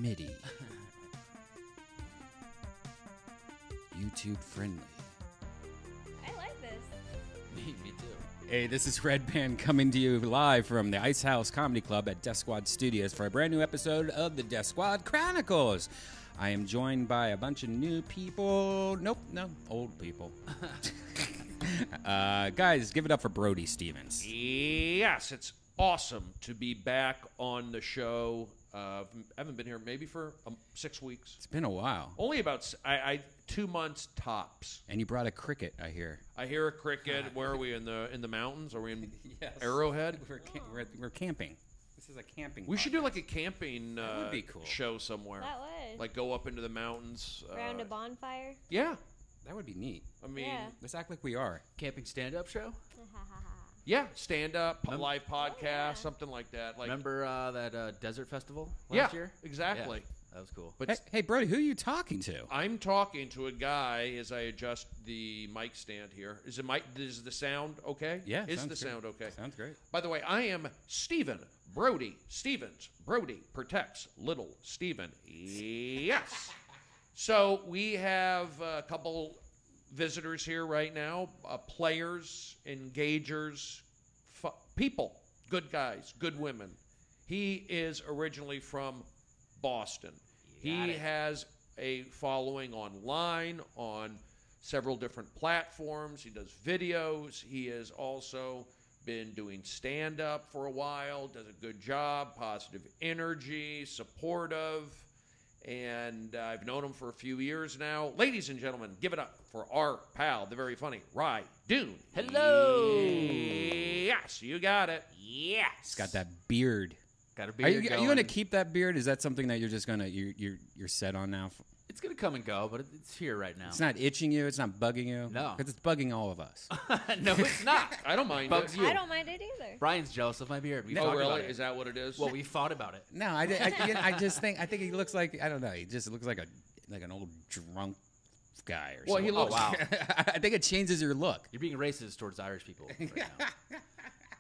MIDI. YouTube friendly. I like this. Me too. Hey, this is Red Band coming to you live from the Ice House Comedy Club at Deathsquad Studios for a brand new episode of the Deathsquad Chronicles. I am joined by a bunch of new people. Nope, no, old people. Guys, give it up for Brody Stevens. Yes, it's awesome to be back on the show. I haven't been here maybe for 6 weeks. It's been a while. Only about 2 months tops. And you brought a cricket, I hear. I hear a cricket. Where are we, in the mountains? Are we in Yes. Arrowhead? We're camping. This is a camping. We should do podcast. like a camping That would be cool. show somewhere. That would. Like go up into the mountains. Around a bonfire. Yeah. That would be neat. I mean, Yeah. Let's act like we are. Camping stand-up show? yeah, stand up, live podcast, yeah. something like that. Like, Remember that desert festival last year? exactly. Yeah, that was cool. But Hey, Brody, who are you talking to? I'm talking to a guy as I adjust the mic stand here. Is the sound okay? Yeah. Is sounds the great. sound okay? Sounds great. By the way, I am Stephen Brody Stevens. Brody protects little Stephen. Yes. So we have a couple visitors here right now, players, engagers, people, good guys, good women. He is originally from Boston. He has a following online on several different platforms. He does videos. He has also been doing stand-up for a while, does a good job, positive energy, supportive, and I've known him for a few years now. Ladies and gentlemen, give it up for our pal, the very funny Rye Dune. Hello. Yes, you got it. Yes. He's got that beard. Got a Are beard you going. going to keep that beard? Is that something that you're just gonna you're set on now? It's going to come and go, but it's here right now. It's not itching you. It's not bugging you. No. Because it's bugging all of us. No, it's not. I don't mind Bugs it. you. I don't mind it either. Brian's jealous of my beard. We've Oh, talked really? about it. Is that what it is? Well, we thought about it. No, I just think he looks like, I don't know. He just looks like an old drunk guy or Well, something. he looks. Oh, wow. I think it changes your look. You're being racist towards Irish people right now.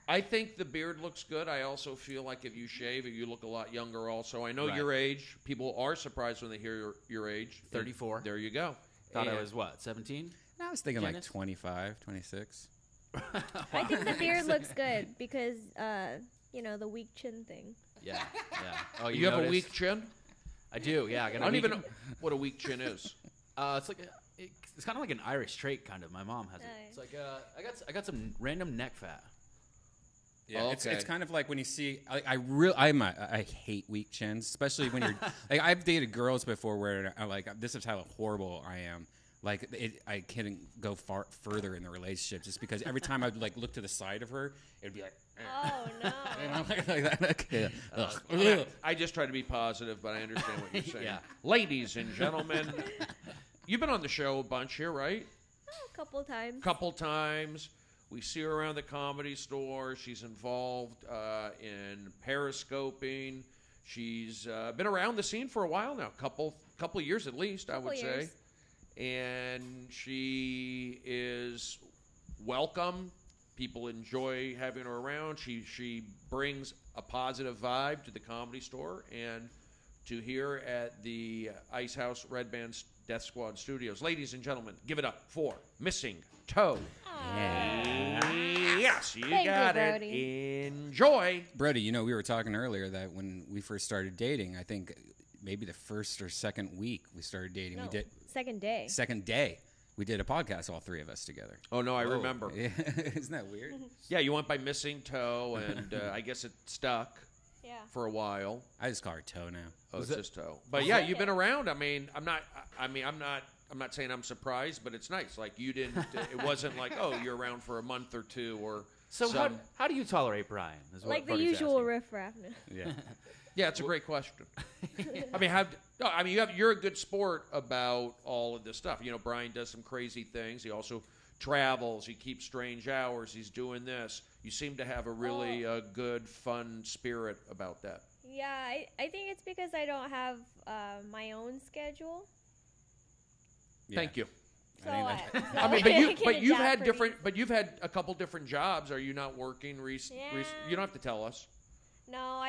I think the beard looks good. I also feel like if you shave, you look a lot younger also. I know Right. your age. People are surprised when they hear your age. 34. There you go. Thought I And- was, what, 17? No, I was thinking like Kenneth? 25, 26. I think the beard looks good because, the weak chin thing. Yeah. Oh, You have a noticed? weak chin? I do, yeah. I I don't even know what a weak chin is. It's like it's kind of like an Irish trait, kind of. My mom has it. Nice. It's like I got some random neck fat. Yeah, Okay. it's kind of like when you see I hate weak chins, especially when you're like I've dated girls before where I'm like, this is how horrible I am. Like I couldn't go further in the relationship just because every time I'd like look to the side of her, it'd be like, Oh, no. you know, like that. Okay. I just try to be positive, but I understand what you're saying. Yeah. Ladies and gentlemen, you've been on the show a bunch here, right? A couple times. Couple times. We see her around the Comedy Store. She's involved in periscoping. She's been around the scene for a while now, couple years at least, I would say. And she is welcome. People enjoy having her around. She brings a positive vibe to the Comedy Store and to here at the Ice House Red Band's Deathsquad Studios. Ladies and gentlemen, give it up for Missing Toe. Yes, you Thank got you, it. Brody. Enjoy. Brody, we were talking earlier that when we first started dating, I think maybe the first or second week we started dating, No, we did second day. second day. We did a podcast, all three of us together. Oh, no, I remember. Yeah. Isn't that weird? Yeah, you went by Missing Toe, and I guess it stuck Yeah. for a while. I just call her Toe now. Oh, it's just Toe. But yeah, you've been around. I'm not saying I'm surprised, but it's nice. Like you didn't. It wasn't like, oh, you're around for a month or two or. So some, how do you tolerate Brian? Is what Like the Brody's usual asking. riffraff. Yeah. Yeah, it's a great question. You're a good sport about all of this stuff. You know, Brian does some crazy things. He also travels. He keeps strange hours. He's doing this. You seem to have a really good, fun spirit about that. Yeah, I think it's because I don't have my own schedule. Thank you. So I think so I mean, can but you've adapt had pretty- different. But you've had a couple different jobs. Are you not working? Yeah. You don't have to tell us. No,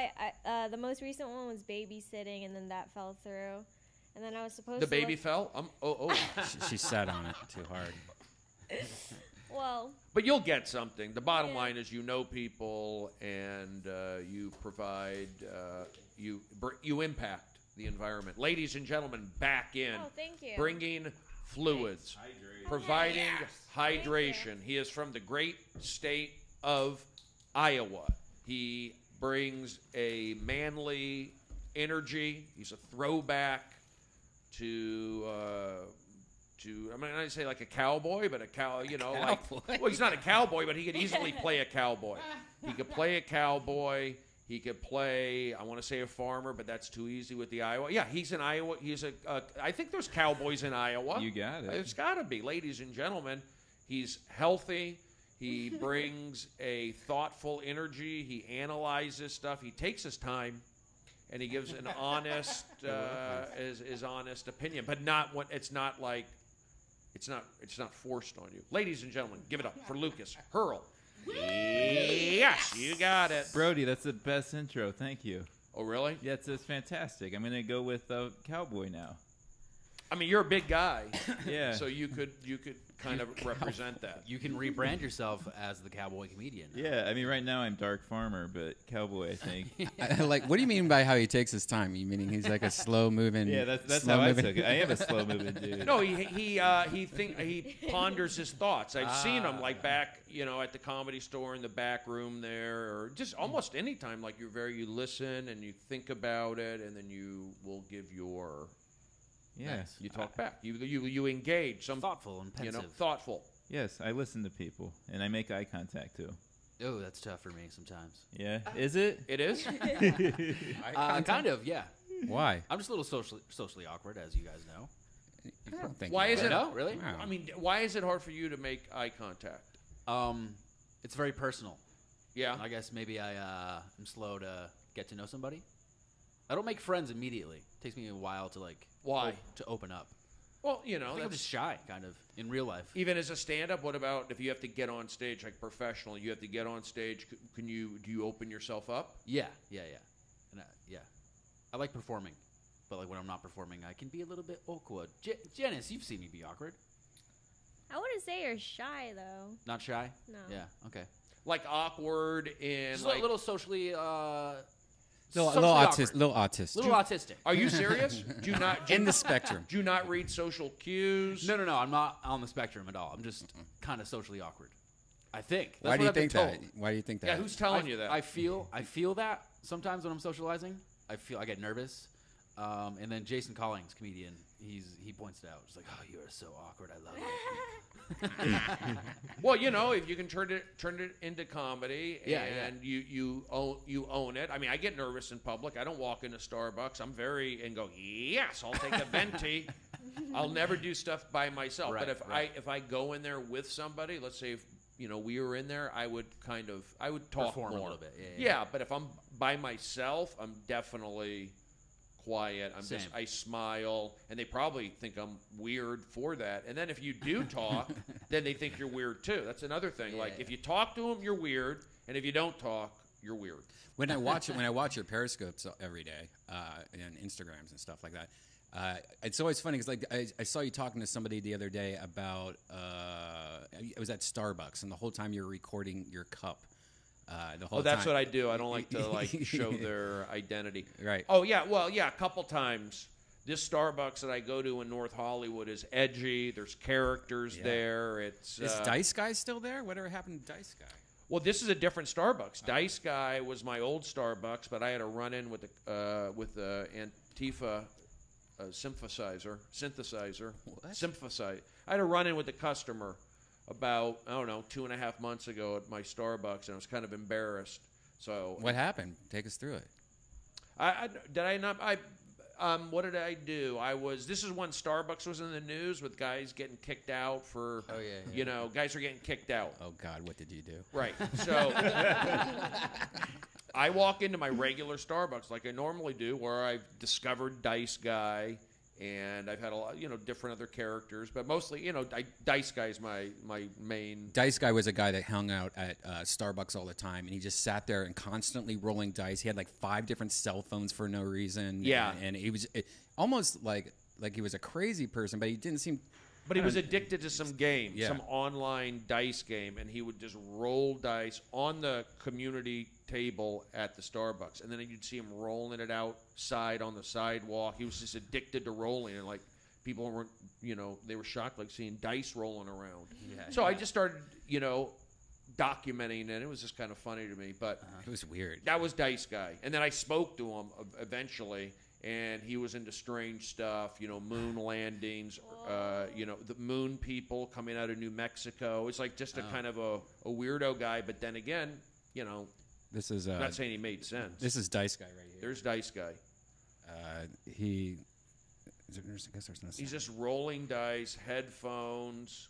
the most recent one was babysitting, and then that fell through. And then I was supposed The to baby fell? She sat on it too hard. Well, But you'll get something. The bottom Yeah. line is you know people and you provide, you impact the environment. Ladies and gentlemen, back in. oh, thank you. Bringing fluids, providing Thank hydration. He is from the great state of Iowa. He brings a manly energy. He's a throwback to I mean, I'd say like a cowboy, but well, he's not a cowboy, but he could easily play a cowboy. He could play a cowboy. He could play, I want to say a farmer, but that's too easy with the Iowa. Yeah, he's in Iowa. I think there's cowboys in Iowa. You got it. It's got to be. Ladies and gentlemen, he's healthy. He brings a thoughtful energy. He analyzes stuff. He takes his time, and he gives an honest, his honest opinion. But it's not forced on you. Ladies and gentlemen, give it up for Lucas Hurl. Yes, you got it. Brody, that's the best intro. Thank you. Oh, really? Yeah, it's fantastic. I'm going to go with cowboy now. I mean, you're a big guy, Yeah. so you could kind of represent that. You can rebrand yourself as the cowboy comedian. Yeah, I mean, right now I'm dark farmer, but cowboy, I think. Like, what do you mean by how he takes his time? You meaning he's like a slow moving? Yeah, that's how I took it. I am a slow moving dude. No, he ponders his thoughts. I've seen him like back, at the Comedy Store in the back room there, or just almost any time. Like you listen and you think about it, and then you will give your. Yeah. Nice. You talk back. You engage. Thoughtful and pensive. Thoughtful. Yes, I listen to people, and I make eye contact, too. Oh, that's tough for me sometimes. Yeah? Is it? It is. Kind of, yeah. Why? I'm just a little socially awkward, as you guys know. I don't think Why you is are. it? No, really? Wow. I mean, why is it hard for you to make eye contact? It's very personal. Yeah. I guess maybe I am slow to get to know somebody. I don't make friends immediately. It takes me a while to Why? to open up. Well, I think I'm that's just shy, kind of, in real life. even as a stand-up. What about if you have to get on stage, like professional? You have to get on stage. Do you open yourself up? Yeah. And I like performing, but when I'm not performing, I can be a little bit awkward. Janice, you've seen me be awkward. I wouldn't say you're shy though. Not shy? No. Yeah, okay. Like awkward in Just like. a little socially, Little socially awkward. autistic. Little autistic. Are you serious? Do you not In the spectrum. Do you not read social cues? No, I'm not on the spectrum at all. I'm just kind of socially awkward. I think. That's Why do what you I've been think that? told. Why do you think that? Yeah, who's telling you that? I feel that sometimes when I'm socializing. I get nervous. And then Jason Collins, comedian, he points it out. He's like, "Oh, you are so awkward. I love you." Well, if you can turn it into comedy, and you own it. I mean, I get nervous in public. I don't walk into Starbucks. I'm and go, yes, I'll take a venti. I'll never do stuff by myself. Right, but right. if I go in there with somebody, let's say if we were in there, I would talk Perform more. a little bit. Yeah, but if I'm by myself, I'm definitely quiet. Same. I smile, and they probably think I'm weird for that. And then if you do talk, then they think you're weird too. That's another thing. Like if you talk to them, you're weird, and if you don't talk, you're weird. When I watch your Periscopes every day and Instagrams and stuff like that, it's always funny because I saw you talking to somebody the other day about it was at Starbucks, and the whole time you were recording your cup. The whole That's time. what I do. I don't like to show their identity. Right. Oh yeah. Well, yeah. A couple times. This Starbucks that I go to in North Hollywood is edgy. There's characters there. It's Is Dice Guy still there? Whatever happened to Dice Guy? Well, this is a different Starbucks. Dice Guy was my old Starbucks, but I had a run-in with the Antifa synthesizer. I had a run-in with the customer about 2.5 months ago at my Starbucks, and I was kind of embarrassed. So What happened? Take us through it. What did I do? This is when Starbucks was in the news with guys getting kicked out for. Oh, yeah. Guys are getting kicked out. Oh God, what did you do? Right. So I walk into my regular Starbucks like I normally do, where I've discovered Dice Guy, and I've had a lot, different other characters, but mostly, Dice Guy's my main. Dice Guy was a guy that hung out at Starbucks all the time, and he just sat there and constantly rolling dice. He had like 5 different cell phones for no reason. Yeah. and he was almost like he was a crazy person, but he didn't seem. But he was addicted to some game, Yeah. some online dice game, and he would just roll dice on the community table at the Starbucks, and then you'd see him rolling it outside on the sidewalk. He was just addicted to rolling, and like people weren't, they were shocked like seeing dice rolling around. Yeah. So I just started, documenting it. It was just kind of funny to me, but It was weird. that was Dice Guy, and then I spoke to him eventually. And he was into strange stuff, moon landings, the moon people coming out of New Mexico. It's like just a kind of a weirdo guy. But then again, This is I'm not saying he made sense. this is Dice Guy right here. There's Dice Guy. I guess there's no sound. He's just rolling dice, headphones.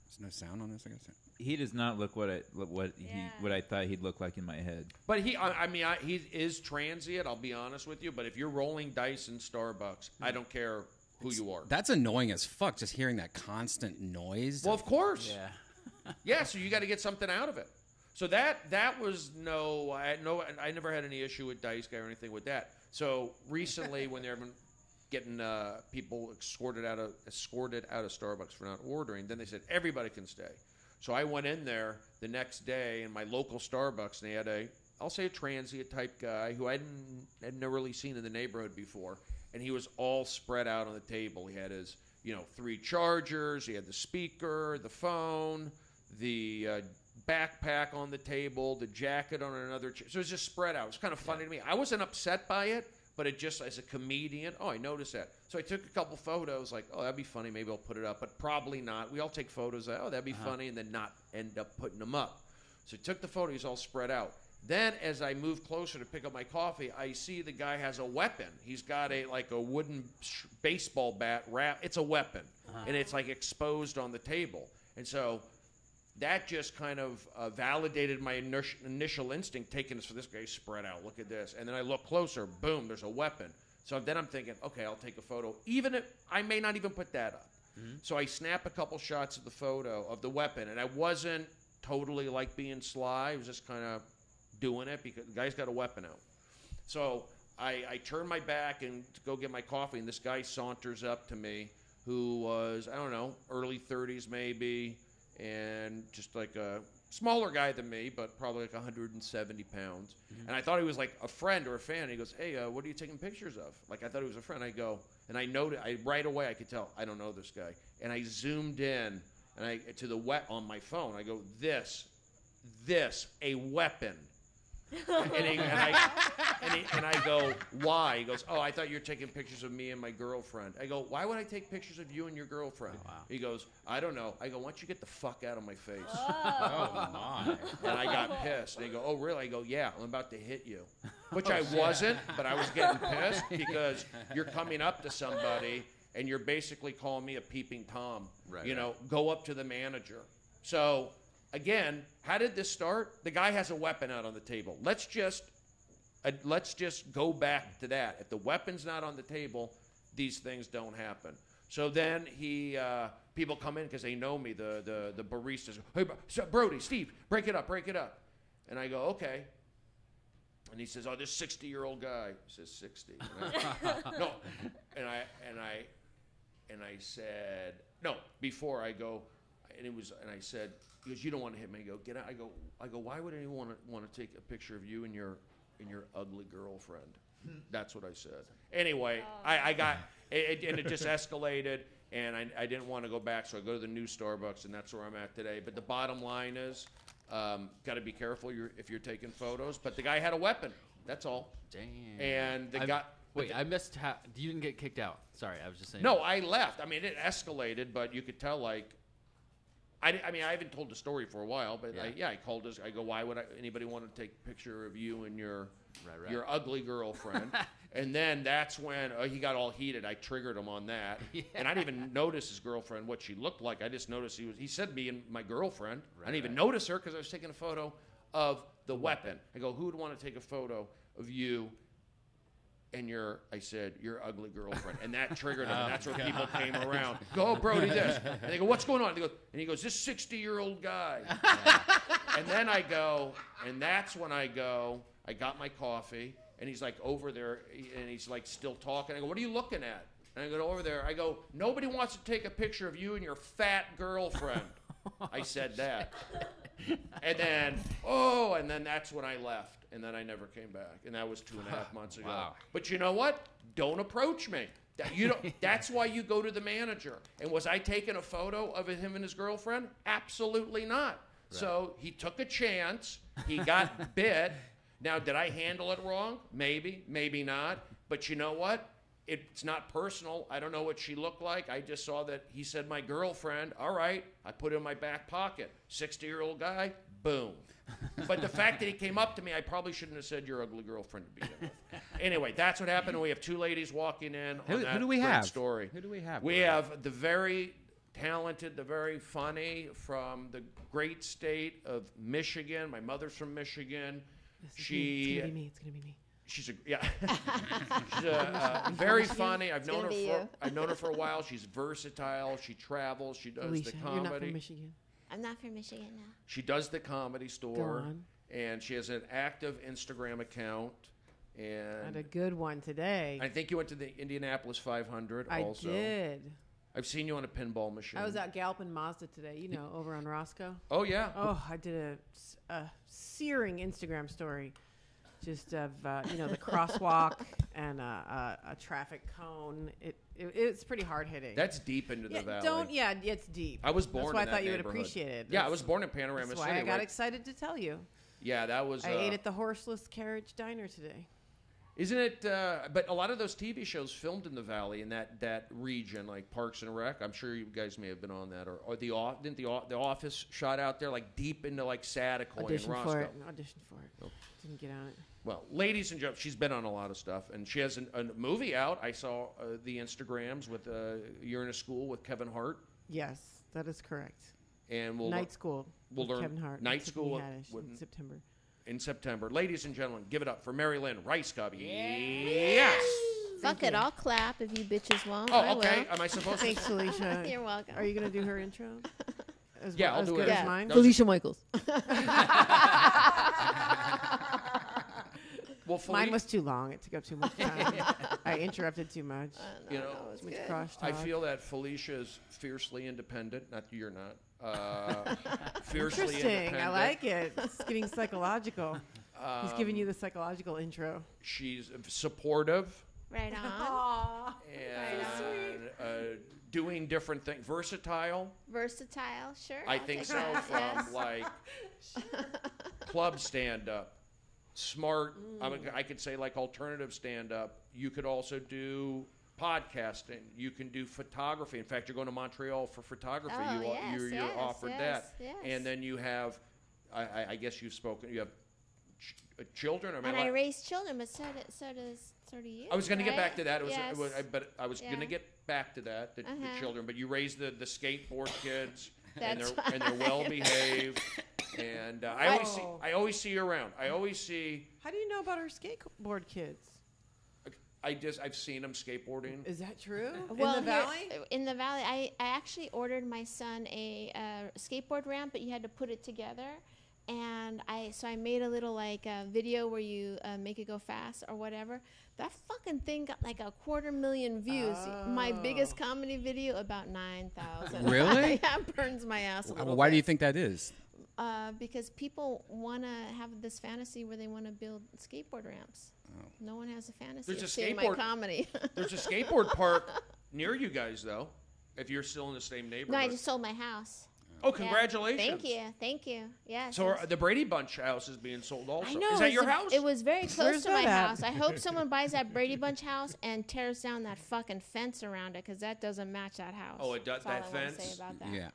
There's no sound on this. I guess. He does not look what I thought he'd look like in my head. But he is transient, I'll be honest with you. But if you're rolling dice in Starbucks, I don't care who you are. That's annoying as fuck. Just hearing that constant noise. Well, of course. Yeah. Yeah, so you got to get something out of it. So that was I never had any issue with Dice Guy or anything with that. So recently, when they're getting people escorted out of Starbucks for not ordering, then they said everybody can stay. So I went in there the next day in my local Starbucks, and they had a transient type guy who I had never really seen in the neighborhood before, and he was all spread out on the table. He had his 3 chargers, he had the speaker, the phone, the backpack on the table, the jacket on another chair. So it was just spread out. It was kind of funny to me. I wasn't upset by it, but it just, as a comedian, I noticed that. So I took a couple photos, like, that'd be funny, maybe I'll put it up, but probably not. We all take photos, like, that'd be funny, and then not end up putting them up. So I took the photos all spread out. Then, as I move closer to pick up my coffee, I see the guy has a weapon. He's got a wooden baseball bat wrap. It's a weapon, and it's like exposed on the table. And so that just kind of validated my initial instinct, taking this for this guy spread out. Look at this. And then I look closer. Boom, there's a weapon. So then I'm thinking, okay, I'll take a photo. Even if I may not even put that up. Mm-hmm. So I snap a couple shots of the photo of the weapon. And I wasn't totally like being sly. I was just kind of doing it because the guy's got a weapon out. So I turn my back and go get my coffee. And this guy saunters up to me who was, I don't know, early 30s maybe. And just like a smaller guy than me, but probably like 170 pounds. Mm-hmm. And I thought he was like a friend or a fan. He goes, hey, what are you taking pictures of? Like, I thought he was a friend. I go, and I noted, right away I could tell, I don't know this guy. And I zoomed in, and on my phone. I go, this, a weapon. and I go, why? He goes, I thought you were taking pictures of me and my girlfriend. I go, why would I take pictures of you and your girlfriend? Oh, wow. He goes, I don't know. I go, why don't you get the fuck out of my face? Oh my! And I got pissed. And they go, oh, really? I go, yeah, I'm about to hit you. Which I wasn't, but I was getting pissed because you're coming up to somebody and you're basically calling me a peeping Tom. Right. Go up to the manager. So, again, how did this start? The guy has a weapon out on the table. Let's just go back to that. If the weapon's not on the table, these things don't happen. So then people come in because they know me. The baristas go, hey, Brody, Steve, break it up. And I go, okay. And he says, this 60-year-old guy. He says 60. No. And I said, no, before I go, and I said, he goes, you don't want to hit me. I go, get out. I go, why would anyone want to take a picture of you and your ugly girlfriend? That's what I said. Anyway, I got it, and it just escalated, and I didn't want to go back, so I go to the new Starbucks, and that's where I'm at today. But the bottom line is, got to be careful if you're taking photos. But the guy had a weapon. That's all. Damn. And the guy. Wait, I missed how you didn't get kicked out. Sorry, I was just saying. No, I left. I mean, it escalated, but you could tell, like, I haven't told the story for a while, but I called us. I go, why would anybody want to take a picture of you and your ugly girlfriend? And then that's when he got all heated. I triggered him on that, and I didn't even notice his girlfriend, what she looked like. I just noticed he said me and my girlfriend. I didn't even notice her because I was taking a photo of the weapon. I go, who would want to take a photo of you and I said, your ugly girlfriend. And that triggered him. And that's where people came around. Go, oh, Brody, this. And they go, what's going on? And he goes, this 60-year-old guy. And then I go, and that's when I got my coffee, and he's like over there, and he's like still talking. I go, what are you looking at? And I go over there. I go, nobody wants to take a picture of you and your fat girlfriend. I said that. And then that's when I left. And then I never came back. And that was 2.5 months ago. Wow. But you know what? Don't approach me. That's why you go to the manager. And was I taking a photo of him and his girlfriend? Absolutely not. Right. So he took a chance. He got bit. Now, did I handle it wrong? Maybe, maybe not. But you know what? It's not personal. I don't know what she looked like. I just saw that he said my girlfriend. All right. I put it in my back pocket. 60-year-old guy. Boom. But the fact that he came up to me, I probably shouldn't have said your ugly girlfriend to begin with. Anyway, that's what happened. We have two ladies walking in on that who do we great have? Story. Who do we have? We have the very talented, the very funny from the great state of Michigan. My mother's from Michigan. It's gonna be me. She's very funny. I've known her for a while. She's versatile. She travels. She does Alicia, the comedy. you're not from Michigan. I'm not from Michigan now. She does the Comedy Store. Go on. And she has an active Instagram account. Had And a good one today. I think you went to the Indianapolis 500 also. I did. I've seen you on a pinball machine. I was at Galpin Mazda today, over on Roscoe. Oh, yeah. Oh, I did a searing Instagram story just of, the crosswalk and a traffic cone. It's pretty hard-hitting. That's deep into the valley. It's deep. I was born That's why in I thought you would neighborhood. appreciate it. Yeah, I was born in Panorama That's City. why I got right? excited to tell you. Yeah, that was... I ate at the Horseless Carriage Diner today. Isn't it? But a lot of those TV shows filmed in the valley in that region, like Parks and Rec. I'm sure you guys may have been on that, or the Office shot out there, like deep into like Saticoy and Roscoe. Auditioned for it. Oh. Didn't get on it. Well, ladies and gentlemen, she's been on a lot of stuff, and she has a movie out. I saw the Instagrams with You're in a School with Kevin Hart. Yes, that is correct. And Night School. We'll with learn Kevin Hart. Night and School Tiffany Haddish in September. In September. Ladies and gentlemen, give it up for Mary Lynn Rice Cub. Yes. Fuck it, I'll clap if you bitches won't. Oh, I okay. will. Am I supposed to? Thanks, Felicia. You're welcome. Are you going to do her intro? I'll as do good it. as mine? No, Felicia Michaels. Well, Mine was too long. It took up too much time. I interrupted too much. You know, Too much cross I talk. feel that Felicia is fiercely independent. Not you're not. Fiercely Interesting. independent. I like it. It's getting psychological. He's giving you the psychological intro. She's supportive Right on. Aww. and doing different things. Versatile. Versatile, sure. I I'll think take so. that, From yes. like club stand-up, smart. I could say like alternative stand-up. You could also do podcasting. You can do photography. In fact, you're going to Montreal for photography. Oh, You're offered that. Yes. And then you have, I guess you've spoken. You have children. Or And I raise children, but so do you. I was going to get right? back to that. Yes. But I was going to get back to that. The children. But you raise the skateboard kids, and they're well behaved. And I always see you around. I always see. How do you know about our skateboard kids? I've seen them skateboarding. Is that true? Well, in the valley? In the valley, I actually ordered my son a skateboard ramp, but you had to put it together. And I made a little video where you make it go fast or whatever. That fucking thing got like 250,000 views. My biggest comedy video, about 9,000. Really? That burns my ass a little Why bit. do you think that is? Because people want to have this fantasy where they want to build skateboard ramps. Oh. No one has a fantasy There's of a seeing my skateboard- comedy. There's a skateboard park near you guys, though. If you're still in the same neighborhood. No, I just sold my house. Oh, congratulations! Yeah. Thank you. Yes. So the Brady Bunch house is being sold also. I know. Is that your house? It was very close Where's to my that at? house. I hope someone buys that Brady Bunch house and tears down that fucking fence around it, because that doesn't match that house. Oh, it does- That's all that I wanna fence? say about that. Yeah,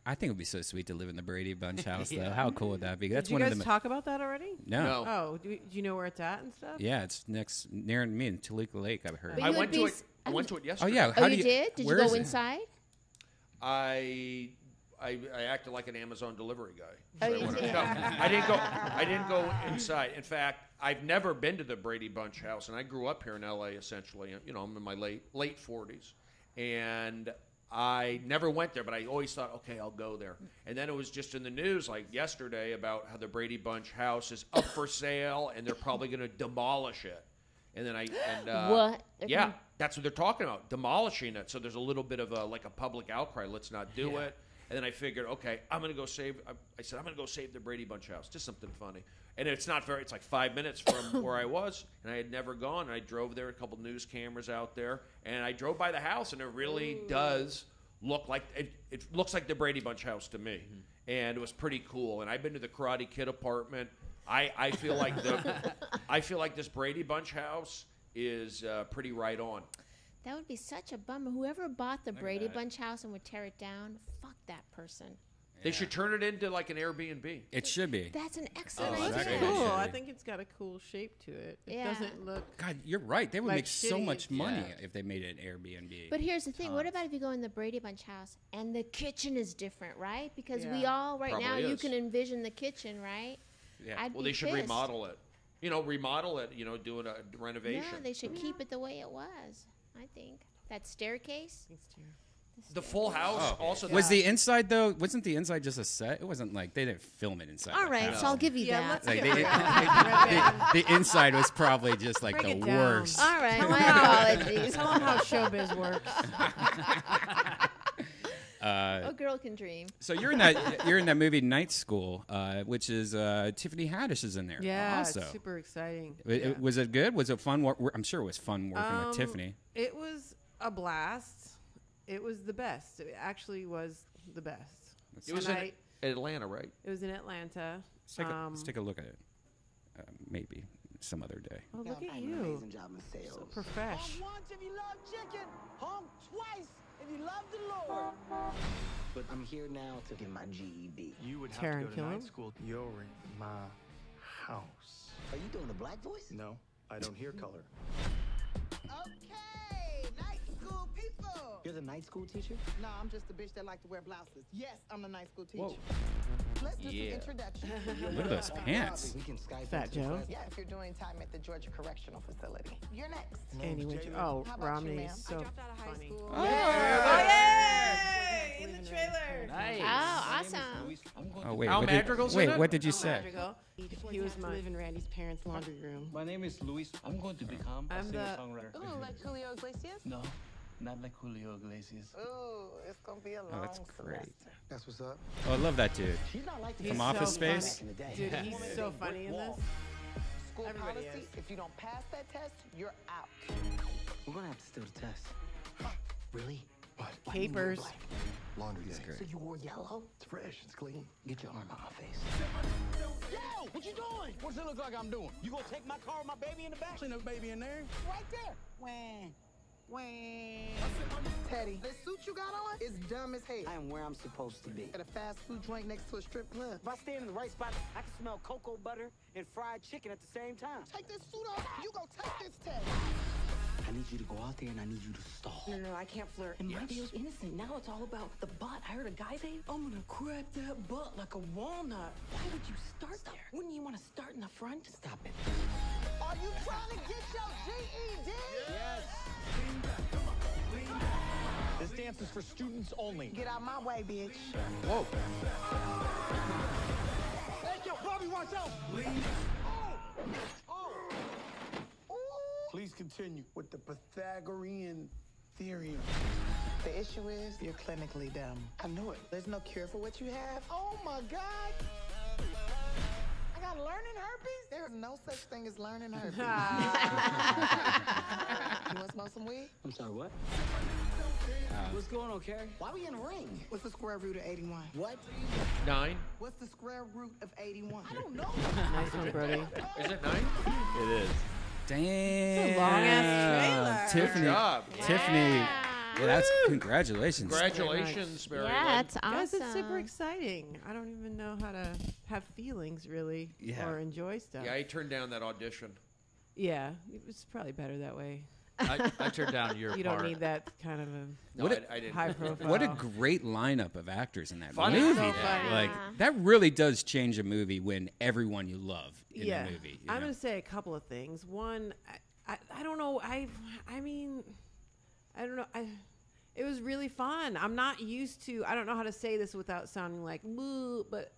I think it would be so sweet to live in the Brady Bunch house, though. How cool would that be? That's Did you one guys of the. talk about that already? No. Oh, do you know where it's at and stuff? Yeah, it's near me in Toluca Lake. I've heard. But I you went would to be it. I went to it Oh yesterday. yeah. Oh, How you do did? Did you where go is it? inside? I acted like an Amazon delivery guy. Oh, So I you went- did? no, I didn't go inside. In fact, I've never been to the Brady Bunch house, and I grew up here in L.A. essentially. You know, I'm in my late 40s, and I never went there, but I always thought, okay, I'll go there. And then it was just in the news like yesterday about how the Brady Bunch house is up for sale, and they're probably going to demolish it. And then What? They're yeah, gonna- that's what they're talking about, demolishing it. So there's a little bit of a public outcry. Let's not do it. And then I figured, okay, I'm going to go save. I said I'm going to go save the Brady Bunch house. Just something funny. And it's not very. It's like 5 minutes from where I was, and I had never gone. And I drove there. A couple news cameras out there, and I drove by the house, and it really does look like it looks like the Brady Bunch house to me. And it was pretty cool. And I've been to the Karate Kid apartment. I feel like this Brady Bunch house is pretty right on. That would be such a bummer. Whoever bought the Brady that. Bunch house and would tear it down, fuck that person. They should turn it into like an Airbnb. It should be. That's an excellent that's idea. great. Cool. Should I be. think it's got a cool shape to it. It Yeah. doesn't look. God, you're right. They would Like make so shitty. much money Yeah. if they made it an Airbnb. But here's the thing. What Tons. about if you go in the Brady Bunch house and the kitchen is different, right? Because we Yeah. all, right now, Probably you is. can envision the kitchen, right? yeah. I'd Well, be they should pissed. remodel it. Remodel it. Doing a renovation. No, they should keep it the way it was, I think. That staircase. The Full House also. Was the inside though? Wasn't the inside just a set? It wasn't like they didn't film it inside. All the right, house. so I'll give you Yeah, that. let's Like get they, real. the inside was probably just like Break the it down. worst. All right, Tell my 'em how- apologies. Tell them how showbiz works. A girl can dream. So you're in that movie Night School, which is Tiffany Haddish is in there. Yeah, also. it's super exciting. Was it good? Was it fun? I'm sure it was fun working with Tiffany. It was a blast. It was the best. It actually was the best. It was And in Atlanta, right? It was in Atlanta. Let's take a look at it. Maybe some other day. Oh, look at An you. amazing job in sales. So profesh. Home once if you love chicken. Home twice if you love the Lord. But I'm here now to get my GED. You would have Karen to go to Killam? night school. You're in my house. Are you doing a black voice? No, I don't hear color. Okay, night school people. You're the night school teacher? No, I'm just a bitch that like to wear blouses. Yes, I'm the night school teacher. Whoa. Let's do Yeah. some introduction. Look at those pants. We can Skype Fat into Joe. class. Yeah, if you're doing time at the Georgia Correctional Facility. You're next. And he went to, oh, How about you, Romney ma'am? is so funny. Oh, yay! In the trailer. Nice. Oh, awesome. Oh wait, Al what Madrigal's did, in wait, it? what did you say? He was my. Live in Randy's parents' laundry room. My name is Luis. I'm going to become a I'm the- singer-songwriter. Ooh, like Julio Iglesias? No, not like Julio Iglesias. Ooh, it's gonna be a long that's great. semester. That's what's up. Oh, I love that dude. She's not like He's From so Office funny. Space? Dude, he's so funny in this. School Everybody policy, is. if you don't pass that test, you're out. We're gonna have to steal the test. Really? What? Capers. Laundry He's day. great. So you wore yellow? It's fresh. It's clean. Get your arm out my face. Yo, what you doing? What's it look like I'm doing? You gonna take my car with my baby in the back? Ain't no baby in there. Right there. When? Teddy, this suit you got on is dumb as hell. I am where I'm supposed to be. At a fast food joint next to a strip club. If I stand in the right spot, I can smell cocoa butter and fried chicken at the same time. Take this suit off. You go take this test. I need you to go out there and I need you to stall. No, I can't flirt. And my deal's innocent. Now it's all about the butt. I heard a guy say, I'm gonna crack that butt like a walnut. Why would you start there? Wouldn't you want to start in the front? Stop it. Are you trying to get your GED? Yes. This dance is for students only. Get out my way, bitch. Whoa. Hey, yo, Bobby, watch out! Please continue with the Pythagorean theorem. The issue is you're clinically dumb. I knew it. There's no cure for what you have. Oh my God. I got learning herpes? There's no such thing as learning herpes. You want to smoke some weed? I'm sorry, what? What's going on, Carrie? Why are we in a ring? What's the square root of 81? What? 9? What's the square root of 81? I don't know. Nice one, Brody. Is it 9? It is. Damn. a long-ass trailer. Tiffany. Good job. Tiffany. Yeah. Yeah, that's congratulations. Congratulations, Mary Yeah, Lynn. that's awesome. Guys, it's super exciting. I don't even know how to have feelings, really, Yeah. or enjoy stuff. Yeah, I turned down that audition. Yeah, it was probably better that way. I turned down your You part. don't need that kind of a No, What I didn't. high profile. What a great lineup of actors in that Funny. movie. So though. funny. Like that really does change a movie when everyone you love in yeah. the movie. you I'm know? going to say a couple of things. One, I don't know. I mean, I don't know. It was really fun. I'm not used to. I don't know how to say this without sounding like boo, but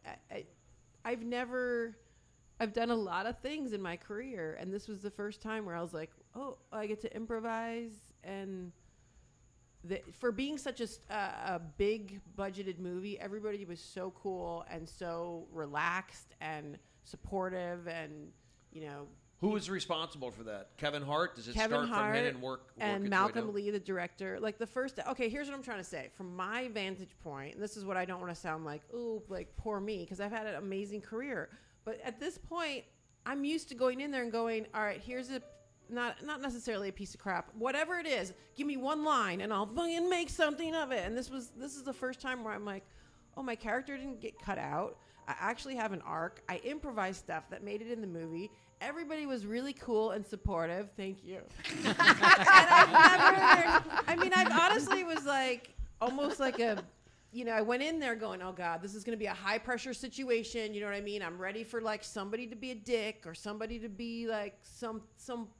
I've done a lot of things in my career, and this was the first time where I was like, oh, I get to improvise. And for being such a big budgeted movie, everybody was so cool and so relaxed and supportive, and Who was responsible for that? Kevin Hart? Does it Kevin start Hart from him and work and its way Malcolm down? Lee, the director. Like the first. Okay, here's what I'm trying to say. From my vantage point, and this is what I don't want to sound like, ooh, like poor me, because I've had an amazing career. But at this point, I'm used to going in there and going, all right, here's a not necessarily a piece of crap, whatever it is. Give me one line, and I'll fucking make something of it. And this is the first time where I'm like, oh, my character didn't get cut out. I actually have an arc. I improvised stuff that made it in the movie. Everybody was really cool and supportive. Thank you. And I honestly was like, almost like I went in there going, oh God, this is going to be a high pressure situation. You know what I mean? I'm ready for like somebody to be a dick or somebody to be like some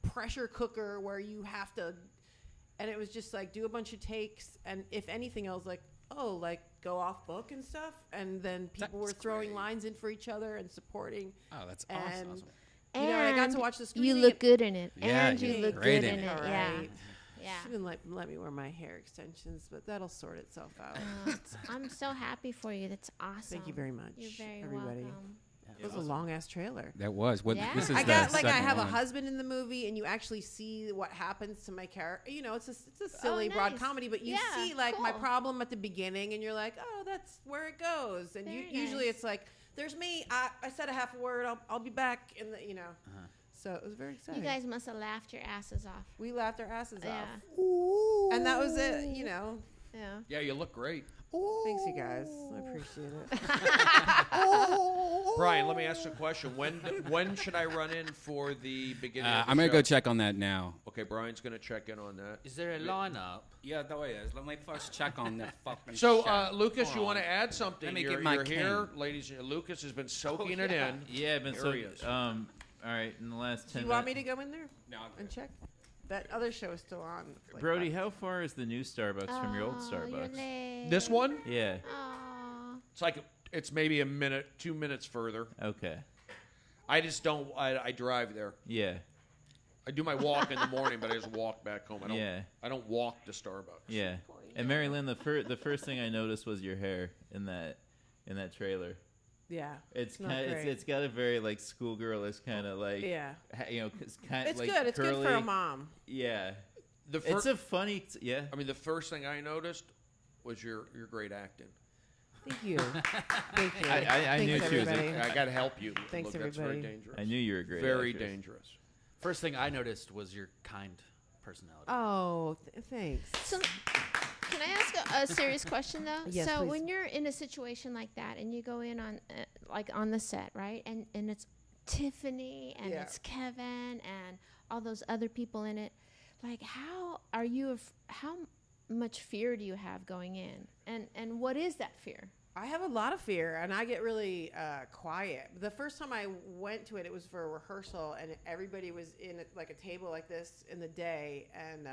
pressure cooker where you have to, and it was just like do a bunch of takes. And if anything, I was like, oh, like go off book and stuff. And then people were throwing lines in for each other and supporting. Oh, that's and, awesome. And I got to watch the screening. You look good in it. Yeah, and you you look look good great in in it. it. Yeah. Right. Yeah. She didn't let me wear my hair extensions, but that'll sort itself out. I'm so happy for you. That's awesome. Thank you very much, You're very everybody. welcome. It was a long ass trailer. That was what Yeah. this is. I the got like I second have a one. husband in the movie, and you actually see what happens to my character. It's a silly broad nice. comedy, but you Yeah, see like my cool. problem at the beginning, and you're like, oh, that's where it goes. And Very usually nice. it's like, there's me. I said a half a word. I'll be back in the So it was very exciting. You guys must have laughed your asses off. We laughed our asses Yeah. off, and that was it. Yeah. Yeah, you look great. Thanks, you guys. I appreciate it. Brian, let me ask you a question. When should I run in for the beginning of the I'm gonna show? go check on that now. Okay, Brian's going to check in on that. Is there a lineup? Yeah, there is. Let me first check on that fucking. So, shit. Lucas, Hold you on. want to add something? Let me You're get my here, cane. ladies. Lucas has been soaking it in. Yeah, I've been There so. he is. All right, in the last Do 10 you want me minutes. to go in there No, I'm and good. check? That other show is still on. like, Brody, that. how far is the new Starbucks from your old Oh, you're Starbucks? late. This one? Yeah. Aw. It's maybe a minute, 2 minutes further. Okay. I just don't. I drive there. Yeah. I do my walk in the morning, but I just walk back home. Yeah. I don't walk to Starbucks. Yeah. And Mary Lynn, the first thing I noticed was your hair in that trailer. Yeah. It's not kind great. it's got a very like schoolgirlish kind of like Yeah. it's kind It's like good. It's curly. good for a mom. Yeah. The It's first, a funny yeah. I mean, the first thing I noticed was your great acting. Thank you. Thank you. I Thanks, knew she was a- everybody. I got to help you. Thanks, Look, that's very everybody. dangerous. I knew you were a great Very actress. dangerous. First thing I noticed was your kind personality. Oh, thanks. So, can I ask a serious question though? Yes, so please. when you're in a situation like that and you go in on like on the set, right? And it's Tiffany and Yeah. it's Kevin and all those other people in it. Like, how are you? How much fear do you have going in? And what is that fear? I have a lot of fear, and I get really quiet. The first time I went to it, it was for a rehearsal, and everybody was in like a table like this in the day, and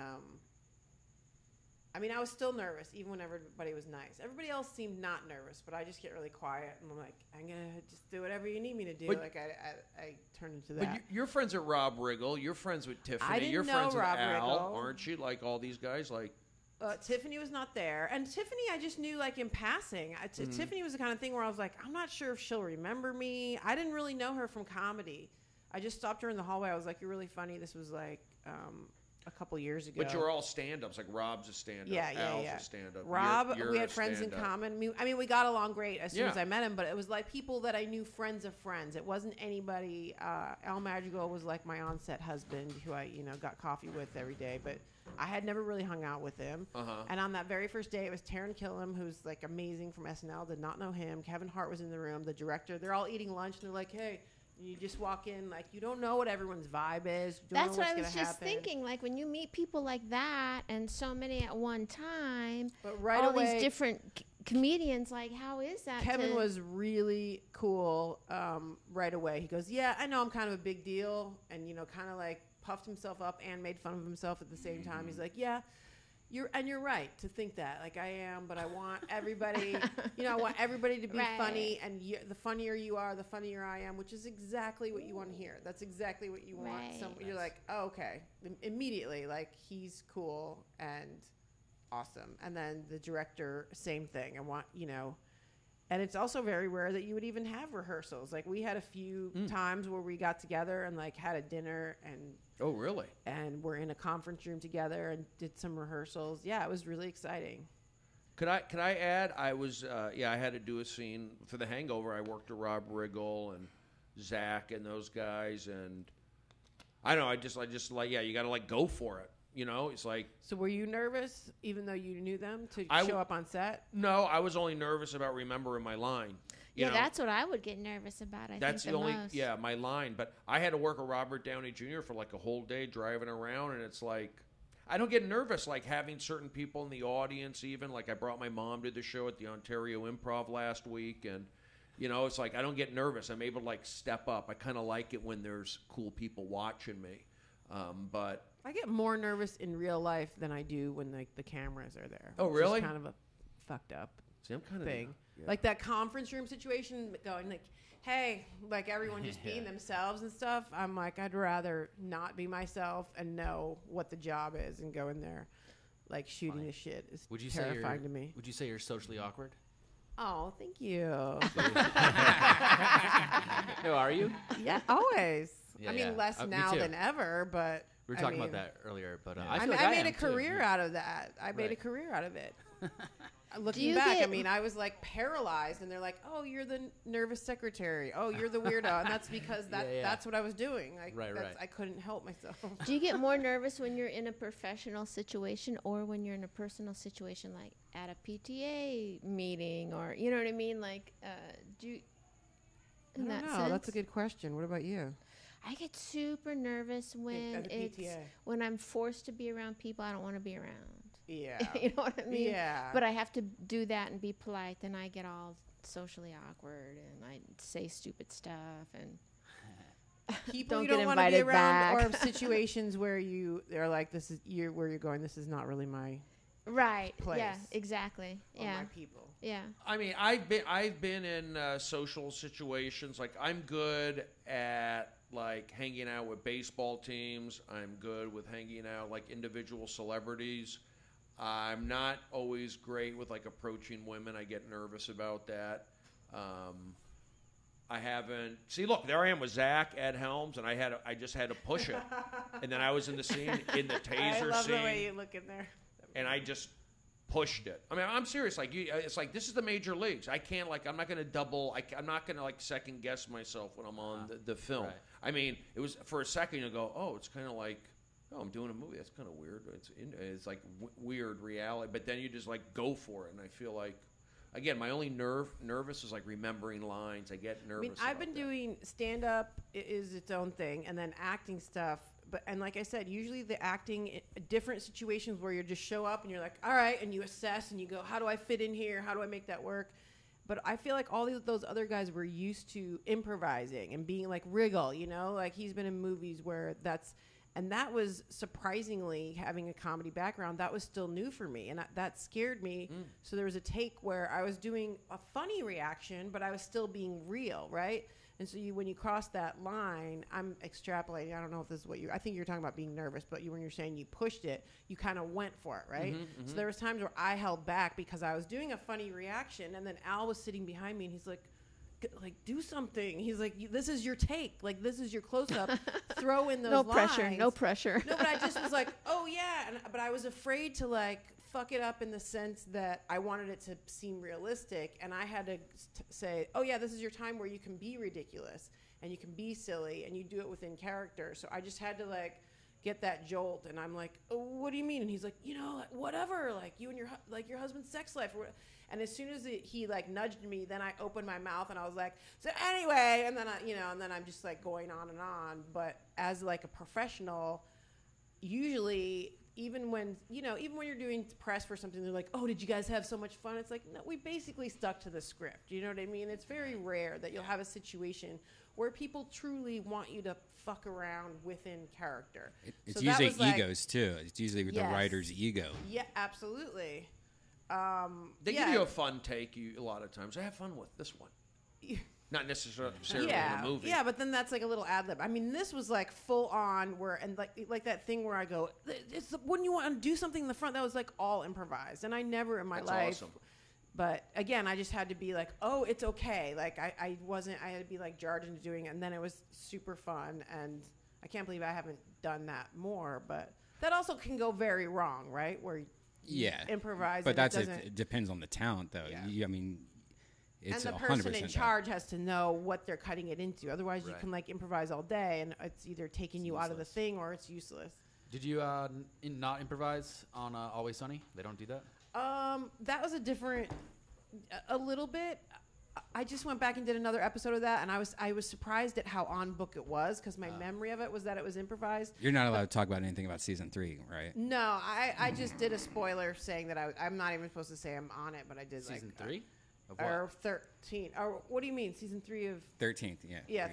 I mean, I was still nervous, even when everybody was nice. Everybody else seemed not nervous, but I just get really quiet, and I'm like, I'm gonna just do whatever you need me to do. But- like I turn into But that. you're friends with Rob Riggle. You're friends with Tiffany. I didn't you're know friends Rob with Al, Riggle. aren't you? Like all these guys. Like Tiffany was not there, and Tiffany I just knew like in passing. Tiffany was the kind of thing where I was like, I'm not sure if she'll remember me. I didn't really know her from comedy. I just stopped her in the hallway. I was like, you're really funny. This was like a couple years ago. But you're all stand-ups. Like Rob's a stand-up. Yeah, Al's yeah. a stand-up. Rob, You're we a had friends in stand-up. common. I mean, we got along great as soon Yeah. as I met him, but it was like people that I knew, friends of friends. It wasn't anybody. Al Madrigal was like my on-set husband, who I got coffee with every day, but I had never really hung out with him. Uh-huh. And on that very first day, it was Taron Killam, who's like amazing from SNL. Did not know him. Kevin Hart was in the room. The director. They're all eating lunch, and they're like, "Hey, You just walk in like you don't know what everyone's vibe is. You don't That's know what I what's was gonna just happen. thinking. Like when you meet people like that and so many at one time, But right all away, these different comedians, like how is that? Kevin was really cool right away. He goes, yeah, I know I'm kind of a big deal. And, kind of like puffed himself up and made fun of himself at the same time. He's like, yeah, you're right to think that. Like I am, but I want everybody, I want everybody to be Right. funny. And the funnier you are, the funnier I am, which is exactly what you want to hear. That's exactly what you want. Right. You're like, oh, okay. Immediately, like he's cool and awesome. And then the director, same thing. I want, and it's also very rare that you would even have rehearsals. Like we had a few times where we got together and like had a dinner and Oh, really? and we're in a conference room together and did some rehearsals. Yeah, it was really exciting. Could I add? I was I had to do a scene for The Hangover. I worked with Rob Riggle and Zach and those guys, and I don't know. I just like you got to like go for it. It's like. So were you nervous, even though you knew them, to I show up on set? No, I was only nervous about remembering my line. Yeah, that's what I would get nervous about. That's think the only most. my line. But I had to work with Robert Downey Jr. for like a whole day driving around, and it's like I don't get nervous like having certain people in the audience. Even like I brought my mom to the show at the Ontario Improv last week, and it's like I don't get nervous. I'm able to like step up. I kind of like it when there's cool people watching me, but. I get more nervous in real life than I do when like the cameras are there. Oh, which is really? kind of a fucked up See, I'm kind thing. of Like that conference room situation, going like, hey, like everyone just being themselves and stuff. I'm like, I'd rather not be myself and know what the job is and go in there, like shooting the shit is terrifying to me. Would you say you're socially awkward? Oh, thank you. No, are you? Yeah, always. Yeah, I mean, yeah. less Me now too. than ever, but We were I talking mean, about that earlier, but I, I feel like I made a am, too. career out of that. I made a Right. career out of it. Do Looking you back, I get- mean, I was like paralyzed, and they're like, "Oh, you're the nervous secretary. Oh, you're the weirdo," and that's because that's what I was doing. Like, Right. I couldn't help myself. Do you get more nervous when you're in a professional situation or when you're in a personal situation, like at a PTA meeting, or you know what I mean? Like, do you? I In don't that know. sense? That's a good question. What about you? I get super nervous when at the it's PTA. when I'm forced to be around people I don't want to be around. Yeah. You know what I mean? Yeah. But I have to do that and be polite. Then I get all socially awkward and I say stupid stuff and People don't you get don't want to be invited around, back. or situations where they're like, "This is where you're going. This is not really my right. place. Yeah. Exactly. or Yeah. my people." Yeah. I mean, I've been in social situations. Like I'm good at like hanging out with baseball teams. I'm good with hanging out like individual celebrities. I'm not always great with like approaching women. I get nervous about that. I haven't. See, look, there I am with Zach at Helms, and I just had to push it, and then I was in the scene in the taser I love scene, the way you look in there. and I just pushed it. I mean, I'm serious. Like, it's like this is the major leagues. I can't like. I'm not going to double. I'm not going to like second guess myself when I'm on the film. Right. I mean, it was for a second you go, oh, it's kind of like. Oh, I'm doing a movie. That's kind of weird. It's like weird reality, but then you just like go for it. And I feel like, again, my only nervous is like remembering lines. I get nervous. I mean, I've been doing stand up is its own thing, and then acting stuff. And like I said, usually the acting, different situations where you just show up and you're like, all right, and you assess and you go, how do I fit in here? How do I make that work? But I feel like all those other guys were used to improvising and being like Riggle, like he's been in movies where and that was surprisingly, having a comedy background, that was still new for me. And that scared me. So there was a take where I was doing a funny reaction, but I was still being real, right? And so when you cross that line, I'm extrapolating. I don't know if this is what I think you're talking about being nervous, but when you're saying you pushed it, you kind of went for it, right? So there was times where I held back because I was doing a funny reaction, and then Al was sitting behind me, and he's like, do something. He's like, this is your take. Like, this is your close-up. Throw in those No lines. pressure. No pressure. No, but I just was like, oh, yeah. But I was afraid to, like, fuck it up in the sense that I wanted it to seem realistic. And I had to say, oh, yeah, this is your time where you can be ridiculous and you can be silly and you do it within character. So I just had to, like, get that jolt, and I'm like, oh, what do you mean? And he's like, like, whatever, like you and your husband's sex life. And as soon as he like nudged me, then I opened my mouth and I was like, so anyway, and then I'm just like going on and on. But as like a professional, usually even when you're doing press for something, they're like, oh, did you guys have so much fun? It's like, no, we basically stuck to the script. You know what I mean? It's very rare that you'll have a situation where people truly want you to fuck around within character. It's usually egos too. It's usually the writer's ego. Yeah, absolutely. They give you a fun take a lot of times. I have fun with this one. Not necessarily in the movie. Yeah, but then that's like a little ad lib. I mean, this was like full on like that thing where I go, wouldn't you want to do something in the front? That was like all improvised, and I never in my life. Awesome. But again, I just had to be like, oh, it's okay. Like I had to be like jarred into doing it, and then it was super fun, and I can't believe I haven't done that more. But that also can go very wrong, right? Where you improvise, but it depends on the talent, though. Yeah. I mean. It's and the person in charge has to know what they're cutting it into. Otherwise, you can like improvise all day, and it's either taking you out of the thing or it's useless. Did you not improvise on Always Sunny? They don't do that. That was a little bit. I just went back and did another episode of that, and I was surprised at how on book it was because my memory of it was that it was improvised. You're not allowed to talk about anything about season 3, right? No, I just did a spoiler saying that I'm not even supposed to say I'm on it, but I did season 3. Or 13. Or what do you mean? Season 3 of 13th, yeah. Yeah,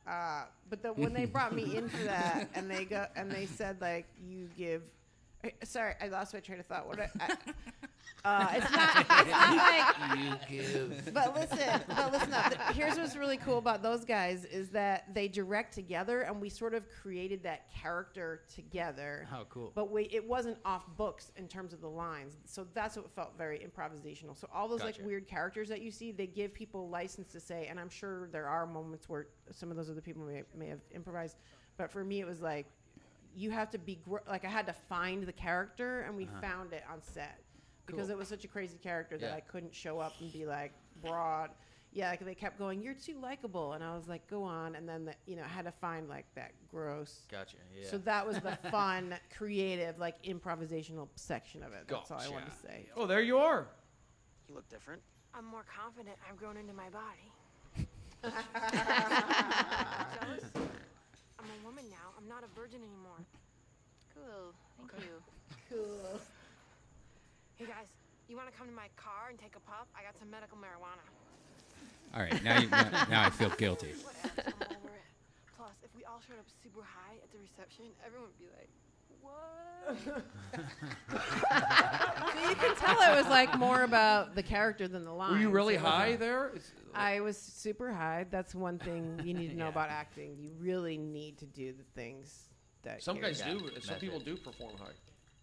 13th. But when they brought me in for that, and they said like you give. Sorry, I lost my train of thought. It's not like you give. But listen up. Here's what's really cool about those guys is that they direct together, and we sort of created that character together. Oh, cool. But it wasn't off books in terms of the lines, so that's what felt very improvisational. So all those like weird characters that you see, they give people license to say, and I'm sure there are moments where some of those other people may have improvised, but for me it was like you have to be like I had to find the character, and we found it on set. Because it was such a crazy character that I couldn't show up and be like broad. Yeah, like they kept going, you're too likable. And I was like, go on. And then, I had to find like that gross. Gotcha, yeah. So that was the fun, creative, like improvisational section of it. That's all I want to say. Oh, there you are. You look different. I'm more confident. I've grown into my body. Jealous? I'm a woman now. I'm not a virgin anymore. Cool. Thank you. Cool. Hey guys, you want to come to my car and take a puff? I got some medical marijuana. All right, now I feel guilty. Whatever, I'm over it. Plus, if we all showed up super high at the reception, everyone would be like, what? So you can tell it was like more about the character than the line. Were you really high there? I was super high. That's one thing you need to know about acting. You really need to do the things that some guys do. Some people do perform high.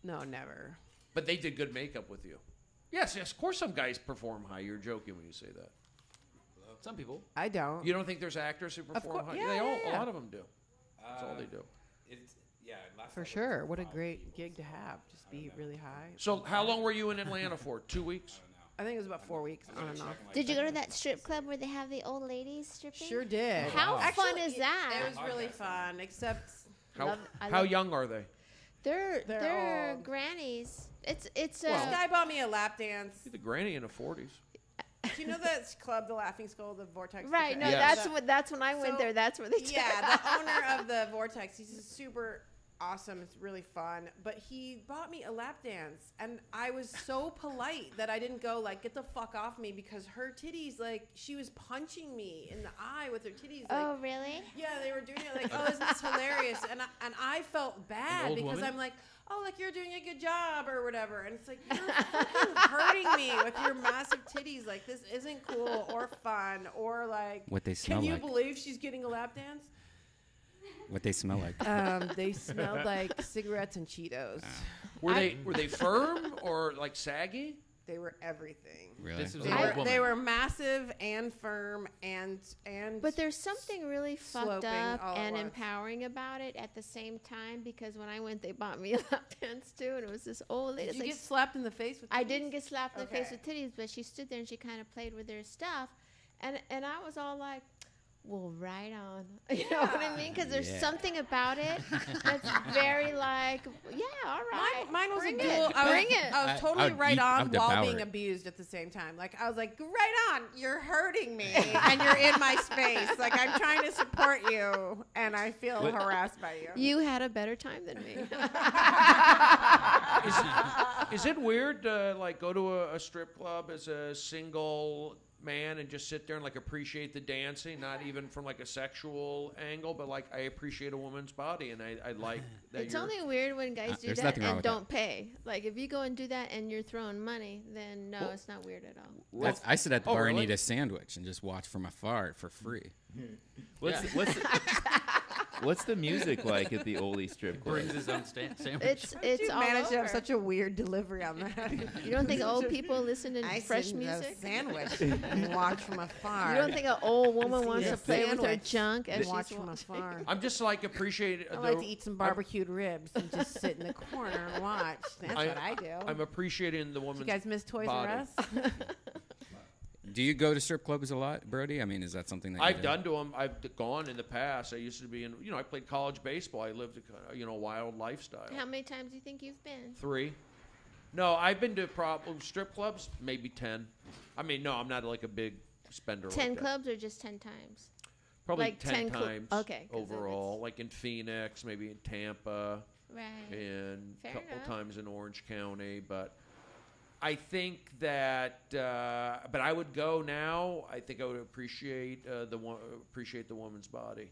No, never. But they did good makeup with you. Yes, of course some guys perform high. You're joking when you say that. Some people. I don't. You don't think there's actors who perform high? Yeah, a lot of them do. That's all they do. For sure. What a great gig to have. Just be really high. So how long were you in Atlanta for? 2 weeks? I think it was about 4 weeks on and off. Did you go to that strip club where they have the old ladies stripping? Sure did. How fun is that? It was really fun, except... How young are they? They're grannies. It's this guy bought me a lap dance. You're the granny in the 40s. Do you know that club, the Laughing Skull, the Vortex? Right. No, yes. that's when I went there. That's where they. Yeah, the owner of the Vortex. He's super awesome. It's really fun. But he bought me a lap dance, and I was so polite that I didn't go like, "Get the fuck off me," because her titties, like, she was punching me in the eye with her titties. Like, oh, really? Yeah, they were doing it like, "Oh, isn't this hilarious?" And I felt bad because woman? I'm like, "Oh, like you're doing a good job or whatever," and it's like you're fucking hurting me with your massive titties. Like this isn't cool or fun or like. What they smell like. Can like. you believe she's getting a lap dance? What they smell like. They smelled like cigarettes and Cheetos. Were they firm or like saggy? They were everything. Really? They were massive and firm and. But there's something really fucked up and once. empowering about it at the same time, because when I went, they bought me a lap dance too, and it was this old lady. Did you get slapped in the face with titties? I didn't get slapped in the face with titties, but she stood there and she kind of played with her stuff, and I was all like, well, right on. You know what I mean? Because there's something about it that's very like, yeah, all right. Mine was bring a dual. it. Bring it. I was totally right I'll on while devour being it. abused at the same time. Like I was like, right on. You're hurting me, and you're in my space. Like I'm trying to support you, and I feel harassed by you. You had a better time than me. Is it weird to like go to a strip club as a single man and just sit there and like appreciate the dancing, not even from like a sexual angle, but like I appreciate a woman's body and I like that. It's only weird when guys do there's that nothing wrong and with don't pay. Like if you go and do that and you're throwing money, then no, it's not weird at all. I sit at the bar and really? eat a sandwich and just watch from afar for free. What's the music like at the oldie strip club? Brings his own sandwich. It's You all managed to have over. such a weird delivery on that. You don't think old people listen to I fresh sit in a music? sandwich and watch from afar. You don't think an old woman See wants a to play with her sandwich junk as and she's watch from watching? afar. I'm just like appreciate. I like to eat some barbecued ribs and just sit in the corner and watch. That's what I do. I'm appreciating the woman's. You guys miss Toys body. R Us? Do you go to strip clubs a lot, Brody? I mean, is that something that I've done to them. I've gone in the past. I used to be in. I played college baseball. I lived a wild lifestyle. How many times do you think you've been? 3. No, I've been to strip clubs, maybe 10. I mean, no, I'm not like a big spender. 10 like that. clubs or just 10 times? Probably like 10 10 times. okay, 'cause overall, like in Phoenix, maybe in Tampa, Right. and a Fair couple enough. times in Orange County. But I think that, but I would go now. I think I would appreciate the woman's body.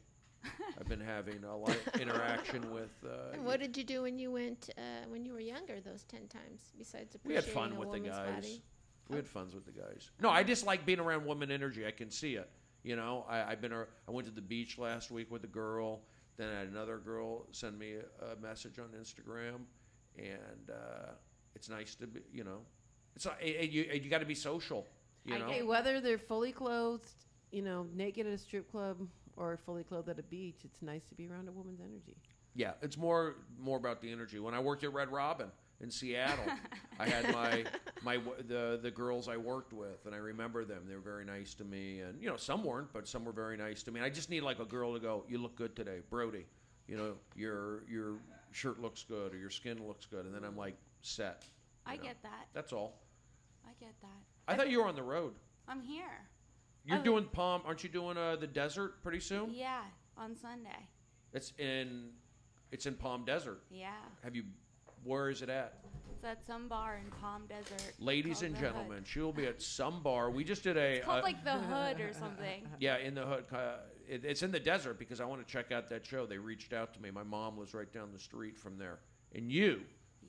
I've been having a lot of interaction with. And what did you do when you went when you were younger? Those 10 times besides We had appreciating fun a with the woman's guys. body? We had fun with the guys. No, I just like being around woman energy. I can see it. I went to the beach last week with a girl. Then I had another girl send me a message on Instagram, and it's nice to be. It's you got to be social. Hey, whether they're fully clothed, naked at a strip club, or fully clothed at a beach, it's nice to be around a woman's energy. Yeah, it's more about the energy. When I worked at Red Robin in Seattle, I had the girls I worked with, and I remember them. They were very nice to me, and some weren't, but some were very nice to me. And I just need like a girl to go, "You look good today, Brody. Your shirt looks good, or your skin looks good," and then I'm like set. I get that. That's all. I get that. I thought you were on the road. I'm here. You're doing Palm. Aren't you doing the desert pretty soon? Yeah, on Sunday. It's in Palm Desert. Yeah. Where is it at? It's at some bar in Palm Desert. Ladies and The gentlemen, Hood. she will be at some bar. We just did a. It's called like the Hood or something. Yeah, in the Hood. It's in the desert because I want to check out that show. They reached out to me. My mom lives right down the street from there, and you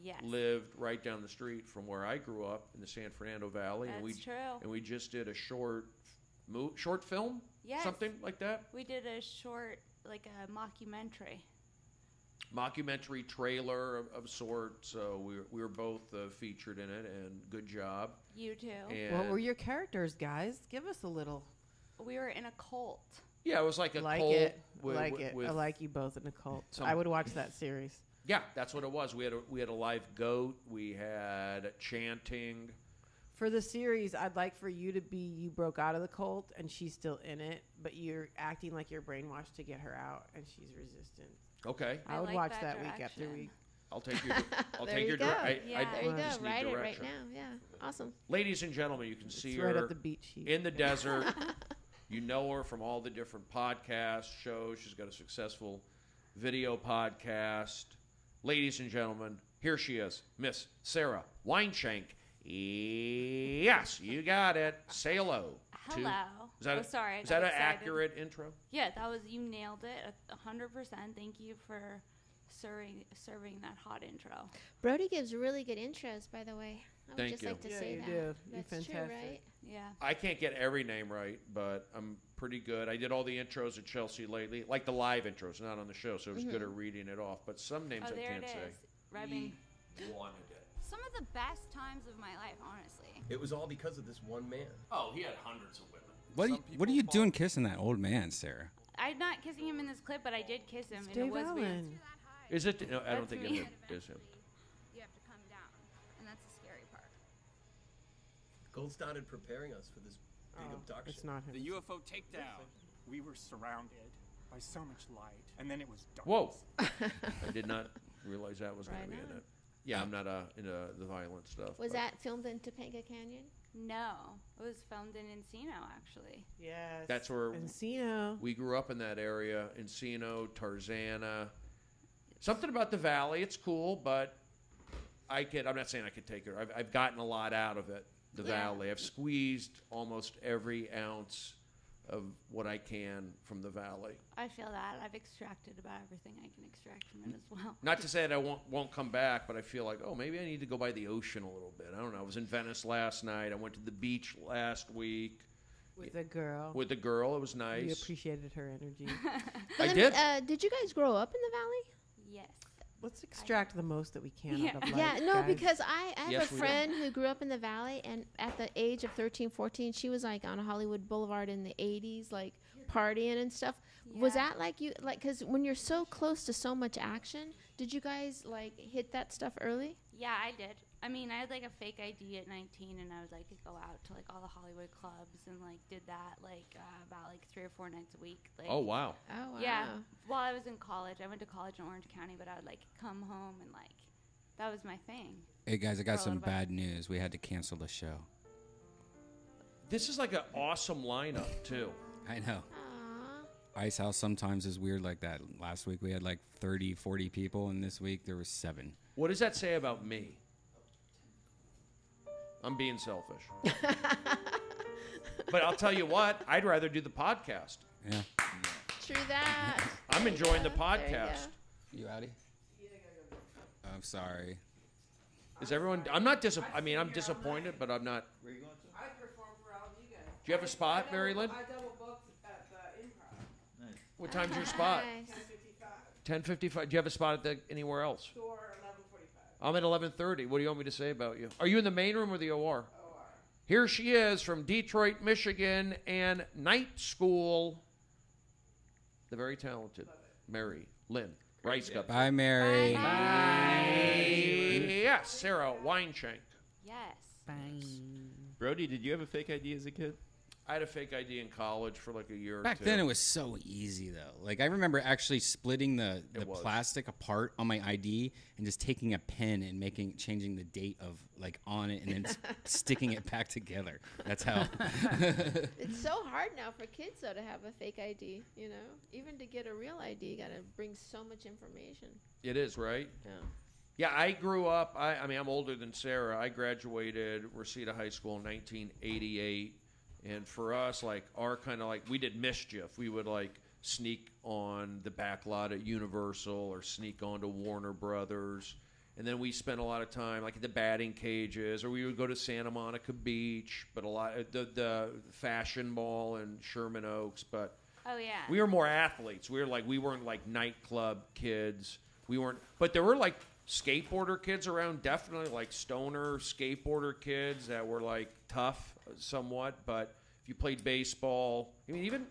Yes. lived right down the street from where I grew up in the San Fernando Valley. That's true. And we just did a short film. Yes. Something like that. We did a short, like a Mockumentary trailer of sorts. So we were both featured in it, and good job. You too. And What were your characters, guys? Give us a little. We were in a cult. Yeah, it was like a Like cult. it. With, like with, it. with I like you both in a cult. some- I would watch that series. Yeah, that's what it was. We had a live goat. We had chanting. For the series, I'd like for you to be you broke out of the cult and she's still in it, but you're acting like you're brainwashed to get her out and she's resistant. Okay. I would like watch that that week after direction. week. I'll take your. I'll There take you your. go. Yeah. There you go. just need Write it right direction. now. Yeah. Awesome. Ladies and gentlemen, you can see It's her right at the beat sheet. in the desert. You know her from all the different podcast shows. She's got a successful video podcast. Ladies and gentlemen, here she is, Miss Sarah Weinshank. Yes, you got it. Say hello. Hello. Is that Oh, sorry, I Is got that an excited. accurate intro? Yeah, you nailed it 100%. Thank you for serving that hot intro. Brody gives really good intros, by the way. I would Thank just you. like to Yeah, say you that. do. You're That's true, fantastic. right? Yeah. I can't get every name right, but I'm pretty good. I did all the intros at Chelsea lately, like the live intros, not on the show, so it was good at reading it off. But some names Oh, I there can't it say. is. Rubbing. Wanted it. Some of the best times of my life, honestly. It was all because of this one man. Oh, he had hundreds of women. What are you doing kissing that old man, Sarah? I'm not kissing him in this clip, but I did kiss him, It's and it Dave was weird. Allen. Is it? No, I don't That's think me. it is him. You have to come down, and that's the scary part. Gold started preparing us for this big Oh, abduction. it's not him. The UFO takedown. we were surrounded by so much light, and then it was dark. Whoa! I did not realize that was going to be in on. it. Yeah, I'm not into the violent stuff. Was but- that filmed in Topanga Canyon? No, it was filmed in Encino, actually. Yes. That's where Encino. we grew up in that area. Encino, Tarzana. Something about the valley. It's cool, but I'm not saying I could take it. I've gotten a lot out of it. The valley. I've squeezed almost every ounce of what I can from the valley. I feel that. I've extracted about everything I can extract from it as well. Not to say that I won't come back, but I feel like, maybe I need to go by the ocean a little bit. I don't know. I was in Venice last night. I went to the beach last week. With a girl. With a girl. It was nice. You appreciated her energy. I did. Did you guys grow up in the valley? Yes. Let's extract the most that we can out of life. Yeah, no, guys. because I have a friend who grew up in the valley, and at the age of 13, 14, she was like on Hollywood Boulevard in the 80s, like partying and stuff. Yeah. Was that like you, like, because when you're so close to so much action, did you guys like hit that stuff early? Yeah, I did. I mean, I had like a fake ID at 19, and I was like, could go out to like all the Hollywood clubs and like did that like about like 3 or 4 nights a week. Like, Oh, wow. Oh, wow. Yeah. While I was in college, I went to college in Orange County, but I would like come home and like that was my thing. Hey guys, I got For a some little bit. bad news. We had to cancel the show. This is like an awesome lineup, too. I know. Ice House sometimes is weird like that. Last week we had like 30, 40 people, and this week there was 7. What does that say about me? I'm being selfish. But I'll tell you what, I'd rather do the podcast. Yeah. True that. I'm enjoying the There podcast. You outie? I'm sorry. Is everyone? I'm not I'm disappointed, but I'm not. I perform for all of you guys. Do you have a spot, Mary Lynn? I double booked at the improv. Nice. What time's your spot? Nice. 10:55. Do you have a spot at anywhere else? Door 11:45. I'm at 11:30. What do you want me to say about you? Are you in the main room or the OR? Here she is from Detroit, Michigan, and night school. The very talented Mary Lynn Rice Cup. Bye, Mary. Yes, Sarah Weinshank. Yes. Brody, did you have a fake ID as a kid? I had a fake ID in college for like a year or Back two. then it was so easy though. Like I remember actually splitting the was. plastic apart on my ID and just taking a pen and changing the date of like on it and then sticking it back together. That's how. It's so hard now for kids though to have a fake ID. You know, even to get a real ID, you gotta bring so much information. It is, right? Yeah. Yeah, I grew up, I mean, I'm older than Sarah. I graduated Reseda High School in 1988. And for us, like, we did mischief. We would, like, sneak on the back lot at Universal or sneak onto Warner Brothers. And then we spent a lot of time, like, at the batting cages, or we would go to Santa Monica Beach, but a lot, the Fashion Mall in Sherman Oaks. But Oh yeah. we were more athletes. We weren't, like, nightclub kids. We weren't, but there were, like, skateboarder kids around, definitely, like, stoner skateboarder kids that were, like, tough somewhat, but if you played baseball, I mean, even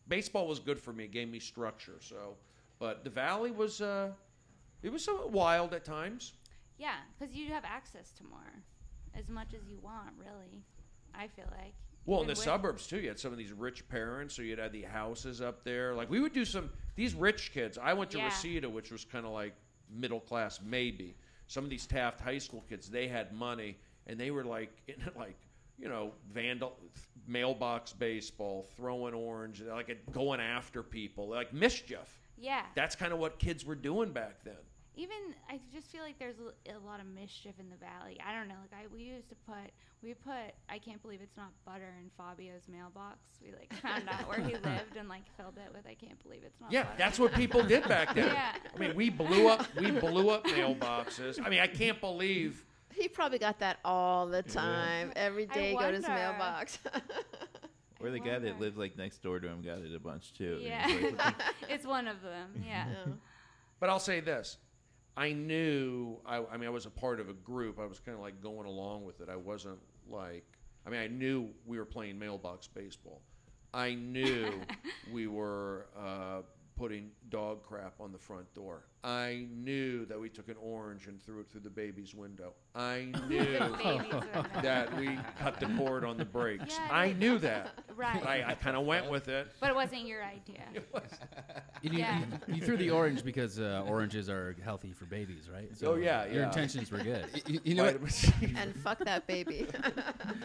baseball was good for me. It gave me structure. So, but the Valley was it was somewhat wild at times. Yeah, because you have access to more, as much as you want, really. I feel like. Well, in Even the with- suburbs too, you had some of these rich parents, so you'd have the houses up there. Like we would do these rich kids. I went to Yeah. Reseda, which was kind of like middle class, maybe. Some of these Taft High School kids, they had money, and they were like in like. Mailbox baseball, throwing orange, like going after people, like mischief. Yeah. That's kind of what kids were doing back then. Even I just feel like there's a lot of mischief in the Valley. I don't know. Like we put I can't believe it's not butter in Fabio's mailbox. We like found out where he lived and like filled it with I can't believe it's not. Yeah, butter. that's what people did back then. Yeah. I mean, we blew up mailboxes. I mean, I can't believe. He probably got that all the time. Every day, go to his wonder. mailbox. Or the guy that lived like next door to him got it a bunch too. Yeah. And he's like, It's one of them. Yeah. But I'll say this. I knew, I was a part of a group. I was kind of like going along with it. I wasn't like, I knew we were playing mailbox baseball. I knew we were putting dog crap on the front door. I knew that we took an orange and threw it through the baby's window. I knew that we cut the cord on the brakes. Yeah, I knew that. Right. I kind of went with it. But it wasn't your idea. You threw the orange because oranges are healthy for babies, right? Oh, yeah, Your yeah. intentions were good. You know what? And fuck that baby.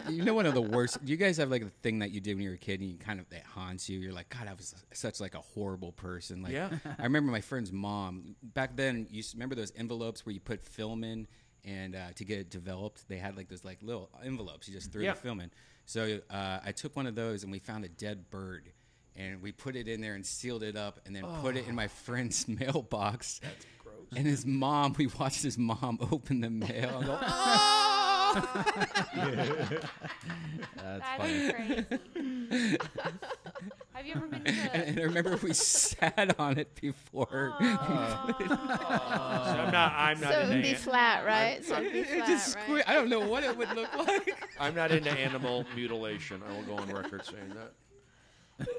You know, one of the worst. Do you guys have like a thing that you did when you were a kid and you kind of, that haunts you? You're like, God, I was such like a horrible person. Like, Yeah. I remember my friend's mom back then. You remember those envelopes where you put film in and to get it developed? They had like those like little envelopes. You just threw the film in. So I took one of those and we found a dead bird. And we put it in there and sealed it up and then put it in my friend's mailbox. That's gross. And his mom, we watched his mom open the mail and go, oh! That's crazy. Have you ever been to And I remember we sat on it before. So I'm not So it would be into flat, right? So it would be It flat, just right? I don't know what it would look like. I'm not into animal mutilation. I will go on record saying that.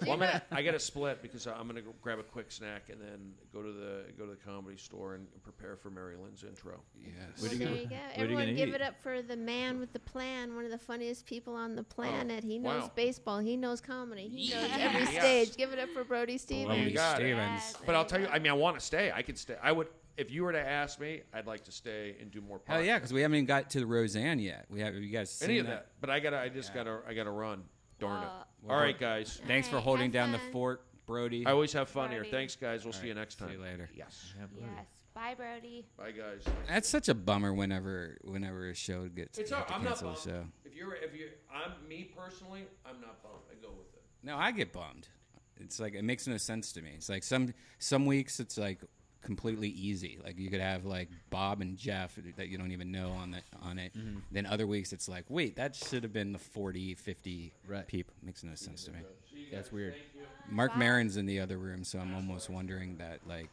Well, I got to split because I'm gonna go grab a quick snack and then go to the comedy store and prepare for Mary Lynn's intro. Yes. Well, there you go. Everyone give it up for the man with the plan, one of the funniest people on the planet. He knows baseball. He knows comedy. He knows every stage. Give it up for Brody Stevens. Stevens. But I'll tell you, I mean, I want to stay. I could stay. I would, if you were to ask me, I'd like to stay and do more. Hell yeah, because we haven't even got to the Roseanne yet. Have you guys seen any of that? But I gotta run. Darn it. Well, all right, guys. Thanks for holding down the fort, Brody. I always have fun here. Thanks, guys. We'll see you next time. See you later. Yes. Yes. Bye, Brody. Bye, guys. That's such a bummer whenever a show gets It's all right. I'm not cancel bummed. a show. If you, I'm me personally, I'm not bummed. I go with it. No, I get bummed. It's like it makes no sense to me. It's like some weeks it's like completely easy. Like you could have like Bob and Jeff that you don't even know on it. Mm-hmm. Then other weeks it's like, wait, that should have been the 40, 50 people. Makes no sense to me. That's weird. Mark Maron's in the other room, so I'm almost wondering that like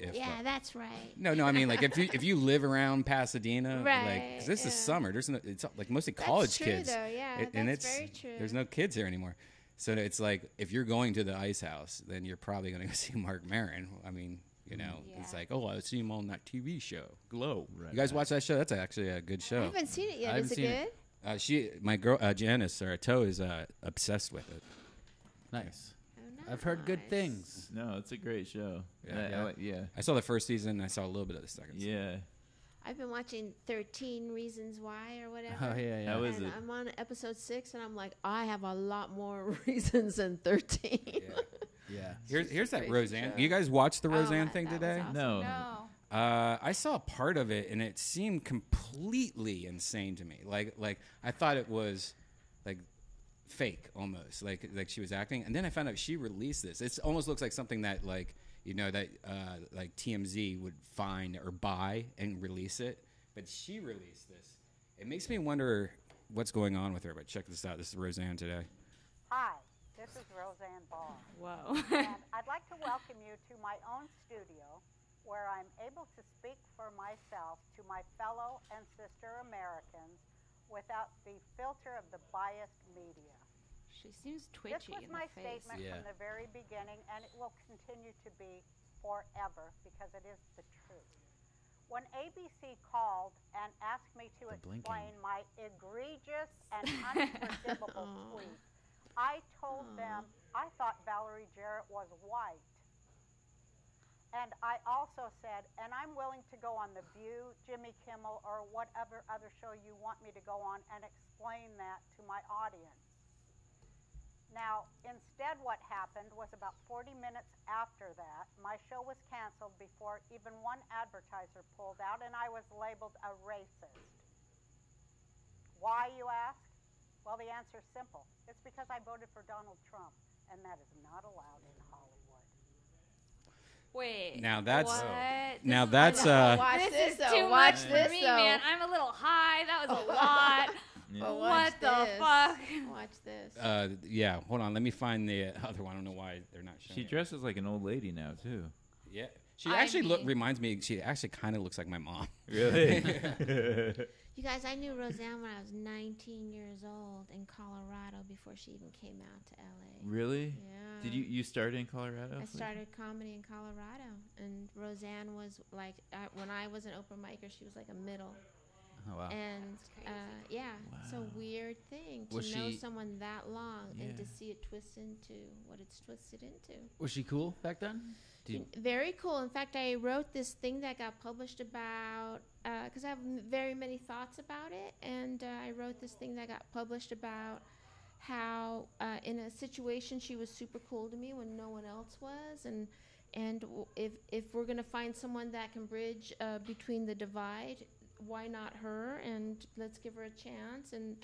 if that's right. No, I mean like if you live around Pasadena, right, like cuz this is summer, there's no, it's like mostly college true, kids. Though, yeah, and that's it's very true. There's no kids here anymore. So it's like if you're going to the Ice House, then you're probably going to go see Mark Maron. I mean, you know, it's like, oh, I see him on that TV show, Glow. Right, you guys watch that show? That's actually a good show. I haven't seen it yet. Is it good? My girl Janice or Toe is obsessed with it. Nice. I've heard good things. No, it's a great show. Yeah. I saw the first season. I saw a little bit of the second season. Yeah. I've been watching 13 Reasons Why or whatever. Oh, yeah. How is and it? I'm on episode 6, and I'm like, I have a lot more reasons than 13. Yeah. Here's that crazy Roseanne. show. You guys watch the Roseanne thing that was today? awesome. No. I saw part of it, and it seemed completely insane to me. Like I thought it was like fake almost, like she was acting. And then I found out she released this. It almost looks like something that like like TMZ would find or buy and release it. But she released this. It makes me wonder what's going on with her. But check this out. This is Roseanne today. Hi, this is Roseanne Barr. Whoa. And I'd like to welcome you to my own studio, where I'm able to speak for myself to my fellow and sister Americans without the filter of the biased media. She seems twitchy This was in my the face. statement from the very beginning, and it will continue to be forever because it is the truth. When ABC called and asked me to explain my egregious and unforgivable tweet, I told them I thought Valerie Jarrett was white. And I also said, and I'm willing to go on The View, Jimmy Kimmel, or whatever other show you want me to go on and explain that to my audience. Now, instead what happened was about 40 minutes after that, my show was canceled before even one advertiser pulled out, and I was labeled a racist. Why, you ask? Well, the answer is simple. It's because I voted for Donald Trump, and that is not allowed in Hollywood. Wait. Now that's what? now that's Watch this is this, too though. much Watch for this, me, though. man. I'm a little high. That was a lot. But What watch the this. fuck? Watch this. yeah. Hold on. Let me find the other one. I don't know why they're not showing. She it. dresses like an old lady now too. Yeah. She actually reminds me. She actually kind of looks like my mom. Really? You guys, I knew Roseanne when I was 19 years old in Colorado before she even came out to LA. Really? Yeah. Did you start in Colorado? I started comedy in Colorado, and Roseanne was like, when I was an open micer, she was like a middle. Oh, wow. And yeah, it's a weird thing to know someone that long and to see it twist into what it's twisted into. Was she cool back then? Very cool. In fact, I wrote this thing that got published about, because I have very many thoughts about it, and I wrote this thing that got published about how in a situation she was super cool to me when no one else was, and if we're going to find someone that can bridge between the divide, why not her, and let's give her a chance. And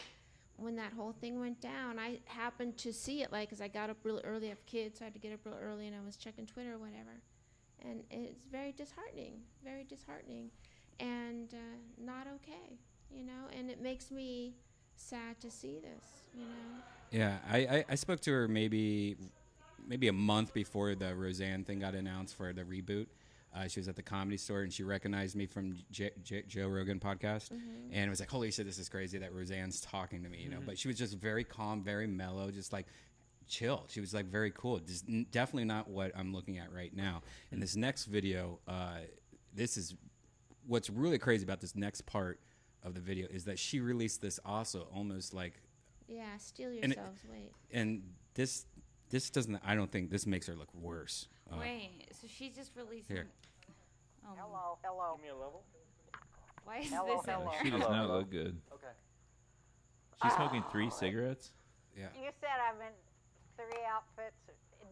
when that whole thing went down, I happened to see it, like, because I got up really early. I have kids, so I had to get up real early, and I was checking Twitter or whatever. And it's very disheartening, and not okay, you know. And it makes me sad to see this, you know. Yeah, I spoke to her maybe a month before the Roseanne thing got announced for the reboot. She was at the Comedy Store, and she recognized me from Joe Rogan podcast, and it was like, holy shit, this is crazy that Roseanne's talking to me, you know. But she was just very calm, very mellow, just like chill. She was like very cool. Just definitely not what I'm looking at right now. In this next video, this is what's really crazy about this next part of the video is that she released this also almost like steal yourselves. And this doesn't. I don't think this makes her look worse. Wait, so she's just releasing. Here. Hello. Give me a level. Why is Hello, this in hello. there? She does not look good. Okay. She's smoking 3 cigarettes. Yeah. You said I'm in 3 outfits.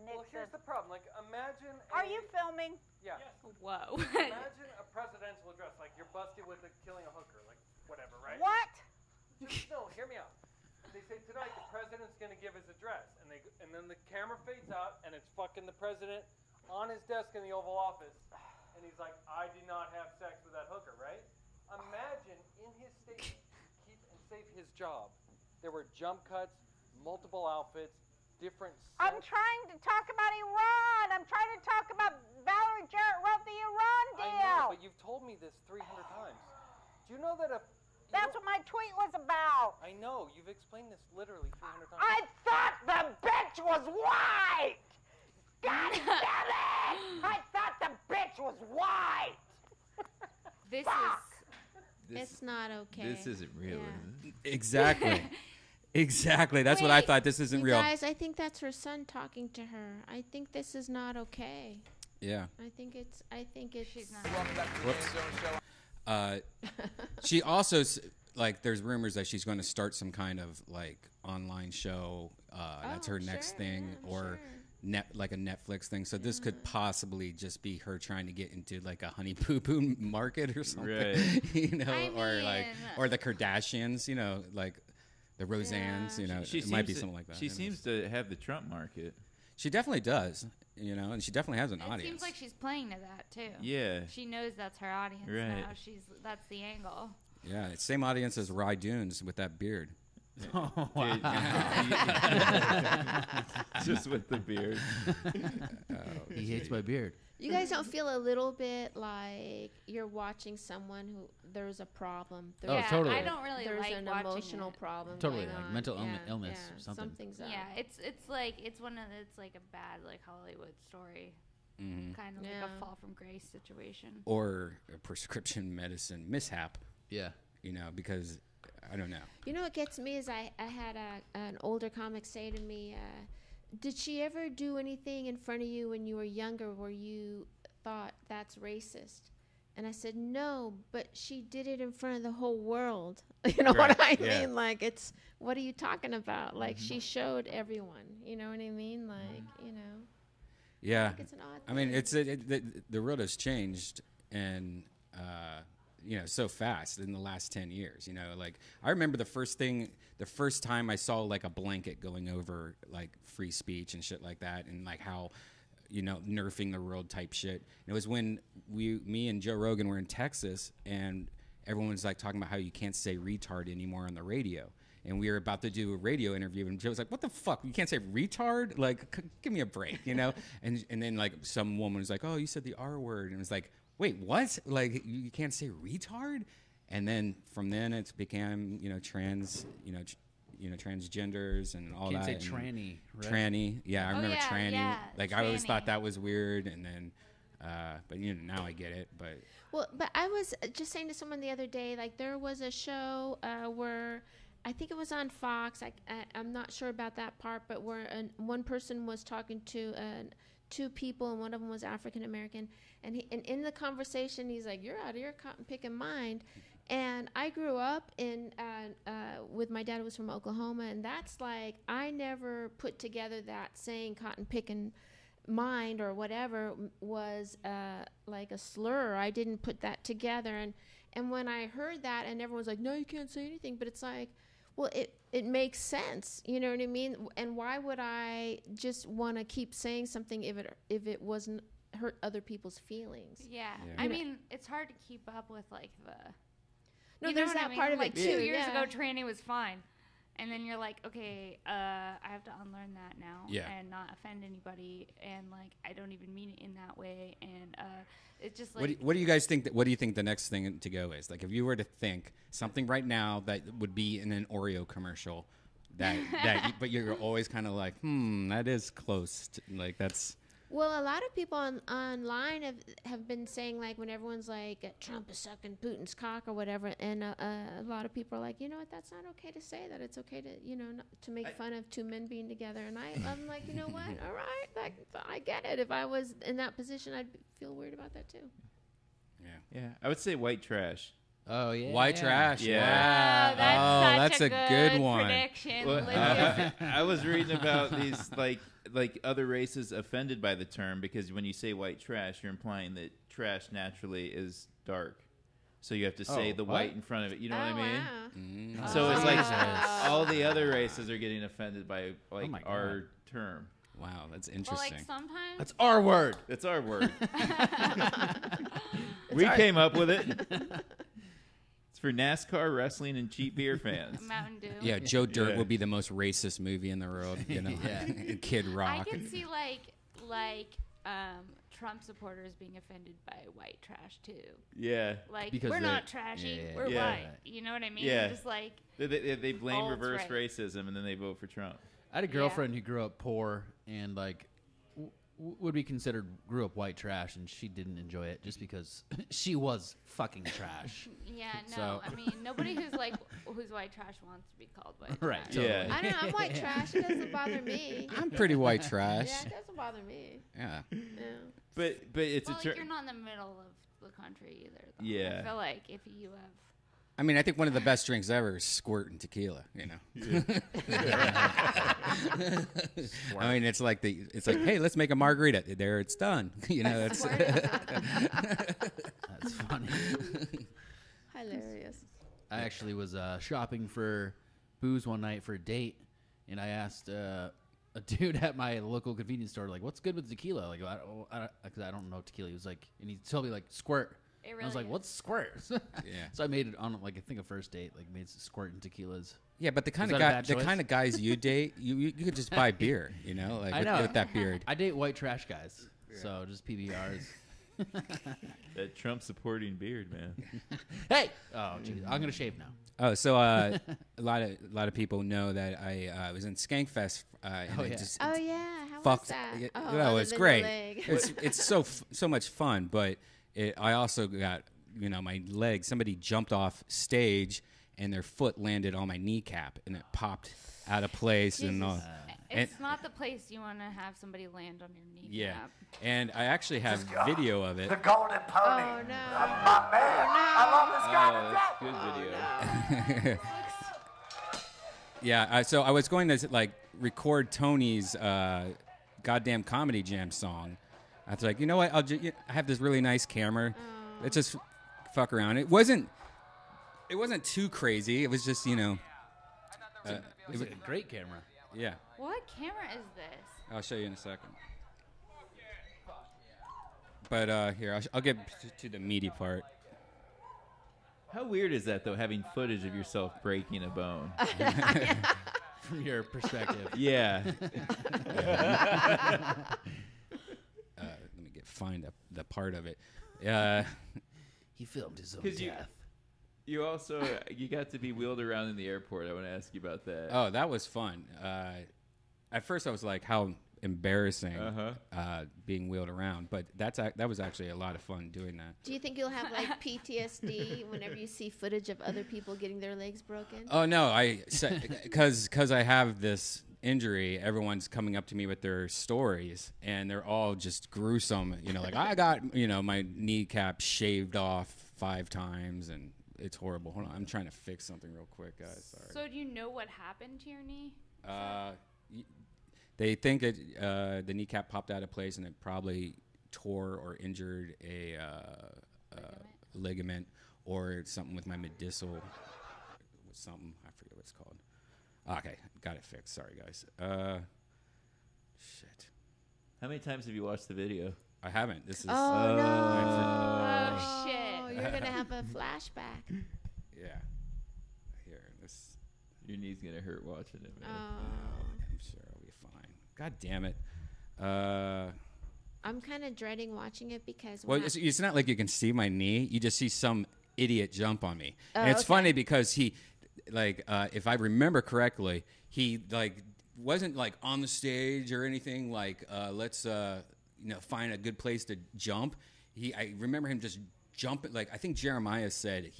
Well, here's the problem. Like, imagine. Are you filming? Yeah. Whoa. Imagine a presidential address. Like, you're busted with killing a hooker. Like, whatever, right? What? No, hear me out. They say tonight the president's going to give his address, and then the camera fades out, and it's fucking the president on his desk in the Oval Office, and he's like, I did not have sex with that hooker, right? Imagine in his statement to keep and save his job, there were jump cuts, multiple outfits, different I'm trying to talk about Iran. I'm trying to talk about Valerie Jarrett wrote the Iran deal. I know, but you've told me this 300 times. Do you know that That's what my tweet was about. I know. You've explained this literally 300 times. I thought the bitch was white. God damn it! I thought the bitch was white. This it's not okay. This isn't real. Yeah. Is it? Exactly. Exactly. That's what I thought. This isn't real. Guys, I think that's her son talking to her. I think this is not okay. Yeah. I think it's. She's not. Whoops. She also like. There's rumors that she's going to start some kind of like online show. That's her next thing, or like a Netflix thing. So this could possibly just be her trying to get into like a honey poo poo market or something. Right. You know, or the Kardashians. You know, like the Roseannes. You know, it might be something like that. She seems to have the Trump market. She definitely does. You know, and she definitely has an audience. It seems like she's playing to that too. Yeah. She knows that's her audience right. now. That's the angle. Yeah, it's same audience as Rye Dunes with that beard. Oh, wow. Just with the beard. He hates my beard. You guys don't feel a little bit like you're watching someone who there's a problem? Totally. I don't really there's like an watching emotional it. problem. Totally, going like on. mental illness or something. Something's up. Yeah, it's like it's a bad like Hollywood story, kind of like a fall from grace situation, or a prescription medicine mishap. Yeah, you know, because I don't know. You know what gets me is I had an older comic say to me, did she ever do anything in front of you when you were younger where you thought that's racist? And I said, no, but she did it in front of the whole world. You know what I mean? Like, it's, what are you talking about? Like, she showed everyone. You know what I mean? Like, you know. Yeah. It's an odd I mean, the world has changed, and you know, so fast in the last 10 years. You know, like I remember the first time I saw like a blanket going over like free speech and shit like that, and like how, you know, nerfing the world type shit. And it was when me and Joe Rogan were in Texas, and everyone was like talking about how you can't say retard anymore on the radio. and we were about to do a radio interview, and Joe was like, "What the fuck? You can't say retard? Like, give me a break, you know?" and then like some woman was like, "Oh, you said the R word," and it was like, "Wait, what? Like, you can't say retard?" And then from then it's became transgenders and all Can't that. say tranny, right? Tranny, yeah, I remember tranny. Yeah, like I always thought that was weird, and then, but now I get it. But I was just saying to someone the other day, like there was a show where I think it was on Fox. I'm not sure about that part, but where one person was talking to two people, and one of them was African American, and in the conversation he's like, "You're out of your cotton picking mind." And I grew up with my dad, who was from Oklahoma, and that's like, I never put together that saying cotton picking mind or whatever was like a slur. I didn't put that together. And when I heard that, and everyone's like, "No, you can't say anything," but it's like, well, it makes sense. You know what I mean? And why would I just want to keep saying something if it wasn't hurt other people's feelings? Yeah. I mean, it's hard to keep up with like the... No, you there's know what that I mean? part of like it too. 2 years yeah. ago, tranny was fine, and then you're like, okay, I have to unlearn that now and not offend anybody, and like I don't even mean it in that way, and it's just like. What do you guys think? What do you think the next thing to go is? Like, if you were to think something right now that would be in an Oreo commercial, but you're always kind of like, that is close. Like that's. Well, a lot of people online have been saying, like, when everyone's like, Trump is sucking Putin's cock or whatever, and a lot of people are like, you know what, that's not okay to say that. It's okay to, not, to make fun of two men being together. And I'm like, you know what, all right, like, I get it. If I was in that position, I'd feel weird about that too. Yeah, I would say white trash. Oh yeah, white trash. Yeah. Wow, that's a good one. Prediction. Well, I was reading about these like other races offended by the term, because when you say white trash, you're implying that trash naturally is dark. So you have to say the white in front of it. You know what I mean? Wow. So it's like all the other races are getting offended by like our term. Wow, that's Well, interesting. like sometimes. That's our word. That's our word. We came up with it. It's for NASCAR, wrestling, and cheap beer fans. Mountain Dew. Yeah, Joe Dirt would be the most racist movie in the world. Kid Rock. I could see like Trump supporters being offended by white trash too. Yeah. Like, because we're not trashy, we're white. You know what I mean? Yeah. Just like they blame Old's reverse right. racism, and then they vote for Trump. I had a girlfriend who grew up poor and like would be considered grew up white trash, and she didn't enjoy it just because she was fucking trash. Yeah, no. So- I mean, nobody who's white trash wants to be called white Right, trash. totally. Yeah. I don't know, I'm white trash. It doesn't bother me. I'm pretty white trash. Yeah, it doesn't bother me. Yeah. Yeah. But it's Well, a like, you're not in the middle of the country either. Though. Yeah. I feel like if you have. I mean, I think one of the best drinks ever is squirt and tequila. I mean, it's like hey, let's make a margarita. There, it's done. That's That's funny. Hilarious. I actually was shopping for booze one night for a date, and I asked a dude at my local convenience store, like, "What's good with tequila?" Like, because I don't know tequila. He was like, and he told me like squirt. It really I was like, is. "What's squirt?" Yeah. So I made it on like I think a first date, like made squirt and tequilas. Yeah, but the kind Is of that a guy, bad the choice? kind of guys you date, you could just buy beer, like I know. with that beard. I date white trash guys, so just PBRs. that Trump supporting beard, man. Hey, oh geez, I'm gonna shave now. Oh, so a lot of people know that I was in Skankfest. And Oh, I yeah. just Oh yeah, how fucked. was that? Yeah, Oh, well, other it's than great. the leg. It's so much fun, but I also got my leg. Somebody jumped off stage and their foot landed on my kneecap and it popped out of place and all. It's not the place you want to have somebody land on your kneecap. Yeah, and I actually have video of it. The golden pony. Oh no. My man. I love this guy. That's good video. Yeah, so I was going to record Tony's goddamn comedy jam song. I was like, you know what? I have this really nice camera. Let's just fuck around. It wasn't too crazy. It was just It was like a great camera. Yeah. What camera is this? I'll show you in a second. But here, I'll get to the meaty part. How weird is that, though, having footage of yourself breaking a bone? From your perspective. Yeah. Let me find the part of it. He filmed his own 'Cause death. You also you got to be wheeled around in the airport. I want to ask you about that. Oh, that was fun. At first, I was like, how embarrassing being wheeled around, but that was actually a lot of fun doing that. Do you think you'll have like PTSD whenever you see footage of other people getting their legs broken? Oh no, because I have this injury. Everyone's coming up to me with their stories, and they're all just gruesome. You know, like I got my kneecap shaved off 5 times, and it's horrible. Hold on, I'm trying to fix something real quick, guys. Sorry. So do you know what happened to your knee? They think the kneecap popped out of place, and it probably tore or injured a ligament or something with my medial. Something I forget what it's called. Okay, got it fixed. Sorry, guys. Shit. How many times have you watched the video? I haven't. This is. Oh no! Oh shit! You're gonna have a flashback. Yeah. Here, this. Your knee's gonna hurt watching it, man. I'm sure I'll be fine. God damn it. I'm kind of dreading watching it because. Well, it's not like you can see my knee. You just see some idiot jump on me, Oh, and it's okay. funny because he, if I remember correctly, he wasn't like on the stage or anything. Let's find a good place to jump. I remember him just jumping. Like I think Jeremiah said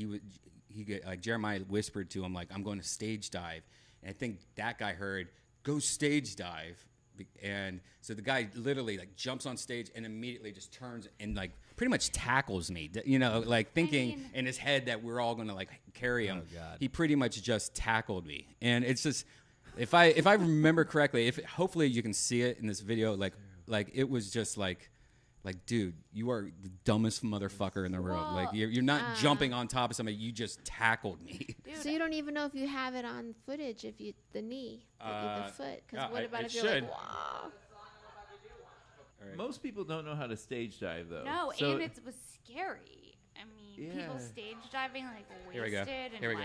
Jeremiah whispered to him like, "I'm going to stage dive," and I think that guy heard, "Go stage dive." And so the guy literally jumps on stage and immediately just turns and pretty much tackles me, thinking in his head that we're all going to carry him. Oh, God. He pretty much just tackled me. And it's just, if I remember correctly, hopefully you can see it in this video, it was just dude, you are the dumbest motherfucker in the world. Well, You're not jumping on top of somebody, you just tackled me. So you don't even know if you have it on footage, the knee, the foot. Because what about if you're should. like, wow? Right. Most people don't know how to stage dive, though. No, So- and it was scary. I mean, people Yeah. stage diving Here we go. wasted and Here we go.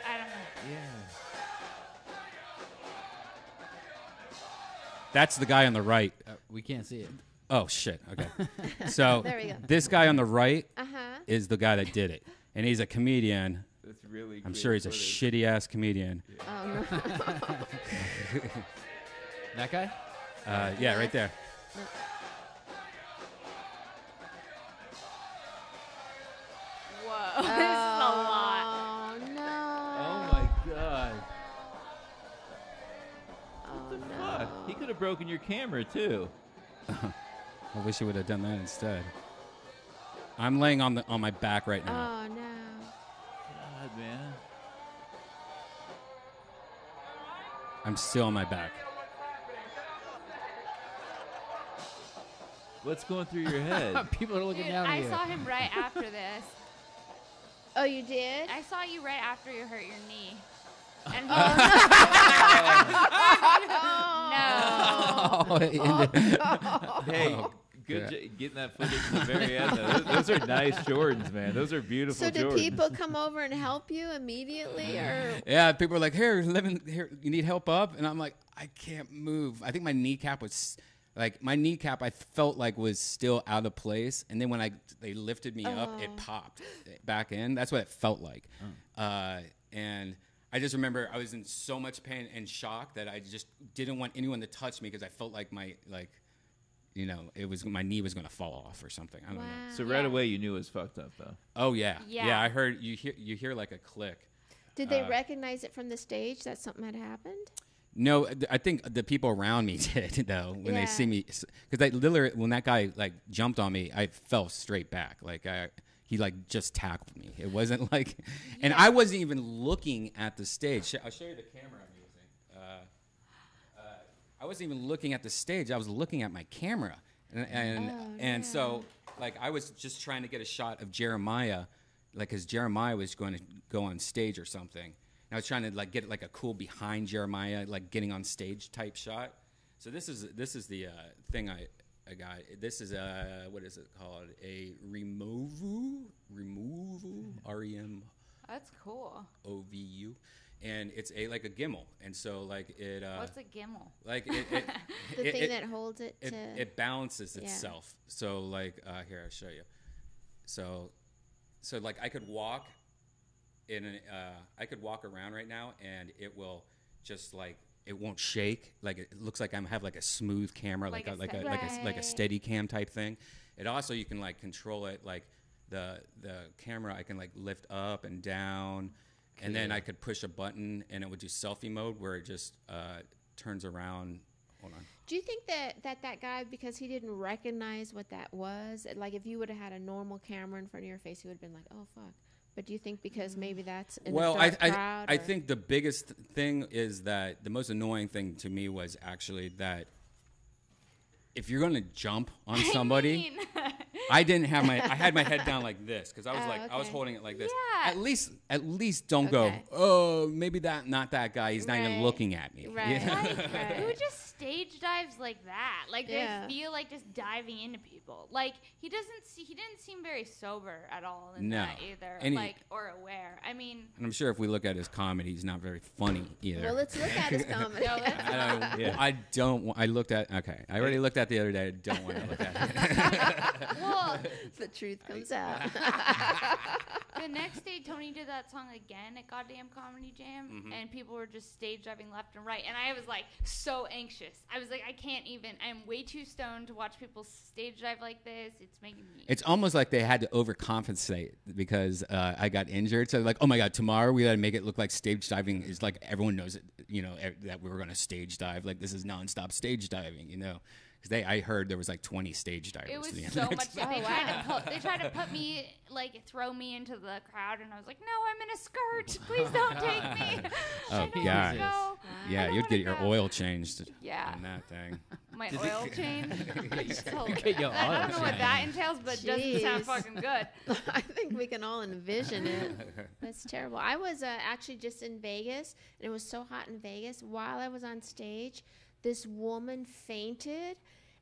I don't know. Yeah. That's the guy on the right. We can't see it. Oh, shit. Okay. So There we go. this guy on the right Uh-huh. is the guy that did it. And he's a comedian. That's really I'm great sure he's a footage. shitty-ass comedian. Oh no. That guy? Yeah, right there. Whoa, this is a lot. Oh no. Oh, my God. Oh no. Fuck. He could have broken your camera, too. I wish he would have done that instead. I'm laying on my back right now. Oh no. God, man. I'm still on my back. What's going through your head? People are looking Dude, down at I you. saw him right after this. Oh, you did? I saw you right after you hurt your knee. And Oh, Hey, good getting that footage at the very end. Though. Those are nice Jordans, man. Those are beautiful So did Jordans. people come over and help you immediately, or? Yeah, people are like, here, you need help up? And I'm like, I can't move. I think my kneecap was, I felt like was still out of place. And then when they lifted me up, it popped back in. That's what it felt like. And I just remember I was in so much pain and shock that I just didn't want anyone to touch me because I felt like my knee was going to fall off or something. I don't know. So right away you knew it was fucked up, though. Oh yeah. Yeah. I heard you hear like a click. Did they recognize it from the stage that something had happened? No, I think the people around me did though when they see me, because literally when that guy jumped on me, I fell straight back. He just tackled me. It wasn't and I wasn't even looking at the stage. I'll show you the camera I'm using. I wasn't even looking at the stage. I was looking at my camera, and so I was just trying to get a shot of Jeremiah, because Jeremiah was going to go on stage or something. And I was trying to get a cool behind Jeremiah, getting on stage type shot. So this is the thing I got this is a what is it called? A removu, REM. That's cool. OVU, and it's like a gimbal, and so like it. What's a gimbal? Like the thing that holds it. It balances itself. So like here I'll show you. So like I could walk I could walk around right now, and it will just like. It won't shake. Like it looks like I have like a smooth camera, like a steady cam type thing. It also you can like control it, like the camera I can like lift up and down, and then I could push a button and it would do selfie mode where it just turns around. Hold on. Do you think that guy, because he didn't recognize what that was, like if you would have had a normal camera in front of your face, he would have been like, oh fuck. But do you think because maybe that's in a dark crowd? I think the biggest thing is that the most annoying thing to me was actually that if you're gonna jump on somebody, I had my head down like this because I was I was holding it like this. Yeah. At least don't go. Oh, maybe not that guy. He's not even looking at me. Right. You know? Who just stage dives like that? Like they feel like just diving into people. Like he didn't seem very sober at all in that either. And or aware. I mean, and I'm sure if we look at his comedy, he's not very funny either. Well, let's look at his comedy. I looked at. Okay, I already looked at the other day. I don't want to look at it. Well, the truth comes out. The next day, Tony did that song again at Goddamn Comedy Jam, and people were just stage diving left and right, and I was like so anxious. I was like, I can't even. I'm way too stoned to watch people stage dive like this. It's making me. It's almost like they had to overcompensate because I got injured. So like, oh my god, tomorrow we got to make it look like stage diving is like everyone knows it. You know that we were going to stage dive. Like this is nonstop stage diving. You know. I heard there was like 20 stage divers. It was so much. They tried to put me, like, throw me into the crowd, and I was like, no, I'm in a skirt. Please don't take me. Oh, God. Yeah, you'd get your oil changed on that thing. My oil change? Get your I don't know oil what that entails, but it doesn't sound fucking good. I think we can all envision it. That's terrible. I was actually just in Vegas, and it was so hot in Vegas. While I was on stage, this woman fainted,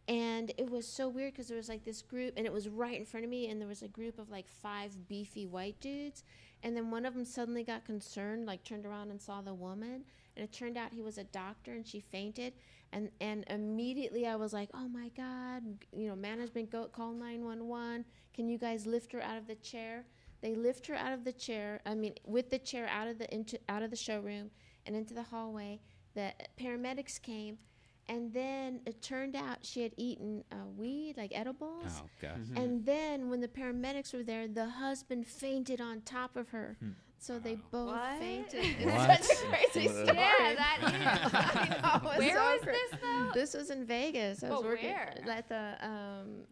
and it was so weird because there was like this group, and it was right in front of me, and there was a group of like 5 beefy white dudes, and then one of them suddenly got concerned, like turned around and saw the woman, and it turned out he was a doctor, and she fainted, and immediately I was like, oh my God, you know, management, call 911. Can you guys lift her out of the chair? They lift her out of the chair. I mean, with the chair out of the showroom and into the hallway. The paramedics came, and then it turned out she had eaten weed, like edibles. Oh, gosh. And then when the paramedics were there, the husband fainted on top of her. So they both fainted. It's such a crazy story. Yeah, that is. I know, Where was this, though? This was in Vegas. I was working where? at the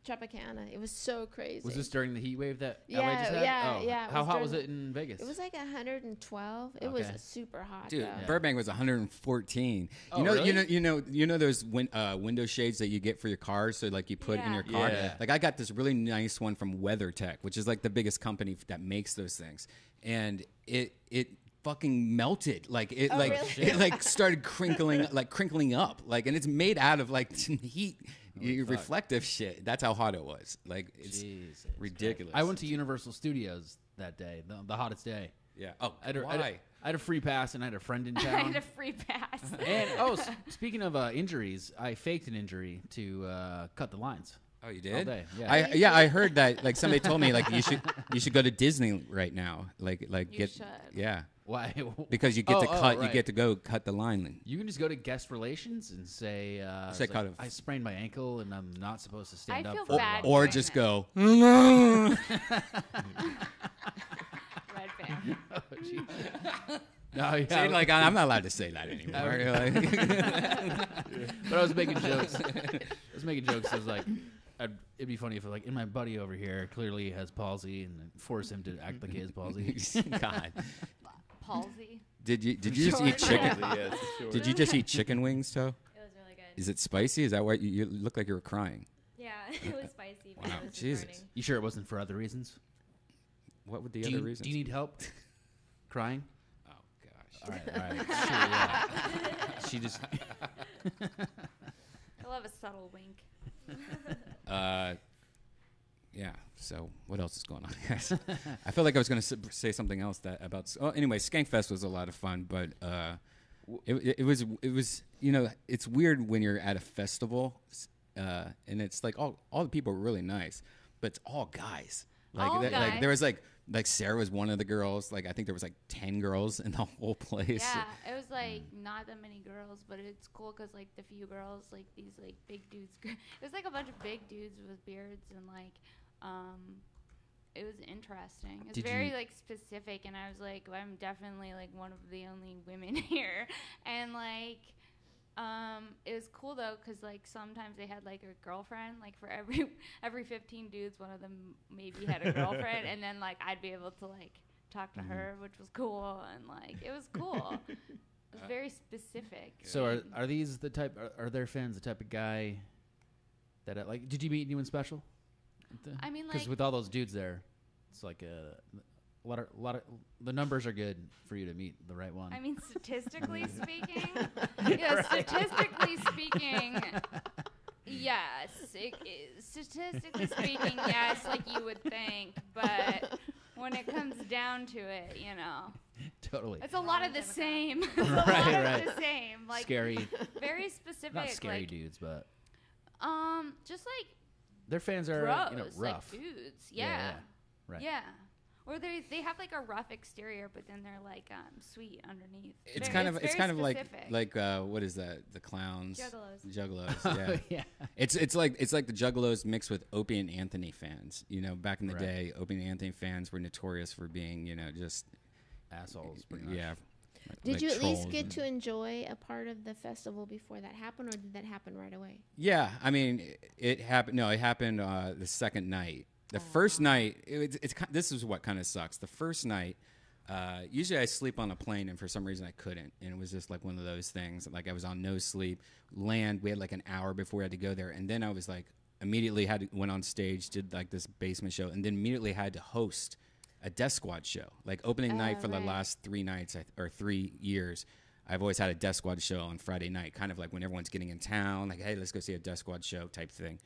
Tropicana. It was so crazy. Was this during the heat wave that LA Yeah, just had? yeah, Oh, yeah. How hot was it in Vegas? It was like 112. It was super hot. Dude, though. Burbank was 114. Oh, really? You know those window shades that you get for your cars, so like you put in your car. Yeah. Like I got this really nice one from WeatherTech, which is like the biggest company that makes those things, and it fucking melted. Like it really? it like started crinkling up. Like, and it's made out of like heat. Reflective shit. That's how hot it was. Like it's ridiculous. I went to Universal Studios that day, the hottest day. Yeah. Oh, I had a free pass, and I had a friend in I town. had a free pass. And speaking of injuries, I faked an injury to cut the lines. Oh, you did? All day. Yeah. I heard that. Like somebody told me, like you should go to Disney right now. Like you should. Yeah. Why? Because you get to cut. Right. You get to go cut the line. You can just go to guest relations and say, I sprained my ankle and I'm not supposed to stand up. feel for bad Or doing just that. go. Red fan. Oh, geez. No, yeah. See, like I'm not allowed to say that anymore. But I was making jokes. I was like, it'd be funny if like, and my buddy over here clearly has palsy, and force him to act like he has palsy. God. Palsy. Did you just eat chicken? Did you just eat chicken wings, Toe? It was really good. Is it spicy? Is that why you look like you were crying? Yeah, it was spicy. But Wow, it was Jesus. burning. You sure it wasn't for other reasons? What would the other reasons? Do you need help? Crying? Oh gosh. All right. Sure, yeah. She just. I love a subtle wink. Yeah. So what else is going on, guys? I feel like I was going to say something else about. Oh, anyway, Skankfest was a lot of fun, but it was it's weird when you're at a festival, and it's like all the people are really nice, but it's all guys. Like there was like Sarah was one of the girls. Like I think there was like 10 girls in the whole place. Yeah, it was like not that many girls, but it's cool because like the few girls, like these like big dudes. It was like a bunch of big dudes with beards and like. It was interesting. It's very like specific, and I was like, well, I'm definitely like one of the only women here, and like, it was cool though, cause like sometimes they had like a girlfriend, like for every 15 dudes, one of them maybe had a girlfriend, and then like I'd be able to like talk to her, which was cool, and like it was cool. It was very specific. So are these the type? Are their fans the type of guy that like? Did you meet anyone special? I mean, like, because with all those dudes there, it's like a lot of the numbers are good for you to meet the right one. I mean, statistically speaking, yeah, right. Statistically speaking, yes. Statistically speaking, yes, like you would think, but when it comes down to it, totally, it's a lot of the same. Right. The same, like scary, very specific, not scary like, dudes, but just like. Their fans are rough, like dudes. Yeah. Right. Yeah. Or they have like a rough exterior, but then they're like sweet underneath. It's kind of like what is that? The clowns. Juggalos. Yeah. It's like the Juggalos mixed with Opie and Anthony fans. Back in the day, Opie and Anthony fans were notorious for being just assholes. Pretty much. Yeah. Did you at least get to enjoy a part of the festival before that happened, or did that happen right away? Yeah, I mean, it happened. No, it happened the second night. The first night, this is what kind of sucks. The first night, usually I sleep on a plane, and for some reason I couldn't, and it was just like one of those things. Like I was on no sleep. We had like an hour before we had to go there, and then I was like immediately went on stage, did like this basement show, and then immediately had to host a Deathsquad show, like opening night for the last 3 nights or 3 years. I've always had a Deathsquad show on Friday night, kind of like when everyone's getting in town, like, hey, let's go see a Deathsquad show type thing.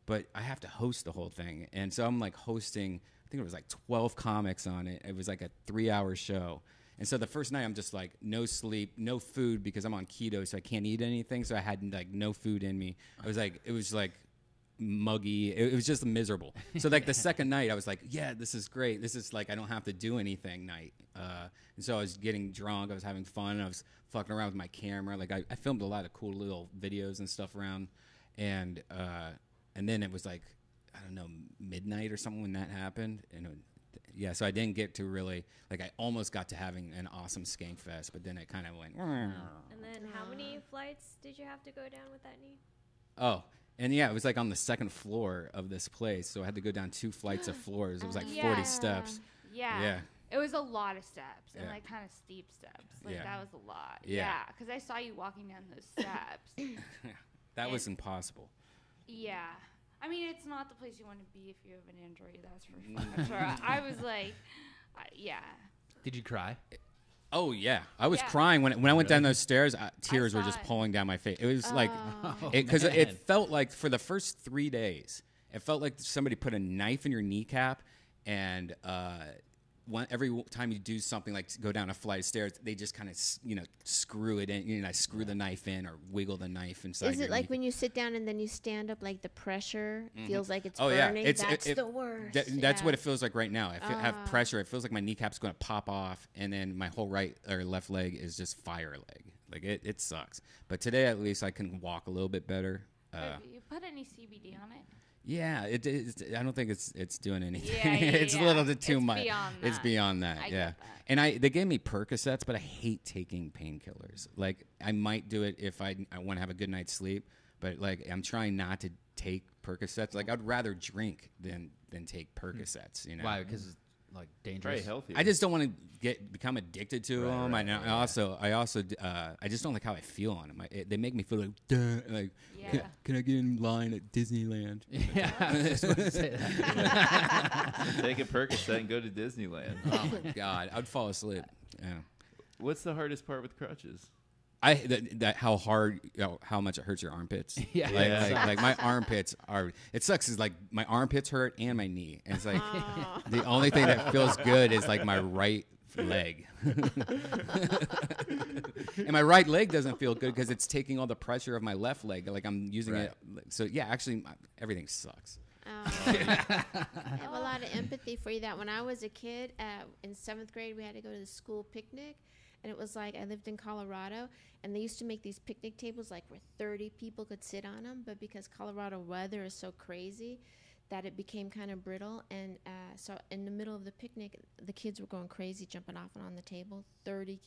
But I have to host the whole thing. And so I'm like hosting, I think it was like 12 comics on it. It was like a 3-hour show. And so the first night I'm just like no sleep, no food because I'm on keto, so I can't eat anything. So I had like no food in me. It was like muggy. It was just miserable. So like the second night I was like, yeah, this is great. This is like I don't have to do anything night. And so I was getting drunk. I was having fun. I was fucking around with my camera. Like I filmed a lot of cool little videos and stuff around. And then it was like, I don't know, midnight or something when that happened. And yeah, so I didn't get to really, like I almost got to having an awesome Skankfest, but then it kind of went. And then how many flights did you have to go down with that knee? Oh, and yeah, it was like on the second floor of this place, so I had to go down 2 flights of floors. It was like 40 steps. Yeah. It was a lot of steps and like kind of steep steps. Like that was a lot. Yeah, because I saw you walking down those steps. That was impossible. Yeah. I mean, it's not the place you want to be if you have an injury. That's for sure. I was like, yeah. Did you cry? Oh yeah, I was crying when I went down those stairs. Tears were just pulling down my face. It was like, because it felt like for the first 3 days, it felt like somebody put a knife in your kneecap, and every time you do something like go down a flight of stairs, they just kind of screw it in. I screw the knife in or wiggle the knife inside. Is it like when you sit down and then you stand up, like the pressure feels like it's burning? Yeah. That's the worst. That's what it feels like right now. If I have pressure, it feels like my kneecap's going to pop off, and then my whole right or left leg is just fire leg. Like it sucks. But today at least I can walk a little bit better. You put any CBD on it? Yeah, I don't think it's doing anything. Yeah, it's a little bit too much. Beyond that. It's beyond that. I yeah. get that. And they gave me Percocets, but I hate taking painkillers. Like I might do it if I want to have a good night's sleep, but like I'm trying not to take Percocets. Like I'd rather drink than take Percocets. Why? Because it's like dangerous. Very healthy. I just don't want to become addicted to them. I also I just don't like how I feel on them. They make me feel like, duh, like can I get in line at Disneyland? Yeah, I was supposed to say that. Take a Percocet and go to Disneyland. Oh my God, I'd fall asleep. Yeah. What's the hardest part with crutches? That how hard, how much it hurts your armpits. Yeah. Like my armpits are. It sucks. Is like my armpits hurt and my knee, and it's like the only thing that feels good is like my right leg. And my right leg doesn't feel good because it's taking all the pressure of my left leg. Like I'm using it. So yeah, actually, everything sucks. I have a lot of empathy for you. That when I was a kid, in 7th grade, we had to go to the school picnic. And it was like, I lived in Colorado, and they used to make these picnic tables like where 30 people could sit on them. But because Colorado weather is so crazy that it became kind of brittle. And so in the middle of the picnic, the kids were going crazy, jumping off and on the table, 30,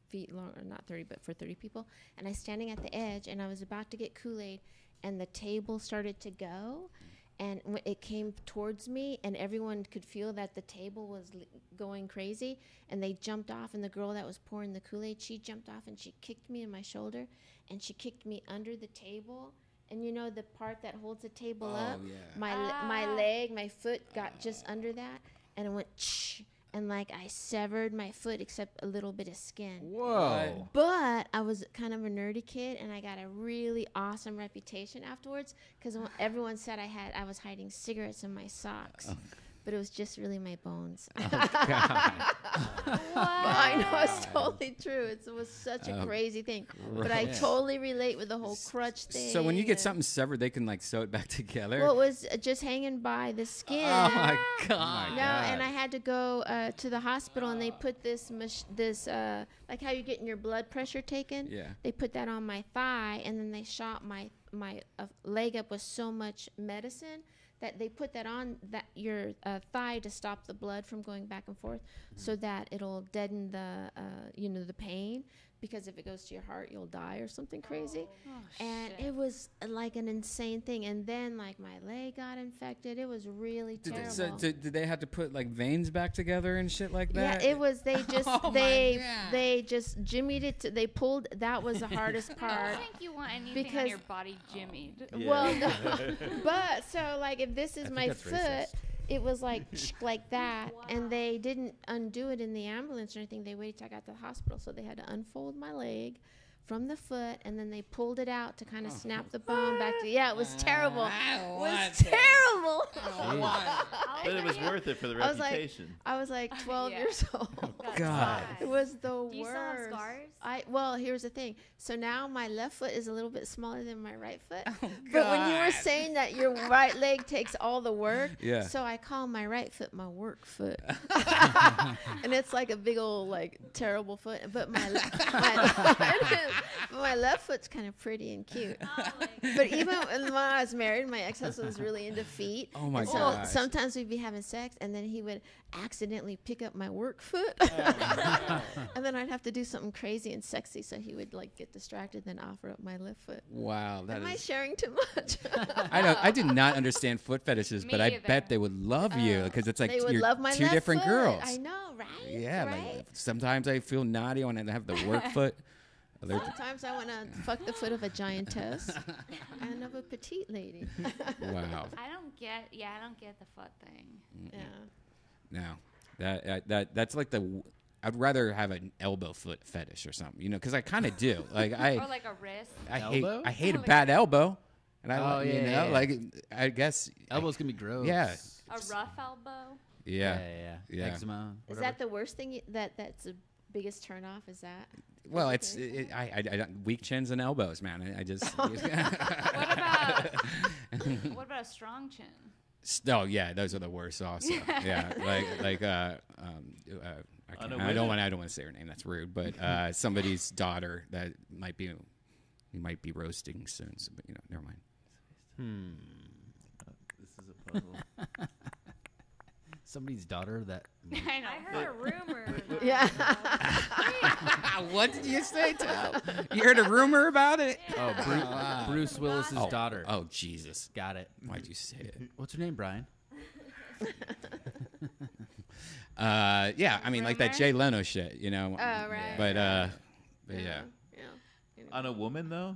feet long, or not 30, but for 30 people. And I was standing at the edge, and I was about to get Kool-Aid, and the table started to go. And it came towards me, and everyone could feel that the table was going crazy. And they jumped off, and the girl that was pouring the Kool-Aid, she jumped off, and she kicked me in my shoulder, and she kicked me under the table. And the part that holds the table up? Yeah. My leg, my foot got just under that, and it went shh. And like I severed my foot except a little bit of skin. Whoa. But I was kind of a nerdy kid, and I got a really awesome reputation afterwards because everyone said I was hiding cigarettes in my socks. Oh. But it was just really my bones. Oh, God. I know it's totally true. It was such a crazy thing. But I totally relate with the whole crutch thing. So when you get something severed, they can like sew it back together? Well, it was just hanging by the skin. Oh, my God. No, and I had to go to the hospital, and they put this like how you're getting your blood pressure taken. Yeah. They put that on my thigh, and then they shot my leg up with so much medicine that they put that on your thigh to stop the blood from going back and forth, so that it'll deaden the the pain, because if it goes to your heart, you'll die or something crazy. And it was like an insane thing. And then like my leg got infected. It was really terrible. Did they have to put like veins back together and shit like that? Yeah, it was. They just they just jimmied it. They pulled. That was the hardest part. I don't think you want anything on your body jimmied. Yeah. Well, no. But so like if this is my foot. Racist. It was like that, and they didn't undo it in the ambulance or anything. They waited till I got to the hospital, so they had to unfold my leg from the foot, and then they pulled it out to kind of snap the bone back to. Yeah, it was terrible. It was terrible. But it was worth it for the reputation. I was like 12 years old. Oh, God. It was the worst. Do you still have scars? Well, here's the thing. So now my left foot is a little bit smaller than my right foot. Oh, but when you were saying that your right leg takes all the work, yeah. So I call my right foot my work foot. And it's like a big old like terrible foot. But my left foot's kind of pretty and cute. Oh but even when I was married, my ex-husband was really into feet. Oh my God! God! So sometimes we'd be having sex, and then he would accidentally pick up my work foot, and then I'd have to do something crazy and sexy, so he would like get distracted, then offer up my left foot. Wow, Am I sharing too much? I did not understand foot fetishes, Me but I either. bet they would love you because it's like they would you're love my two left different foot. girls. I know, right? Yeah, right? like sometimes I feel naughty when I have the work foot. Sometimes I want to fuck the foot of a giantess and of a petite lady. Wow. I don't get the foot thing. Yeah. No, that's like I'd rather have an elbow foot fetish or something, because I kind of do. Like or like a wrist. I hate a bad elbow, and like I guess elbows can be gross. Yeah. A rough elbow. Yeah. Eczema. Is that the worst thing? That's the biggest turn off? Is that? Well, I don't weak chins and elbows, man. I just. What about a strong chin? Oh yeah, those are the worst. Also, yeah, I don't want to say her name. That's rude. But somebody's daughter that you might be roasting soon. So, but never mind. This is a puzzle. Somebody's daughter that. I know. I heard a rumor. Yeah. What did you say, Tom? You heard a rumor about it? Oh, Bruce Willis's daughter. Oh, Jesus. Got it. Why'd you say it? What's her name, Brian? Yeah, I mean, like that Jay Leno shit, Oh, right. But yeah. On a woman, though?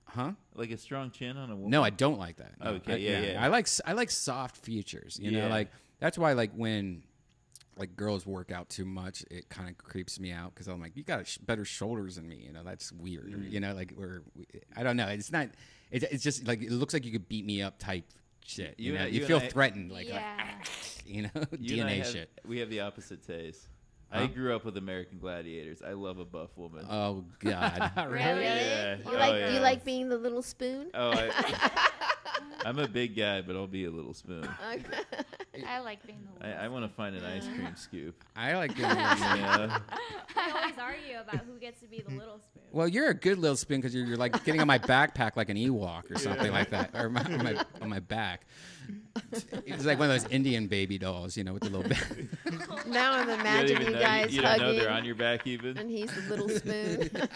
Huh? Like a strong chin on a woman? No, I don't like that. No. Okay, yeah. I like soft features, like that's why like when like girls work out too much, it kind of creeps me out because I'm like, you got better shoulders than me. You know, that's weird. You know, like I don't know. It's not. It's just like it looks like you could beat me up type shit. You know, you feel threatened. Like, you know, DNA shit. We have the opposite taste. I grew up with American Gladiators. I love a buff woman. Oh God! Really? Yeah. You like being the little spoon? Oh, I'm a big guy, but I'll be a little spoon. Okay. I like being the little I want to find an ice cream scoop. I like being the little spoon. Yeah. We always argue about who gets to be the little spoon. Well, you're a good little spoon because you're like getting on my backpack like an Ewok or something like that, or on my back. It's like one of those Indian baby dolls, you know, with the little baby. Now I'm imagining you guys you don't hugging. know they're on your back even. And he's the little spoon. He's a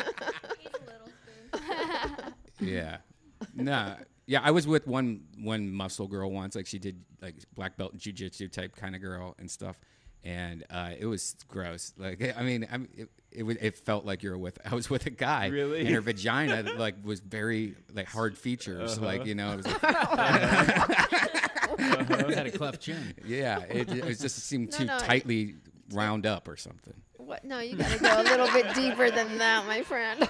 little spoon. Yeah. No. Yeah, I was with one muscle girl once. Like she did like black belt jiu-jitsu type kind of girl and stuff, and it was gross. Like I mean, it felt like I was with a guy. Really? And her vagina like was very like hard features. Like you know, it was like, had a cleft chin. Yeah, it just seemed too tightly wound up or something. What? No, you got to go a little bit deeper than that, my friend.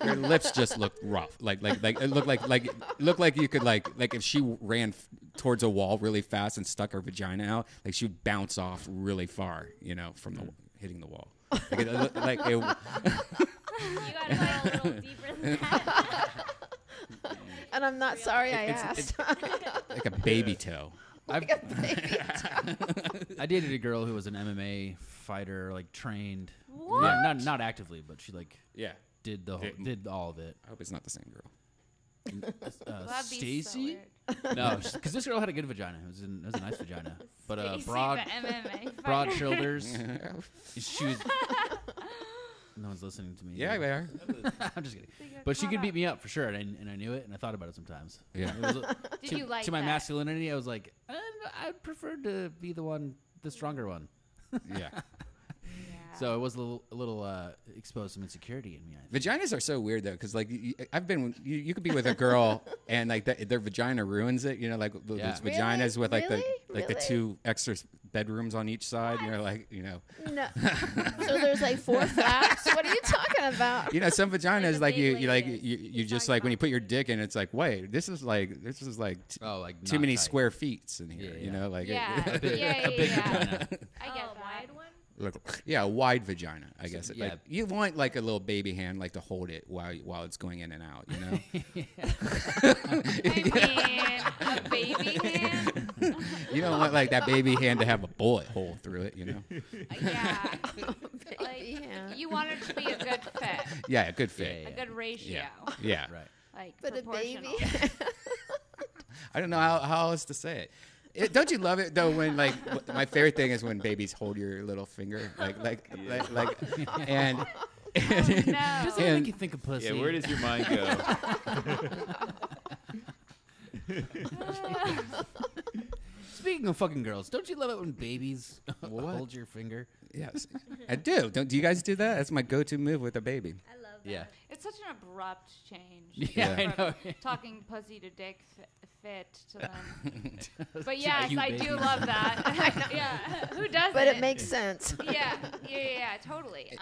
Her lips just looked rough. Like it looked like you could like if she ran towards a wall really fast and stuck her vagina out, like she would bounce off really far, you know, from hitting the wall. Like it, You gotta go a little deeper than that. And I'm not sorry I asked. like a baby toe. I dated a girl who was an MMA fighter, like trained. What? Yeah, not actively, but she like did all of it. I hope it's not the same girl. That'd be Stacy? so No, because this girl had a good vagina. It was a nice vagina, but Stacy, broad, the MMA broad fighter. shoulders. She was. No one's listening to me. Yeah, they are. I'm just kidding. But she could beat me up for sure, and I knew it, and I thought about it sometimes. Yeah. It was Did to, you like to my that? masculinity, I was like, I'd prefer to be the stronger one. Yeah. So it was a little exposed some insecurity in me. I think. Vaginas are so weird though, because like I've been, you could be with a girl and like their vagina ruins it. You know, like those vaginas with like the two extra bedrooms on each side. You're like, you know. No. So there's like 4 flaps. What are you talking about? You know, some vaginas like you just like when you put your dick in, it's like, wait, this is like too many square feet in here. You know, like a big vagina. I get that. Wide one? Yeah, a wide vagina. I guess like you want like a little baby hand like to hold it while it's going in and out. You know. A baby hand. You don't want like that baby hand to have a bullet hole through it. You know. Yeah. You want it to be a good fit. Yeah, a good fit. A good ratio. Yeah. Right. Like But a baby. I don't know how else to say it. Don't you love it though when like my favorite thing is when babies hold your little finger like and no. Does that make you think of pussy? Yeah, where does your mind go? Speaking of fucking girls, don't you love it when babies hold your finger? Yes, I do. Do you guys do that? That's my go-to move with a baby. I love that. Yeah. It's such an abrupt change. Yeah, I know. From talking pussy to dick fit to then. But To yes, you, I baby. do love that. Yeah. Who doesn't? But it makes sense. Yeah, totally.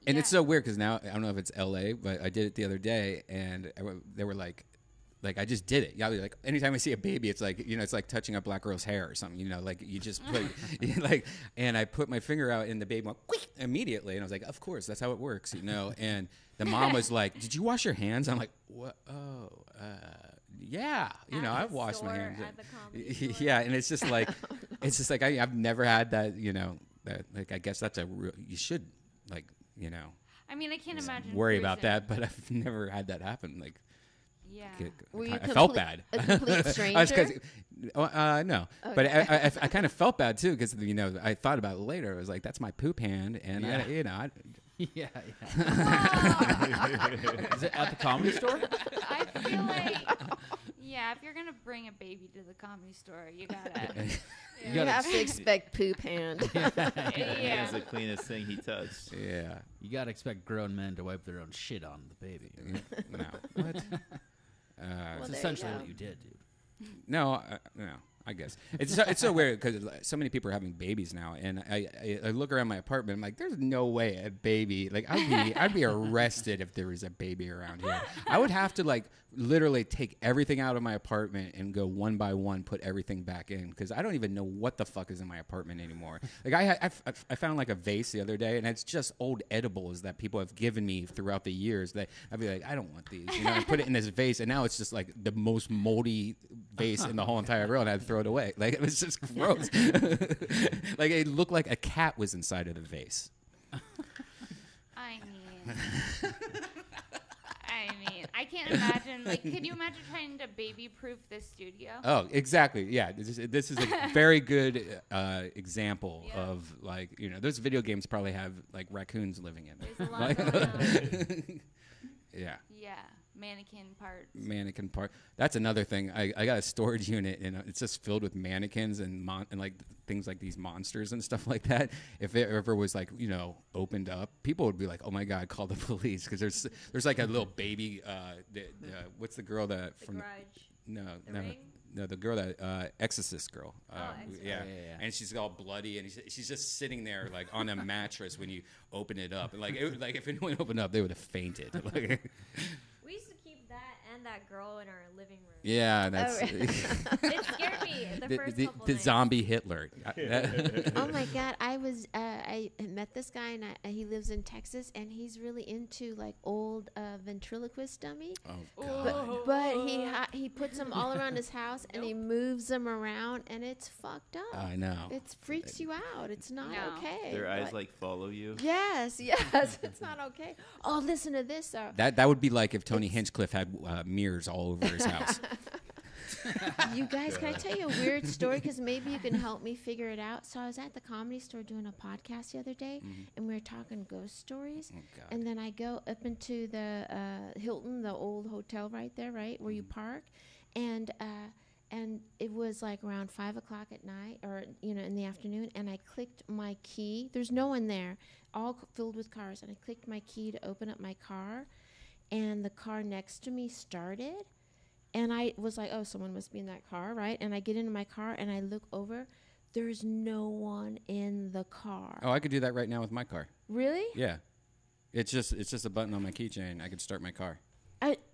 And it's so weird because now I don't know if it's LA, but I did it the other day, and they were like I just did it. Yeah, like anytime I see a baby, it's like, you know, it's like touching a black girl's hair or something. You know, like you just put like, and I put my finger out, and the baby went quick immediately, and I was like, of course, that's how it works, you know. And the mom was like, "Did you wash your hands?" I'm like, "What? Oh, yeah, you know, I've washed my hands." Yeah, and it's just like, I've never had that, you know. That like I guess that's you should like, you know. I mean, I can't imagine worry about that, but I've never had that happen. Like. Yeah. I felt bad. A complete stranger? No, okay. But I kind of felt bad too because, you know, I thought about it later. I was like, that's my poop hand, and yeah. Yeah. Is it at the Comedy Store? I feel like, yeah, if you're gonna bring a baby to the Comedy Store, you gotta. You have to expect poop hand. He has the cleanest thing he touched. Yeah. You gotta expect grown men to wipe their own shit on the baby. No. What? It's essentially what you did, dude. No, no. I guess it's so weird because so many people are having babies now, and I look around my apartment. I'm like, there's no way a baby. Like I'd be arrested if there was a baby around here. I would have to like literally take everything out of my apartment and go one by one, put everything back in because I don't even know what the fuck is in my apartment anymore. Like I found like a vase the other day, and it's just old edibles that people have given me throughout the years. That I'd be like, I don't want these. You know, I put it in this vase, and now it's just like the most moldy vase in the whole entire world. And I'd throw it away. Like it was just gross. Like it looked like a cat was inside of the vase. I mean, I can't imagine. Like, could you imagine trying to baby-proof this studio? Oh, exactly. Yeah, this is a very good example of like those video games probably have like raccoons living in There's a lot like, going on. Yeah, mannequin part. That's another thing. I got a storage unit, and it's just filled with mannequins and like things like these monsters and stuff like that. If it ever was like opened up, people would be like, "Oh my god, call the police!" Because there's like a little baby. What's the girl that The from Grudge. no. No, the girl that Exorcist girl. Exorcist. Yeah, and she's all bloody, and she's just sitting there like on a mattress when you open it up. And, like if anyone opened up, they would have fainted. We used to keep that and that girl in our living room. Yeah, that's. It scared me the first couple the nights. Zombie Hitler. Oh my God! I met this guy, and he lives in Texas, and he's really into like old ventriloquist dummy. Oh God! But he puts them all around his house, and he moves them around, and it's fucked up. I know. It freaks you out. It's not okay. Their eyes but- like follow you. Yes, it's not okay. Oh, listen to this. That would be like if Tony Hinchcliffe had mirrors all over his house. You guys, can I tell you a weird story? Because maybe you can help me figure it out. So I was at the Comedy Store doing a podcast the other day, and we were talking ghost stories. Oh, God. And then I go up into the Hilton, the old hotel right there, right, where you park. And it was like around 5 o'clock at night or, in the afternoon. And I clicked my key. There's no one there, all filled with cars. And I clicked my key to open up my car. And the car next to me started. And I was like, oh, someone must be in that car, right? And I get into my car, and I look over. There's no one in the car. Oh, I could do that right now with my car. Really? Yeah. It's just a button on my keychain. I could start my car.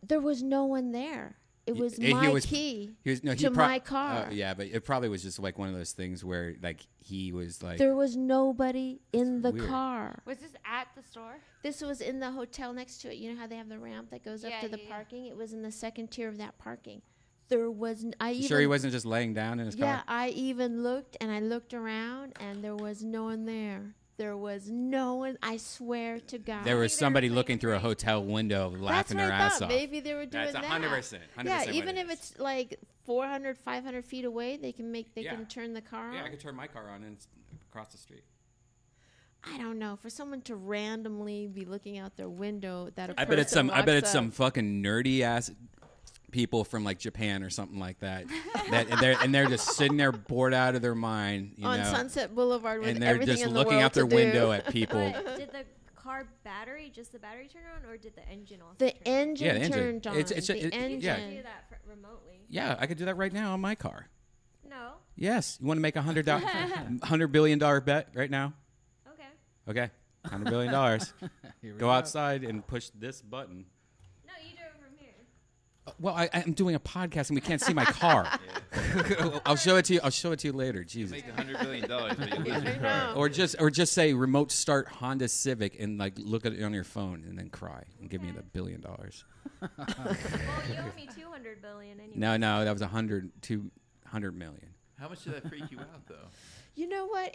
There was no one there. It was my key to my car. Yeah, but it probably was just like one of those things where like he was like. There was nobody in the weird. car. Was this at the store? This was in the hotel next to it. You know how they have the ramp that goes up to the parking? It was in the second tier of that parking. There was. Sure, he wasn't just laying down in his car. Yeah, I even looked, and I looked around, and there was no one there. There was no one. I swear to God. There was somebody looking through a hotel window laughing their ass off. Maybe they were doing That's that. 100%. Yeah, even if it's like 400, 500 feet away, they can turn the car on. Yeah, I could turn my car on and it's across the street. I don't know. For someone to randomly be looking out their window, I bet it's some fucking nerdy ass people from like Japan or something like that. They're just sitting there bored out of their mind, on Sunset Boulevard with and they're everything just in the looking world out their to window do. at people. But did the car battery turn on, or did the engine also? The engine the engine. turned on. It's the engine. yeah. You can do that remotely. Yeah, I could do that right now on my car. No. Yes, you want to make $100 billion bet right now? Okay, $100 billion. Go outside and push this button. No, you do it from here. Well, I'm doing a podcast and we can't see my car. I'll show it to you later. Jesus. Make $100 billion, but you lose your car. Or just say remote start Honda Civic and like look at it on your phone and then cry and give me the $1 billion. Well, you owe me $200 billion anyway. No, that was 200 million. How much did that freak you out, though? You know what?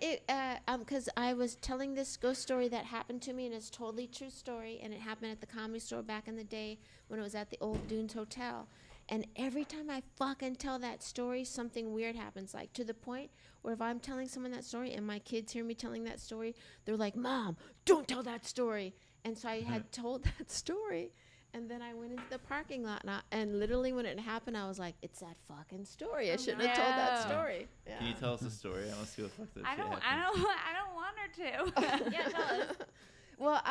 Because I was telling this ghost story that happened to me, and it's a totally true story, and it happened at the Comedy Store back in the day when it was at the old Dunes Hotel. And every time I fucking tell that story, something weird happens, like to the point where if I'm telling someone that story and my kids hear me telling that story, they're like, Mom, don't tell that story. And so I had told that story. And then I went into the parking lot, and literally when it happened, I was like, "It's that fucking story. I shouldn't have told that story." Yeah. Can you tell us a story? I want to see what the fuck that I shit don't want her to. Yeah, tell us. Well,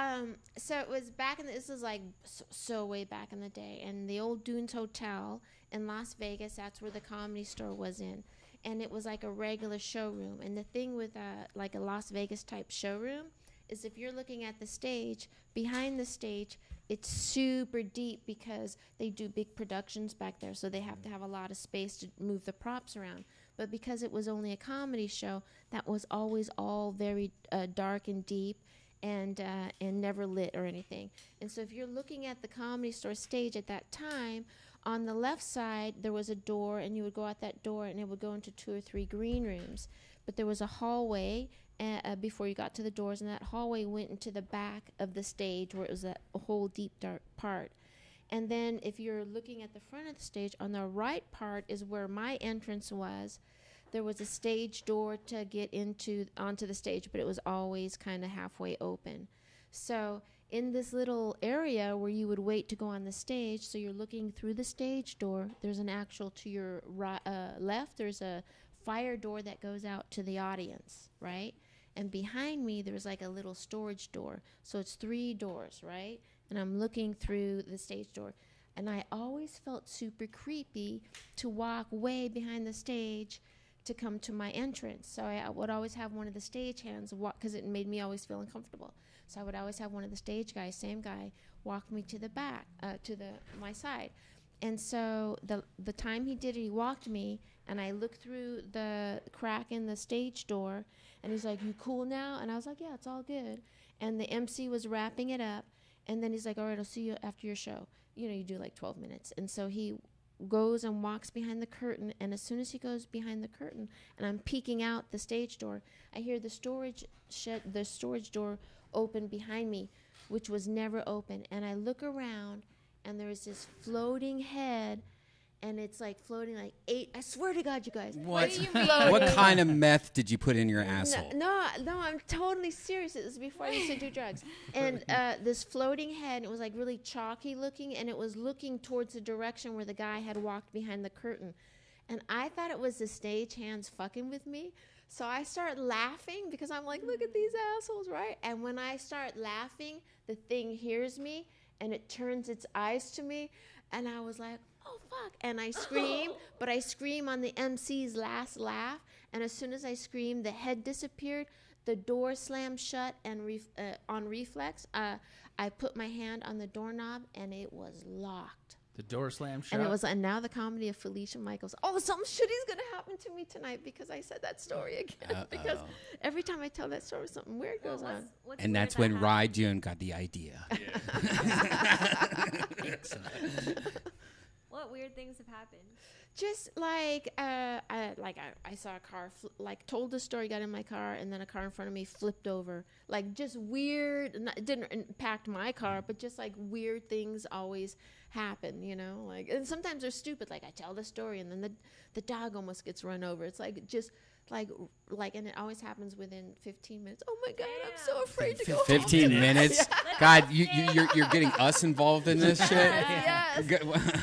so it was this was like so way back in the day, and the old Dunes Hotel in Las Vegas. That's where the Comedy Store was in. and it was like a regular showroom. And the thing with like a Las Vegas type showroom is if you're looking at the stage, behind the stage, it's super deep because they do big productions back there, so they have to have a lot of space to move the props around. But because it was only a comedy show, that was always all very dark and deep, and never lit or anything. And so if you're looking at the Comedy Store stage at that time, on the left side there was a door, and you would go out that door and it would go into 2 or 3 green rooms. But there was a hallway before you got to the doors, and that hallway went into the back of the stage where it was a whole deep dark part. And then if you're looking at the front of the stage, on the right part is where my entrance was. There was a stage door to get onto the stage, but it was always kind of halfway open. So in this little area where you would wait to go on the stage, so you're looking through the stage door, there's an actual, to your left, there's a fire door that goes out to the audience, right? And behind me, there's like a little storage door. So it's 3 doors, right? And I'm looking through the stage door. And I always felt super creepy to walk way behind the stage to come to my entrance. So I would always have one of the stage hands walk, because it made me always feel uncomfortable. So I would always have one of the stage guys, same guy, walk me to the back, to my side. And so the time he did it, he walked me, and I looked through the crack in the stage door, and he's like, "You cool now?" And I was like, "Yeah, it's all good." And the MC was wrapping it up, and then he's like, "All right, I'll see you after your show." You know, you do like 12 minutes. And so he goes and walks behind the curtain, and as soon as he goes behind the curtain and I'm peeking out the stage door, I hear the storage door open behind me, which was never open. And I look around, and there's this floating head, and it's like floating like 8. I swear to God, you guys. What? Do you mean? What kind of meth did you put in your asshole? No, I'm totally serious. It was before I used to do drugs. And this floating head, it was like really chalky looking, and it was looking towards the direction where the guy had walked behind the curtain. And I thought it was the stage hands fucking with me. So I start laughing because I'm like, look at these assholes, right? And when I start laughing, the thing hears me, and it turns its eyes to me, and I was like, oh, fuck. And I scream, but I scream on the MC's last laugh. And as soon as I screamed, the head disappeared, the door slammed shut, and on reflex, I put my hand on the doorknob, and it was locked. The door slammed shut? And now the comedy of Felicia Michaels. Oh, something shitty's going to happen to me tonight because I said that story again. Because every time I tell that story, something weird goes on. And that's when Rye June got the idea. What weird things have happened? Just like I saw a car, told the story, got in my car, and then a car in front of me flipped over. Like, just weird. It didn't impact my car, but just like weird things always happen, you know. Like, and sometimes they're stupid. Like, I tell the story, and then the dog almost gets run over. It's like just like, and it always happens within 15 minutes. Oh my God, I'm so afraid to go 15 home. minutes? Yeah. God, you're getting us involved in this shit? Yes.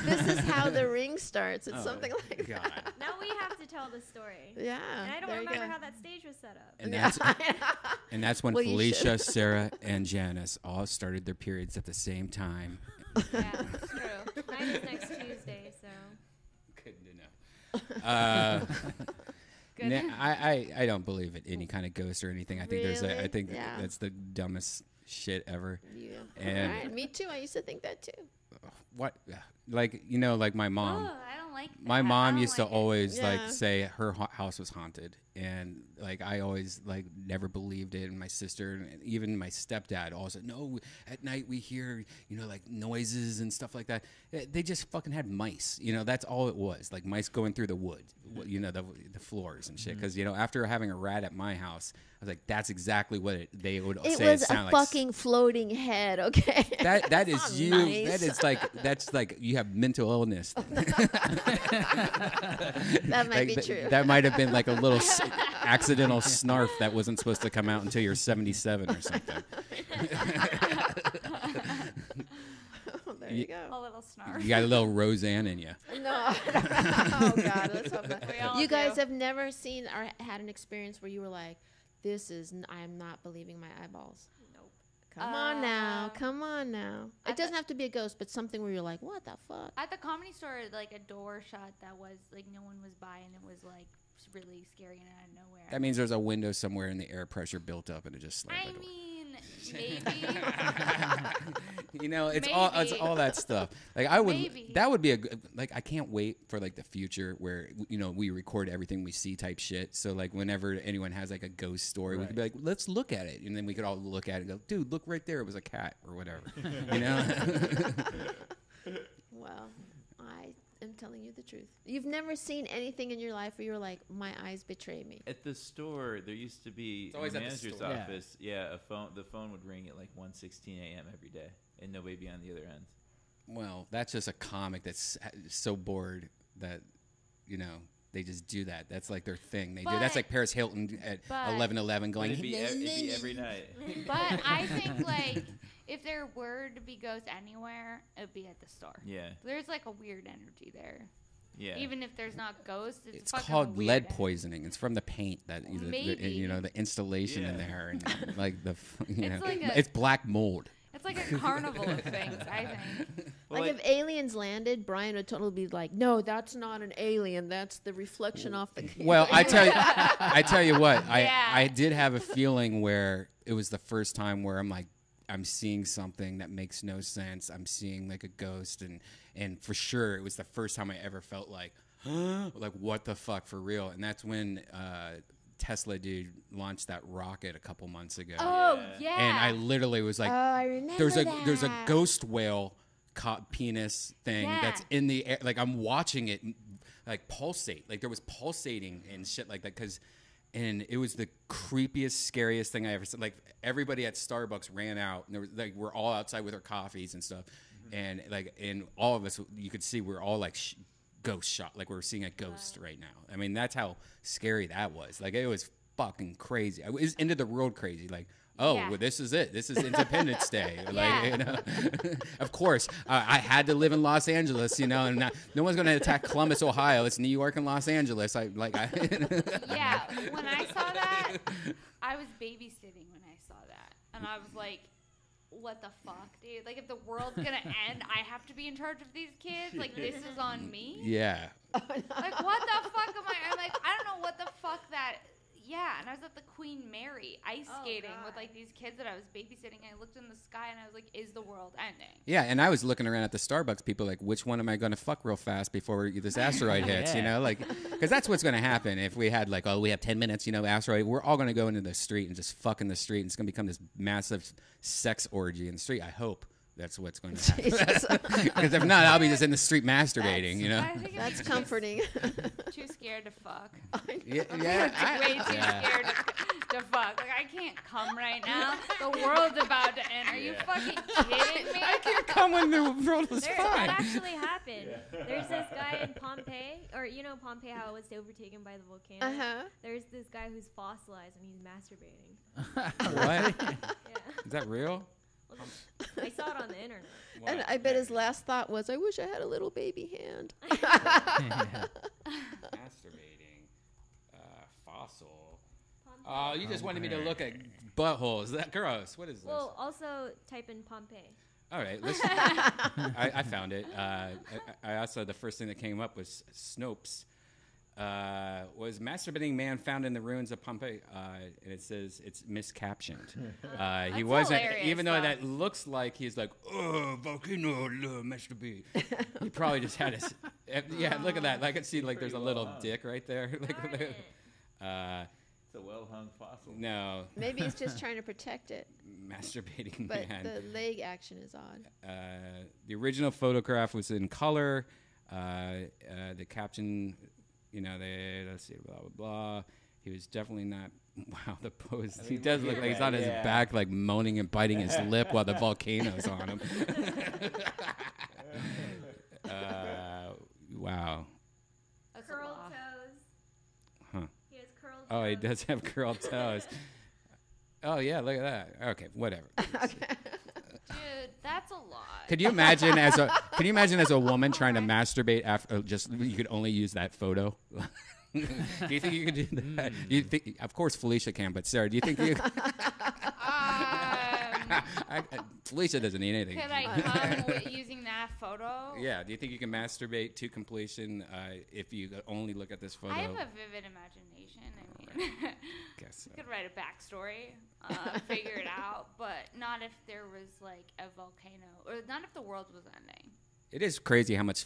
This is how the ring starts. It's something like God. that. Now we have to tell the story. Yeah. And I don't there you remember go. how that stage was set up. And that's when Well, you Felicia, should. Sarah, and Janice all started their periods at the same time. Yeah, it's true. Mine is next Tuesday, so. Good to know. I don't believe in any kind of ghost or anything. I think Really? think Yeah. that's the dumbest shit ever. Yeah. And Right. Me too. I used to think that too. what, like, you know, like my mom. Oh, I don't like that. My I mom don't used to like it. always like Yeah. say her house was haunted, and like I always like never believed it. And my sister and even my stepdad all said, "No, at night we hear like noises and stuff like that." They just fucking had mice. That's all it was, like mice going through the wood, the floors and shit. Because after having a rat at my house, I was like, that's exactly what they would It say. was it a sounded fucking floating head. Okay. that That's is not you. nice. That is that's like you have mental illness. That might be true. That might have been like a little accidental snarf that wasn't supposed to come out until you're 77 or something. There you go. A little snarf. You got a little Roseanne in you. No. Oh God. Let's hope not. We all You guys do. have never seen or had an experience where you were like, I am not believing my eyeballs. Nope. Come on now. Come on now. It doesn't have to be a ghost, but something where you're like, what the fuck? At the Comedy Store, like a door shut that was like no one was by, and it was like really scary and out of nowhere. That means there's a window somewhere and the air pressure built up and it just slammed I the door. mean, maybe. You know, it's all that stuff. Like that would be a good, like, I can't wait for like the future where, you know, we record everything we see type shit. So like whenever anyone has like a ghost story, we could be like, let's look at it, and then we could all look at it and go, dude, look right there, it was a cat or whatever. You know. Well, I am telling you the truth. You've never seen anything in your life where you're like, my eyes betray me. At the store, there used to be in always the at the manager's store. office. Yeah, a phone. The phone would ring at like 1:16 a.m. every day, and nobody be on the other end. Well, that's just a comic that's so bored that, you know, they just do that. That's like their thing. They do. That's like Paris Hilton at 11:11 going. It'd be every night. But I think like if there were to be ghosts anywhere, it'd be at the store. Yeah. There's like a weird energy there. Yeah. Even if there's not ghosts, it's fucking called weird lead poisoning. It's from the paint that Maybe. you know, the installation in there, and like the you know, like it's black mold. It's like a carnival of things, I think. Like if aliens landed, Brian would totally be like, "No, that's not an alien. That's the reflection off the." Well, I tell you what, I did have a feeling where it was the first time where I'm like, I'm seeing something that makes no sense. I'm seeing like a ghost, and for sure it was the first time I ever felt like, like what the fuck, for real. And that's when Tesla dude launched that rocket a couple months ago. Oh yeah. And I literally was like, I remember there's a ghost whale penis thing that's in the air. Like I'm watching it like pulsate. Like there was pulsating and shit like that and it was the creepiest, scariest thing I ever saw. Like everybody at Starbucks ran out, and there was like we're all outside with our coffees and stuff, and like and all of us, you could see we're all like ghost shot, like we're seeing a ghost right now. I mean, that's how scary that was. Like it was fucking crazy. I was into the world crazy. Like, oh, well, this is it. This is Independence Day. Like, you know, of course, I had to live in Los Angeles, you know, and no one's going to attack Columbus, Ohio. It's New York and Los Angeles. Yeah, when I saw that, I was babysitting when I saw that, and I was like, what the fuck, dude? Like, if the world's gonna end, I have to be in charge of these kids? Like, this is on me? Yeah. Like, what the fuck am I'm like, I don't know what the fuck that... Yeah, and I was at the Queen Mary ice skating with, like, these kids that I was babysitting. I looked in the sky, and I was like, is the world ending? Yeah, and I was looking around at the Starbucks people like, which one am I going to fuck real fast before this asteroid hits, you know? Like, because that's what's going to happen if we had, like, oh, we have 10 minutes, you know, asteroid. We're all going to go into the street and just fuck in the street, and it's going to become this massive sex orgy in the street. I hope that's what's going to happen. Because if not, I'll be just in the street masturbating, you know? That's comforting. Too scared to fuck. Way too scared to fuck. Like, I can't come right now. The world's about to end. Are you fucking kidding me? I can't come when the world was fine. That actually happened. There's this guy in Pompeii, or you know Pompeii, how it was overtaken by the volcano? Uh-huh. There's this guy who's fossilized and he's masturbating. What? Yeah. Is that real? Well, I saw it on the internet. And I bet his last thought was, I wish I had a little baby hand. Masturbating. Fossil. Oh, you just wanted me to look at buttholes. That gross. What is this? Well, also type in Pompeii. All right, listen. I found it. I also, the first thing that came up was Snopes. Was masturbating man found in the ruins of Pompeii, and it says it's miscaptioned. He wasn't, even though that looks like he's like, oh, volcano, masturbate. He probably just had his, yeah. Look at that. I can see like there's a little dick right there. It's a well-hung fossil. No. Maybe he's just trying to protect it. Masturbating but man. The leg action is odd. The original photograph was in color. The caption. You know, let's see, blah, blah, blah. He was definitely not, wow, the pose. He does look like he's on his back, like moaning and biting his lip while the volcano's on him. Wow. Curled toes. Huh. He has curled toes. Oh, he does have curled toes. Oh, yeah, look at that. Okay, whatever. Dude, that's a lot. Could you imagine as a woman trying to masturbate after just you could only use that photo? Do you think you could do that? Do you think, of course, Felicia can, but Sarah, do you think you? Felicia doesn't need anything. Could I come using that photo? Yeah. Do you think you can masturbate to completion if you only look at this photo? I have a vivid imagination. I mean, Guess so. could write a backstory, figure it out, but not if there was like a volcano, or not if the world was ending. It is crazy how much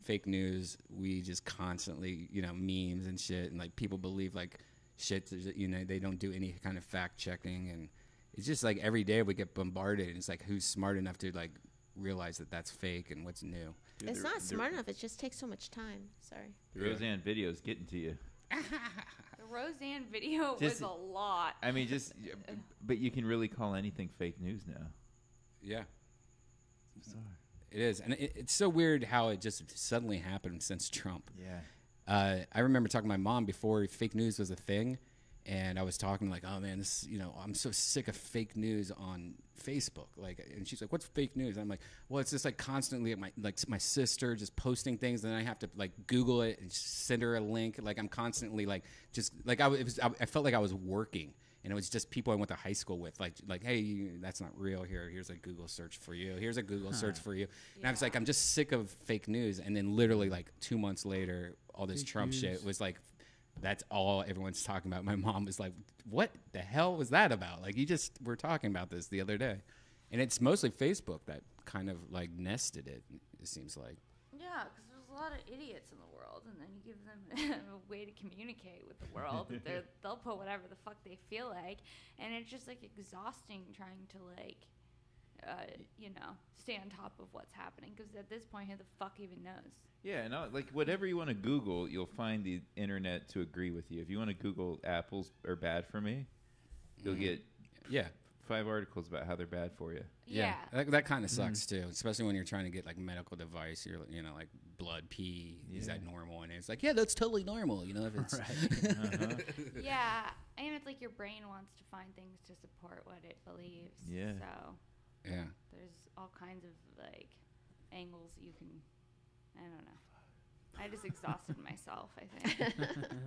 fake news we just constantly, memes and shit, and like people believe like shit. They don't do any kind of fact checking, and it's just like every day we get bombarded. And it's like who's smart enough to like realize that that's fake and what's new. Dude, it's not smart enough. It just takes so much time. Sorry. The Roseanne video is getting to you. The Roseanne video Just- was a lot. I mean, but you can really call anything fake news now. Yeah. Sorry. It is, and it's so weird how it just suddenly happened since Trump. Yeah. I remember talking to my mom before fake news was a thing, and I was talking like, "Oh man, I'm so sick of fake news on Facebook." And she's like, "What's fake news?" And I'm like, "Well, it's just like constantly my sister just posting things, and then I have to like Google it and send her a link. Like I'm constantly like just like I felt like I was working." And it was just people I went to high school with, like, hey, that's not real. Here's a Google search for you. Here's a Google search for you. And I was like, I'm just sick of fake news. And then literally like 2 months later, all this Fake Trump news. shit was like, that's all everyone's talking about. My mom was like, what the hell was that about? Like, you just were talking about this the other day. And it's mostly Facebook that kind of like nested it seems like. Yeah, because there's a lot of idiots in the world, and then you give them a way to communicate with the world. They'll put whatever the fuck they feel like, and it's just like exhausting trying to like, stay on top of what's happening. Because at this point, who the fuck even knows? Yeah, no, like whatever you want to Google, you'll find the internet to agree with you. If you want to Google apples are bad for me, you'll get 5 articles about how they're bad for you. Yeah. That kind of sucks too, especially when you're trying to get like medical device. You're like blood, pee. Is that normal? And it's like, yeah, that's totally normal. If it's Yeah, and it's like your brain wants to find things to support what it believes. Yeah. So yeah, there's all kinds of like angles you can. I don't know. I just exhausted myself, I think.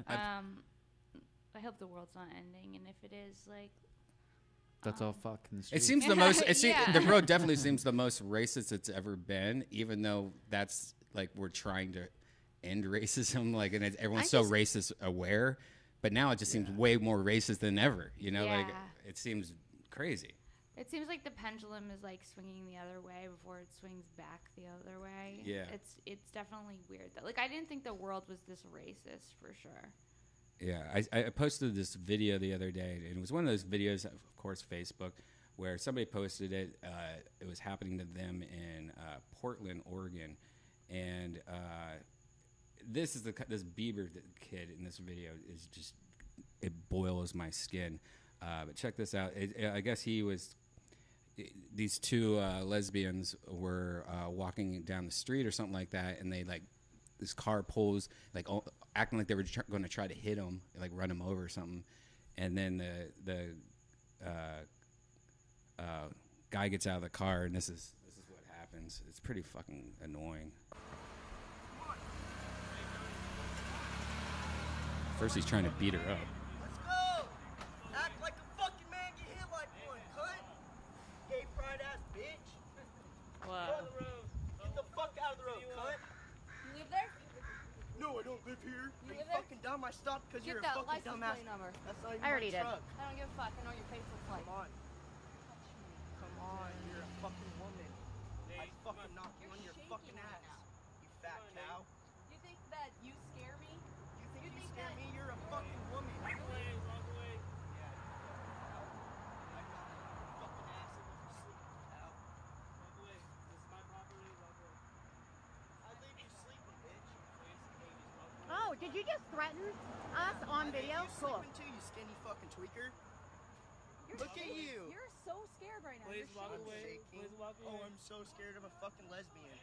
I hope the world's not ending, and if it is, like, that's all fucking. It seems the most. The world definitely seems the most racist it's ever been, even though that's like we're trying to end racism, like, and everyone's so racist aware. But now it just seems way more racist than ever. Like it seems crazy. It seems like the pendulum is like swinging the other way before it swings back the other way. Yeah. It's definitely weird though. Like I didn't think the world was this racist for sure. Yeah, I posted this video the other day, and it was one of those videos, of course, Facebook, where somebody posted it. It was happening to them in Portland, Oregon, and this Bieber kid in this video is just, it boils my skin. But check this out. I guess these two lesbians were walking down the street or something like that, and they this car pulls, acting like they were going to try to hit him, like run him over or something, and then the guy gets out of the car, and this is what happens. It's pretty fucking annoying. First, he's trying to beat her up. Let's go! Act like a fucking man, get hit like one, cunt! Gay pride ass bitch! Wow. Get the fuck out of the road, cunt! You live there? No, I don't live here. You Are live you there? fucking dumb? I stopped because you're a Get that fucking license dumbass. plate number. That's not even I already my did. truck. I don't give a fuck. I know what your face looks like. Come on. Come on, you're a fucking woman. I'd fucking knock you on your fucking ass. You fat cow. You think that you scare me? You think you scare me? You're a fucking woman. Walk away, walk away. Yeah, you fucking cow. I'd knock you on your fucking ass if you sleep, cow. Walk away. This is my property. Walk away. I'd leave you sleeping, bitch. Oh, did you just threaten us on video? You sleeping too, you skinny fucking tweaker. Look at you. You're so scared right now. Please You're walk shaking. away. Please walk away. Oh, I'm so scared of a fucking lesbian.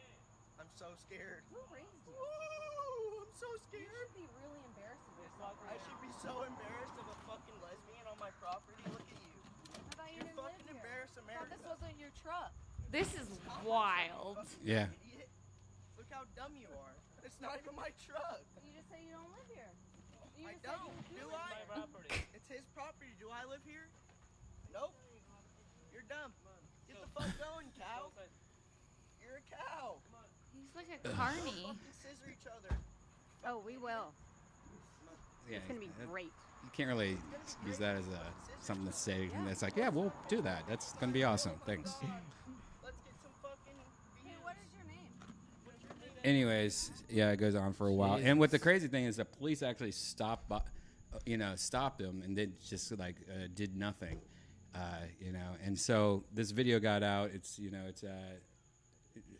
I'm so scared. Who raised you? Ooh, I'm so You scared. should be really embarrassed of yourself. I should be so embarrassed of a fucking lesbian on my property. Look at you. I thought you You're didn't live fucking here. embarrassed I thought America. this wasn't your truck. This is wild. Yeah. Idiot. Look how dumb you are. It's not even my truck. You just say you don't live here. You I just said don't. you Do live I? here. It's his property. Do I live here? Nope. You're dumb. Get the fuck going, cow. You're a cow. He's like a carny. Fucking scissor each other. Oh, we will. Yeah, It's gonna be great. You can't really use that as something to say. And it's like, yeah, we'll do that. That's gonna be awesome. Thanks. Let's get some fucking views. What is your name? Anyways, yeah, it goes on for a while. And what the crazy thing is, the police actually stopped him and then just like did nothing, And so this video got out. It's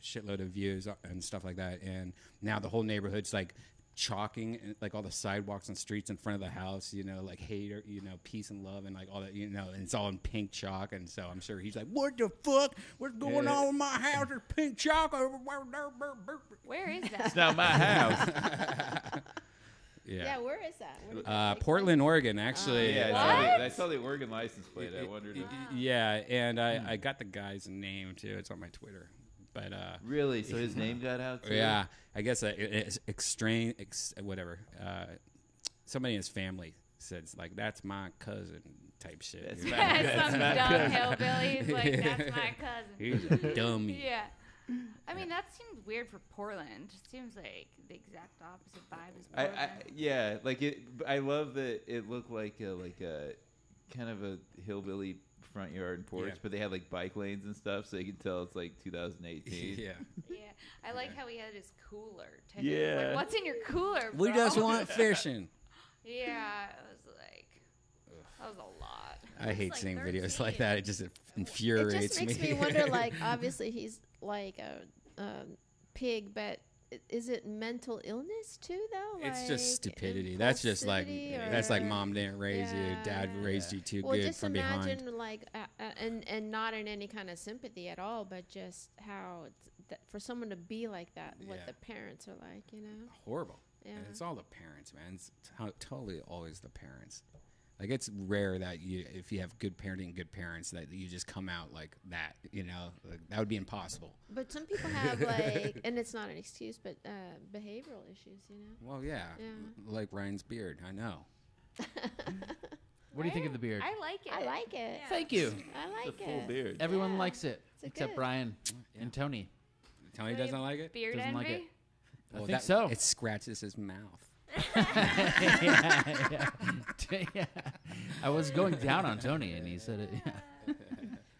shitload of views and stuff like that. And now the whole neighborhood's like chalking like all the sidewalks and streets in front of the house, like hate or, peace and love and like all that, and it's all in pink chalk. And so I'm sure he's like, what the fuck? What's going on with my house? There's pink chalk. Where is that? It's not my house. Yeah, where is that? Portland, Oregon, actually. Yeah, I saw the Oregon license plate. I wondered. Yeah, and I got the guy's name too. It's on my Twitter. But really, so his name got out too? Yeah, I guess whatever. Somebody in his family says like, "That's my cousin," type shit. Some dumb hillbilly. He's like, "That's my cousin." He's a dummy. Yeah. I mean, that seems weird for Portland. It seems like the exact opposite vibe as Portland. Like it. I love that it looked like a kind of a hillbilly front yard and porch, but they had like bike lanes and stuff, so you can tell it's like 2018. Yeah. I like how he had his cooler. Yeah. Like, what's in your cooler, bro? We just want fishing. Yeah, it was like, that was a lot. I hate seeing videos like that. It just infuriates me. It just makes me wonder, like, obviously he's like a pig, but is it mental illness too, though? It's just stupidity. That's just like, that's like mom didn't raise you, dad raised you too good just from behind. imagine like, and not in any kind of sympathy at all, but just how for someone to be like that, what the parents are like, Horrible. Yeah. And it's all the parents, man. It's totally always the parents. Like, it's rare that if you have good parenting, good parents, that you just come out like that, like, that would be impossible. But some people have like, and it's not an excuse, but behavioral issues, Well, yeah. Like Ryan's beard, I know. What do you think of the beard? I like it. I like it. Yeah. Thank you. I like it's a full beard. Everyone likes it, except good. And Tony. Tony doesn't like it? Beard doesn't envy? like it. Well, I think so. It scratches his mouth. Yeah. I was going down on Tony, and he said it. Yeah.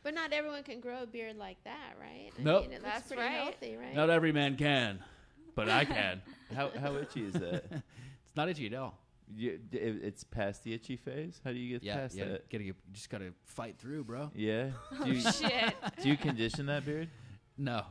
But not everyone can grow a beard like that, right? Nope. It looks That's pretty right. healthy, right? Not every man can, but I can. How itchy is that? It's not itchy at all. It's past the itchy phase. How do you get past that? You just gotta fight through, bro. Yeah. Shit. Do you condition that beard? No.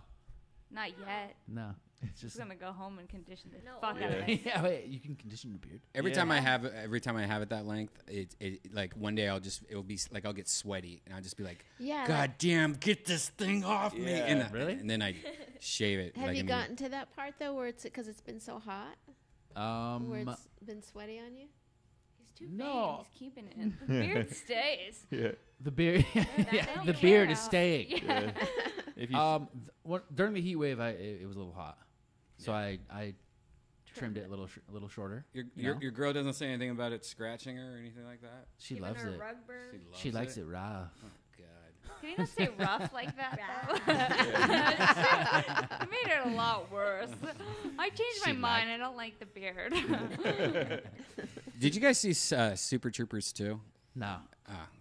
Not yet. No. It's Just just gonna go home and condition the No, fuck out of it. yeah. Wait, you can condition your beard. Every time I have it that length, it like one day it'll be like I'll get sweaty and I'll just be like, Yeah. God damn, get this thing off me! Yeah. And Really? And then I shave it. Have like, you immediately. gotten to that part though, where it's because it's been so hot, where it's been sweaty on you? He's too No. vain. He's keeping it. The beard stays. Yeah. The beard. Yeah, the don't beard care is how- staying. Yeah. If you During the heat wave, it was a little hot, so I trimmed it a little shorter. Your girl doesn't say anything about it scratching her or anything like that. She Giving loves her it. rug burn. She likes it rough. Oh God. Can you not say rough like that, though? You made it a lot worse. I changed my mind. I don't like the beard. Did you guys see Super Troopers 2? No.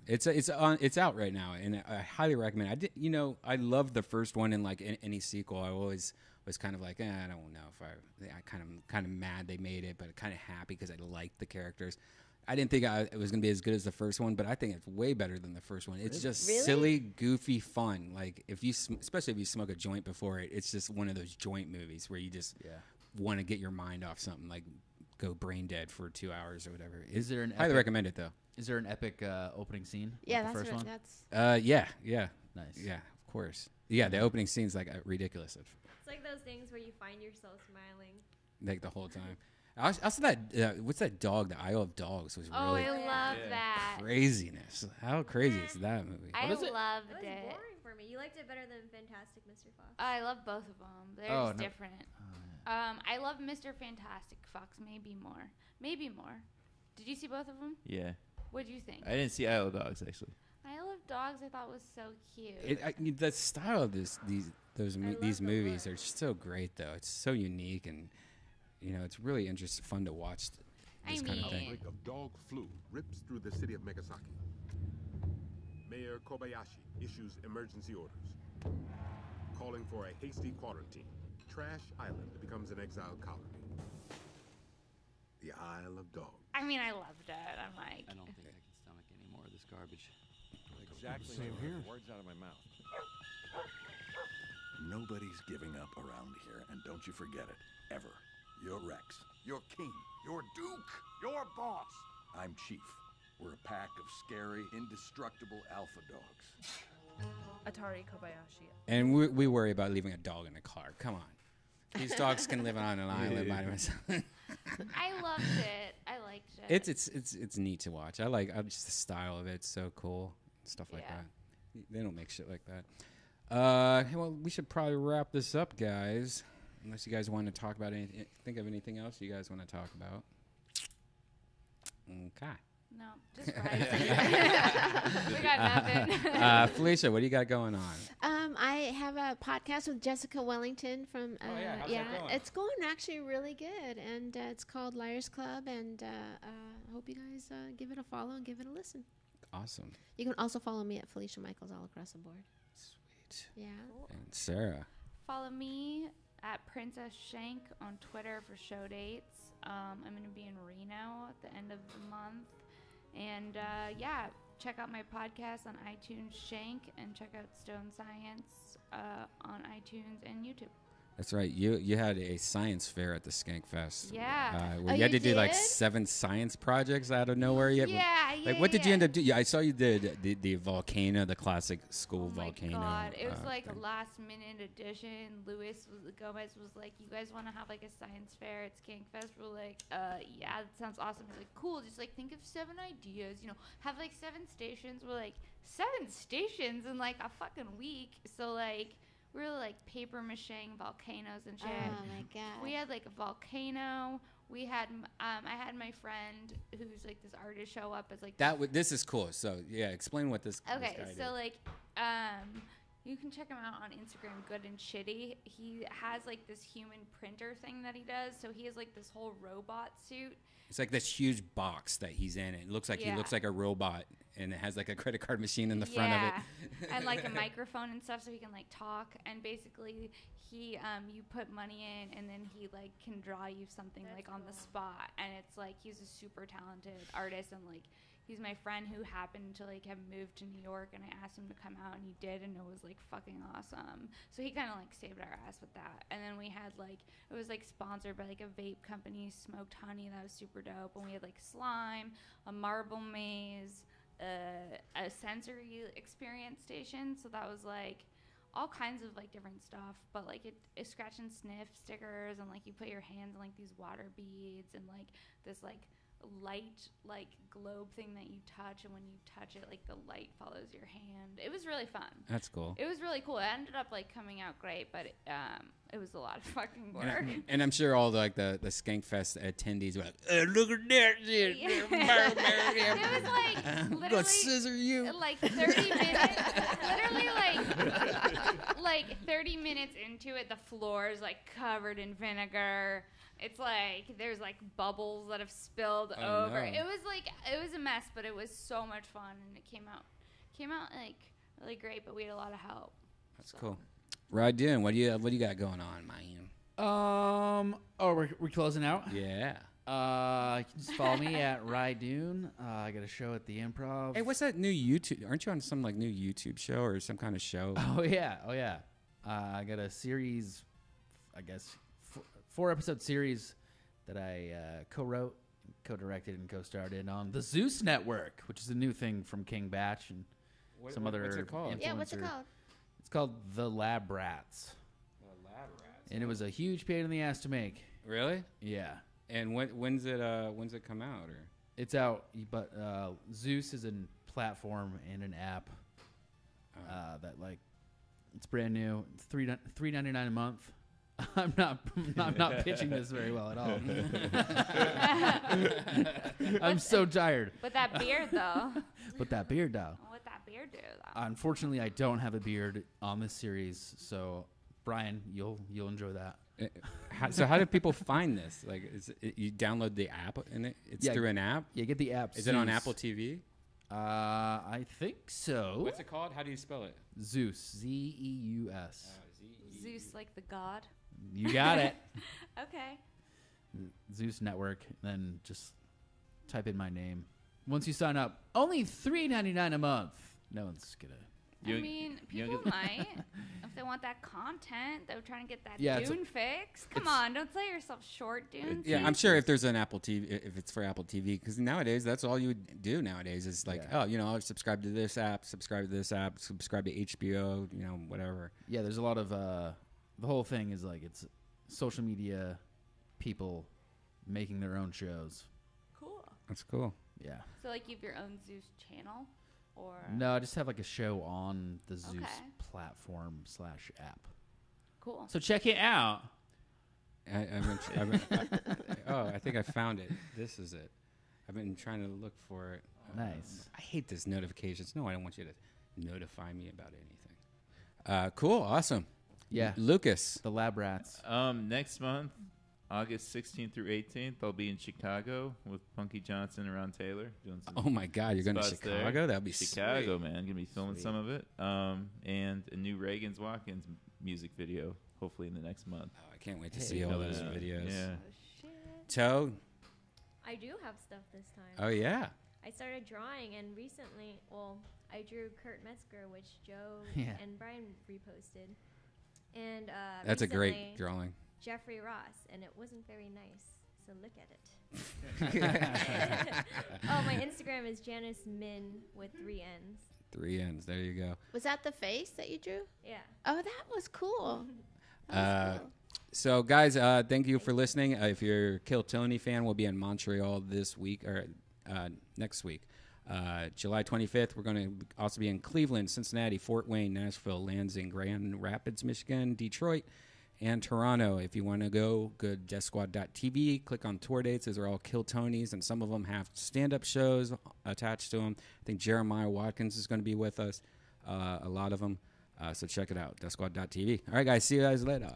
It's out right now, and I highly recommend it. I love the first one, and like any sequel, I always was kind of like, I don't know if I kind of mad they made it, but kind of happy because I liked the characters. I didn't think it was going to be as good as the first one, but I think it's way better than the first one. It's just silly, goofy fun. Like especially if you smoke a joint before it, it's just one of those joint movies where you just want to get your mind off something, like go brain dead for 2 hours or whatever. Is there an highly recommend it though? Is there an epic opening scene? Yeah, like the that's first right. one? Yeah. Nice. Yeah, of course. Yeah, the opening scene's like ridiculous. It's like those things where you find yourself smiling. Like the whole time. Also, that what's that dog? The Isle of Dogs was Oh, really I love that. craziness. How crazy is that movie? I loved It was it. boring for me. You liked it better than Fantastic Mr. Fox. I love both of them. They're Oh, just no. different. I love Mr. Fantastic Fox maybe more. Did you see both of them? yeah. What did you think? I didn't see Isle of Dogs actually. I Love Dogs. I thought was so cute. The style of these movies are so great, though. It's so unique, and it's really interesting, fun to watch. This kind of thing. Outbreak of dog flu rips through the city of Megasaki. Mayor Kobayashi issues emergency orders, calling for a hasty quarantine. Trash Island becomes an exile colony. The Isle of Dogs. I mean, I loved it. I'm like, I don't think I can stomach any more of this garbage. Exactly. Same here. Words out of my mouth. Nobody's giving up around here, and don't you forget it, ever. You're Rex. You're King. You're Duke. You're Boss. I'm Chief. We're a pack of scary, indestructible alpha dogs. Atari Kobayashi. And we worry about leaving a dog in a car. Come on. These dogs can live on an island by themselves. I loved it. I liked it. It's neat to watch. I just the style of it. It's so cool. Stuff like that. They don't make shit like that. Well, we should probably wrap this up, guys. Unless you guys want to talk about anything. Think of anything else you guys want to talk about. Okay. No, just right. We got nothing. Felicia, what do you got going on? I have a podcast with Jessica Wellington from. How's that going? It's going actually really good, and it's called Liars Club, and I hope you guys give it a follow and give it a listen. Awesome. You can also follow me at Felicia Michaels all across the board. Sweet. Yeah. And Sarah. Follow me at Princess Shank on Twitter for show dates. I'm going to be in Reno at the end of the month. And check out my podcast on iTunes, Shank, and check out Stone Science on iTunes and YouTube. That's right. You had a science fair at the Skankfest. Yeah. Where you had to do like 7 science projects out of nowhere. What did you end up doing? I saw you did the volcano, the classic school volcano. God, it was like a last minute addition. Gomez was like, "You guys want to have like a science fair at Skankfest?" We're like, "Yeah, that sounds awesome." He's like, "Cool, just like think of 7 ideas. Have like 7 stations." We're like, 7 stations in like a fucking week. So like. We were like paper macheing volcanoes and shit. Oh my god! We had like a volcano. We had I had my friend who's like this artist show up as like this is cool. So yeah, explain what this. Okay, this guy so did. like you can check him out on Instagram, Good and Shitty. He has like this human printer thing that he does. So he has like this whole robot suit. It's like this huge box that he's in. It looks like he looks like a robot, and it has like a credit card machine in the front of it. And like a microphone and stuff, so he can like talk. And basically, he you put money in, and then he like can draw you something like on the spot. And it's like he's a super talented artist, and like he's my friend who happened to like have moved to New York, and I asked him to come out, and he did, and it was like fucking awesome. So he kind of like saved our ass with that. And then we had like it was like sponsored by like a vape company, Smoked Honey, that was super dope. And we had like slime, a marble maze, a sensory experience station. So that was like all kinds of like different stuff, but like it scratch and sniff stickers, and like you put your hands in like these water beads, and like this like light like globe thing that you touch, and when you touch it like the light follows your hand. It was really fun. That's cool. It was really cool. It ended up like coming out great, but it was a lot of fucking work. And I'm sure all the Skankfest attendees were like, look at that shit. It was like literally Let's scissor you. Like 30 minutes. Literally like 30 minutes into it, the floor is like covered in vinegar. It's like there's like bubbles that have spilled over. No. It was a mess, but it was so much fun, and it came out like really great. But we had a lot of help. That's cool. Rydun, what do you got going on, man? We're closing out. Yeah. You can just follow me at Rydun. I got a show at the Improv. Hey, what's that new YouTube? Aren't you on some like new YouTube show or some kind of show? Oh yeah. I got a series, I guess. 4-episode series that I co-wrote, co-directed, and co-starred on the Zeus Network, which is a new thing from King Batch and some other what's it called? influencer. Yeah, what's it called? It's called The Lab Rats. The Lab Rats. And it was a huge pain in the ass to make. Really? Yeah. And when's it come out? Or it's out, but Zeus is a platform and an app that like it's brand new. It's $3.99 a month. I'm not pitching this very well at all. I'm so tired. But that beard though. But that beard though. With that beard. beard do though? Unfortunately, I don't have a beard on this series, so Brian, you'll enjoy that. So how do people find this? Like, you download the app and it's through an app? Yeah, get the app. Is it on Apple TV? I think so. What's it called? How do you spell it? Zeus. Zeus. Zeus, like the god. You got it. Okay. Zeus Network. Then just type in my name. Once you sign up, only $3.99 a month. No one's gonna. I mean, people might if they want that content. They're trying to get that Yeah, Dune fix. Come on, don't sell yourself short, Dune. Yeah, I'm sure if there's an Apple TV, if it's for Apple TV, because nowadays that's all you would do nowadays is like, I'll subscribe to this app, subscribe to HBO, whatever. Yeah, there's a lot of the whole thing is like it's social media people making their own shows. Cool. That's cool. Yeah. So like you have your own Zeus channel, or No, I just have like a show on the Zeus platform /app. Cool. So check it out. I think I found it. This is it. I've been trying to look for it. Nice. I hate this notifications. No, I don't want you to notify me about anything. Cool. Awesome. Yeah. Lucas. The Lab Rats. Next month, August 16th through 18th, I'll be in Chicago with Punky Johnson and Ron Taylor doing some. Oh my God, you're going to spots Chicago? there. That'd be Chicago, sweet. man. Gonna be filming some of it. And a new Reagan's Walk-ins music video, hopefully in the next month. Oh, I can't wait to see all those videos. Yeah. Toe. I do have stuff this time. Oh yeah. I started drawing, and recently, I drew Kurt Metzger, which Joe and Brian reposted. And that's a great recently, drawing. Jeffrey Ross, and it wasn't very nice. So look at it. My Instagram is Janice Min with 3 N's. 3 N's. There you go. Was that the face that you drew? Yeah. Oh, that was cool. So, guys, thank you for listening. If you're a Kill Tony fan, we'll be in Montreal this week or next week. July 25th, we're going to also be in Cleveland, Cincinnati, Fort Wayne, Nashville, Lansing, Grand Rapids, Michigan, Detroit, and Toronto. If you want to go to deathsquad.tv, click on tour dates. Those are all Kill Tonys, and some of them have stand-up shows attached to them. I think Jeremiah Watkins is going to be with us, a lot of them. So check it out, deathsquad.tv. All right, guys, see you guys later.